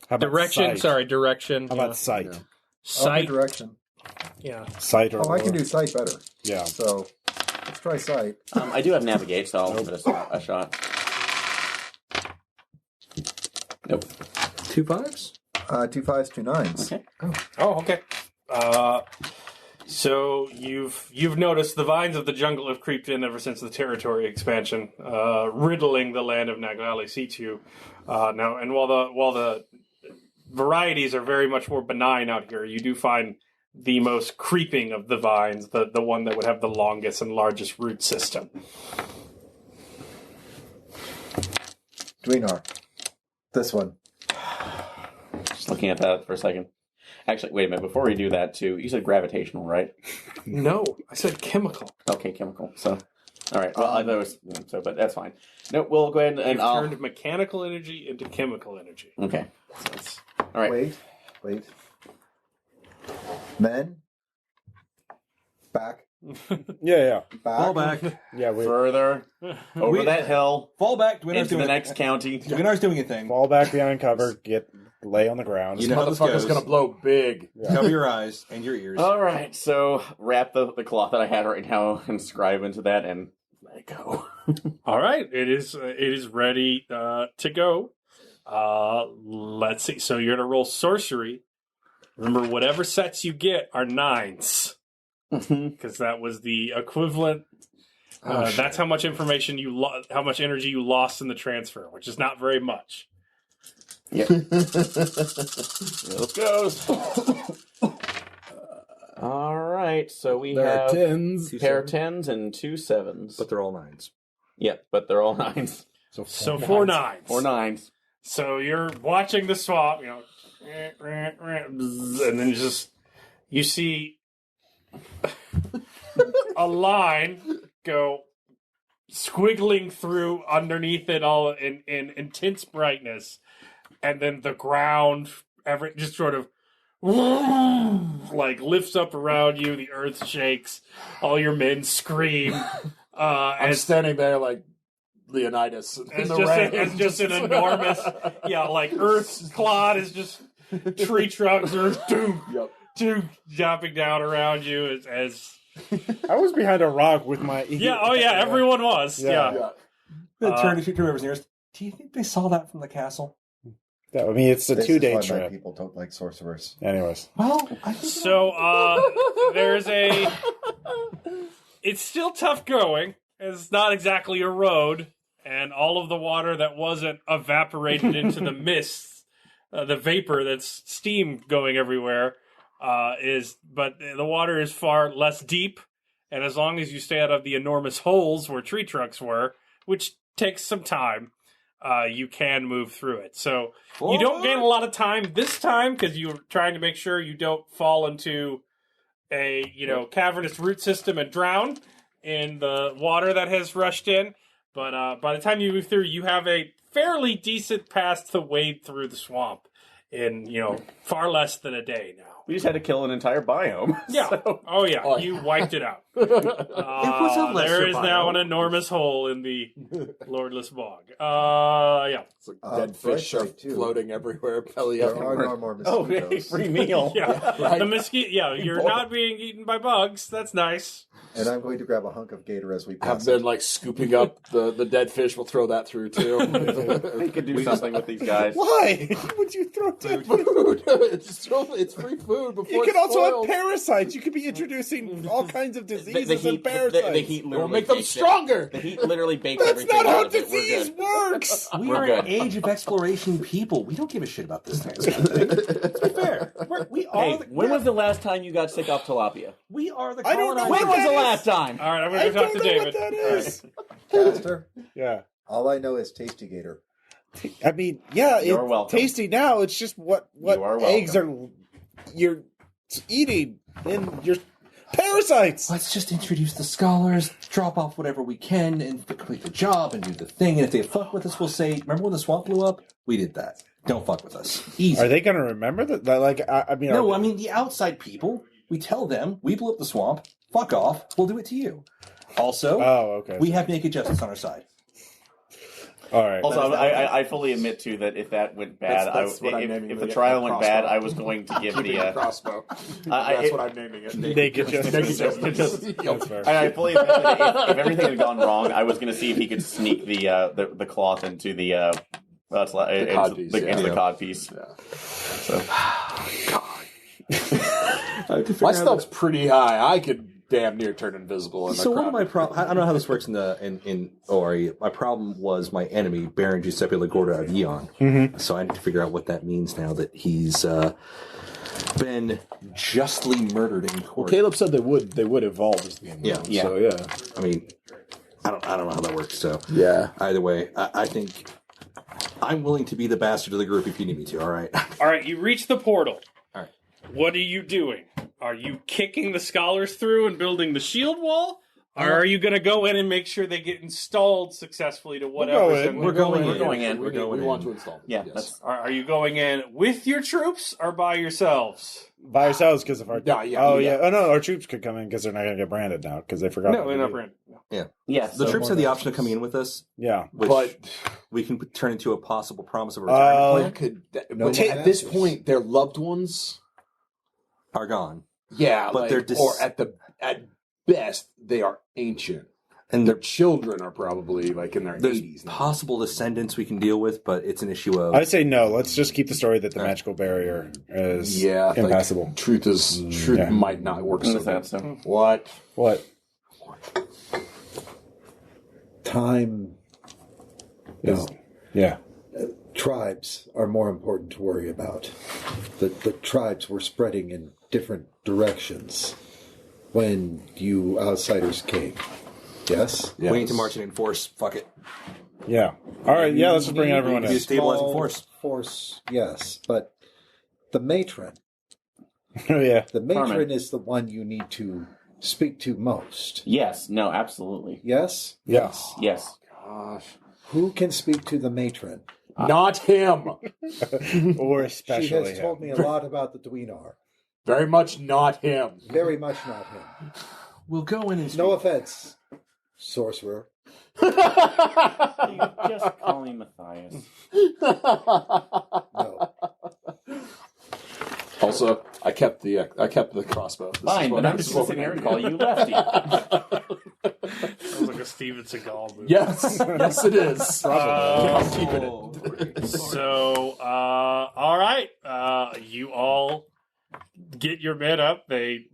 How about Direction. sight? Sorry, direction. How about sight? Okay, sight? direction. Yeah. Sight or Oh, I can do sight better. Yeah. So let's try sight. I do have navigate, so I'll give it a shot. Nope. 2 5s? 2 5s, 2 9s. Okay. Oh, okay. So you've noticed the vines of the jungle have creeped in ever since the territory expansion, riddling the land of Nagalisitu. Now, and while the varieties are very much more benign out here, you do find the most creeping of the vines, the one that would have the longest and largest root system. Dweenar. This one. Just looking at that for a second. Actually, wait a minute. Before we do that, too, you said gravitational, right? No, I said chemical. Okay, chemical. So, all right. Well, I thought it was so, but that's fine. No, we'll go ahead and You've I'll. turned mechanical energy into chemical energy. Okay. So it's, all right. Wait. Men. Back. Yeah. Fall back. Yeah. We Further over that hill Fall back. Dwinar's into doing the a- next county. Dwinar's doing a thing. fall back behind cover. Lay on the ground. You know how this Motherfucker's goes. gonna blow big. Cover your eyes and your ears. All right. So wrap the cloth that I had right now and scribe into that and let it go. All right, it is ready to go. Let's see. So you're gonna roll sorcery. Remember, whatever sets you get are 9s, because that was the equivalent. That's how much information how much energy you lost in the transfer, which is not very much. Yep. Here it goes. All right. So we There have are tens. pair of 10s and 2 7s. But they're all 9s. Yep, but they're all 9s. So So 4 9s. 4 9s. So you're watching the swamp, and then you see a line go squiggling through underneath it all in intense brightness, and then the ground just sort of like lifts up around you. The earth shakes. All your men scream. I'm As standing there like Leonidas in It's the just, rain. it's just an enormous, like Earth's clod is just tree trunks are jumping down around you as I was behind a rock with my. everyone was Yeah. Turn to whoever's nearest. Do you think they saw that from the castle? I mean, it's a This 2-day is why my trip. people don't like sorcerers. Anyways, Well, I think So there's it's still tough going. It's not exactly a road, and all of the water that wasn't evaporated into the mist, the vapor that's steam going everywhere, but the water is far less deep, and as long as you stay out of the enormous holes where tree trunks were, which takes some time, you can move through it. So you don't gain a lot of time this time because you're trying to make sure you don't fall into a cavernous root system and drown in the water that has rushed in. But by the time you move through, you have a fairly decent path to wade through the swamp in far less than a day now. We just had to kill an entire biome. Yeah. So. Oh yeah. You wiped it out. It was a lesser there is now biome. an enormous hole in the Lordless Bog. Yeah. It's like dead fish are bright side, too. floating everywhere, belly There up. are no more Oh, mosquitoes. free meal. Yeah. Right. The mosquito. Yeah. You're not being eaten by bugs. That's nice. And I'm going to grab a hunk of gator as we I've pass. been like scooping up the dead fish. We'll throw that through too. We could do something with these guys. Why would you throw dead food? Food. It's free food before You it's can also spoiled. have parasites. You could be introducing all kinds of diseases and parasites. The heat We'll literally make them bakes it. stronger. The heat literally bakes That's everything not how out of it. We're disease good. works. We We're are good. an age of exploration people. We don't give a shit about this kind of thing. Let's be fair. We are Hey, the, when was the last time you got sick off tilapia? we are the I don't know colonizers. When was the last time? All right. I'm I going to talk don't to know David. what that is. Caster, Yeah. all I know is Tasty Gator. I mean, yeah, You're it's welcome. tasty now. It's just what You are eggs are you're eating in your parasites. Let's just introduce the scholars, drop off whatever we can, and complete the job and do the thing. And if they fuck with us, we'll say, "Remember when the swamp blew up? We did that. Don't fuck with us." Easy. Are they going to remember that? Like, I mean, No, are I mean the outside people. We tell them we blew up the swamp. Fuck off. We'll do it to you. Also, oh, okay. we have naked justice on our side. all right. Also, I fully admit too that if that went bad, That's what I'm naming if the the trial went crossbow. bad, I was going to give Keeping the. a crossbow. I- That's it- what I'm naming it. Naked justice. That's fair. I fully admit that if everything had gone wrong, I was going to see if he could sneak the cloth into the codpiece, into the yeah. cod piece. My stuff's pretty high. I could damn near turn invisible in the So one crowd. of my problems, I don't know how this works in Ori. My problem was my enemy, Baron Giuseppe Lagorda of Eon. So I need to figure out what that means now that he's been justly murdered in court. Caleb said they would evolve as the game Yeah. goes, Yeah. So yeah. I mean, I don't know how that works. So Yeah. either way, I think I'm willing to be the bastard of the group if you need me to. All right. All right. You reach the portal. All right. What are you doing? Are you kicking the scholars through and building the shield wall? Or are you going to go in and make sure they get installed successfully to whatever's in We're going We're going in. We want to install them. Yeah, Yes. that's Are you going in with your troops or by yourselves? By ourselves because of our. Yeah, yeah, Oh yeah. yeah. Oh no, our troops could come in because they're not going to get branded now because they forgot. No, what they're to not do. branded. No. yeah. The so- troops have the option of coming in with us, Yeah. which But we can turn into a possible promise of a retirement plan. No but more at this masters. point, their loved ones, Are gone. yeah, But like, they're or at best, they are ancient, and their children are probably like in their There's 80s. now. possible descendants we can deal with, but it's an issue of I say no. Let's just keep the story that the magical barrier is Yeah, like, impassable. truth yeah. might not work so Is that good. so? What? What? Time. No. Yeah. Tribes are more important to worry about. The tribes were spreading in different directions when you outsiders came. Yes? we need to march and enforce. Fuck it. Yeah. All right. Yeah. Let's just bring everyone Be a in. stabilizing Small force. Force, yes. But the matron. Yeah. The matron Carmen. is the one you need to speak to most. Yes. No. Absolutely. Yes? Yes. Yes. Gosh. Who can speak to the matron? Not him. Or She especially has told me a lot about the Dweenar. Very much not him. Very much not him. We'll go in and No offense, sorcerer. You just call me Matthias. No. Also, I kept the crossbow. This is Fine, what- but I'm this just is going what to sit we're here and gonna call you Lefty. Sounds like a Steven Seagal movie. do. Yes, yes, it is. I'm keeping it. So, all right. You all get your men up. They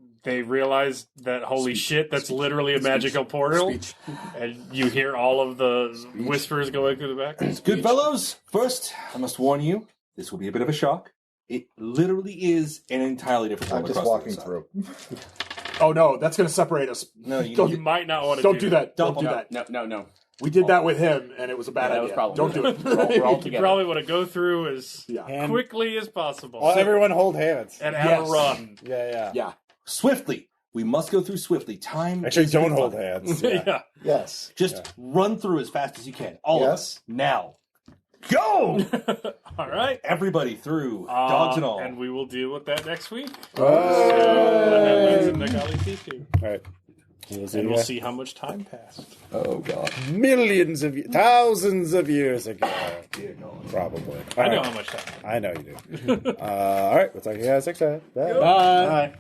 realize that, holy shit, that's literally a magical portal. Speech. And you hear all of the whispers going through the back. Good fellows, first, I must warn you, this will be a bit of a shock. It literally is an entirely different world I'm just across the walking other side. through. Oh no, that's going to separate us. No, you Don't You might not want to Don't do that. Don't do No. that. No. We did that with him, and it was a bad That idea. was probably Don't do it. We're all You together. probably want to go through as Yeah. And quickly as possible. everyone hold hands. And have Yes. a run. Yeah. Yeah. Yeah. Swiftly. We must go through swiftly. Time. Actually, is don't good hold fun. hands. Yeah. Yes. Just run through as fast as you can. All of us. Now. Go! All right. Everybody through. Dogs and all. And we will deal with that next week. Oh. What happens in Nagalisitu. All right. And we'll see how much time passed. Oh, God. Millions of thousands of years ago. Probably. I know how much time. I know you do. All right. We'll talk to you guys next time. Bye. Bye.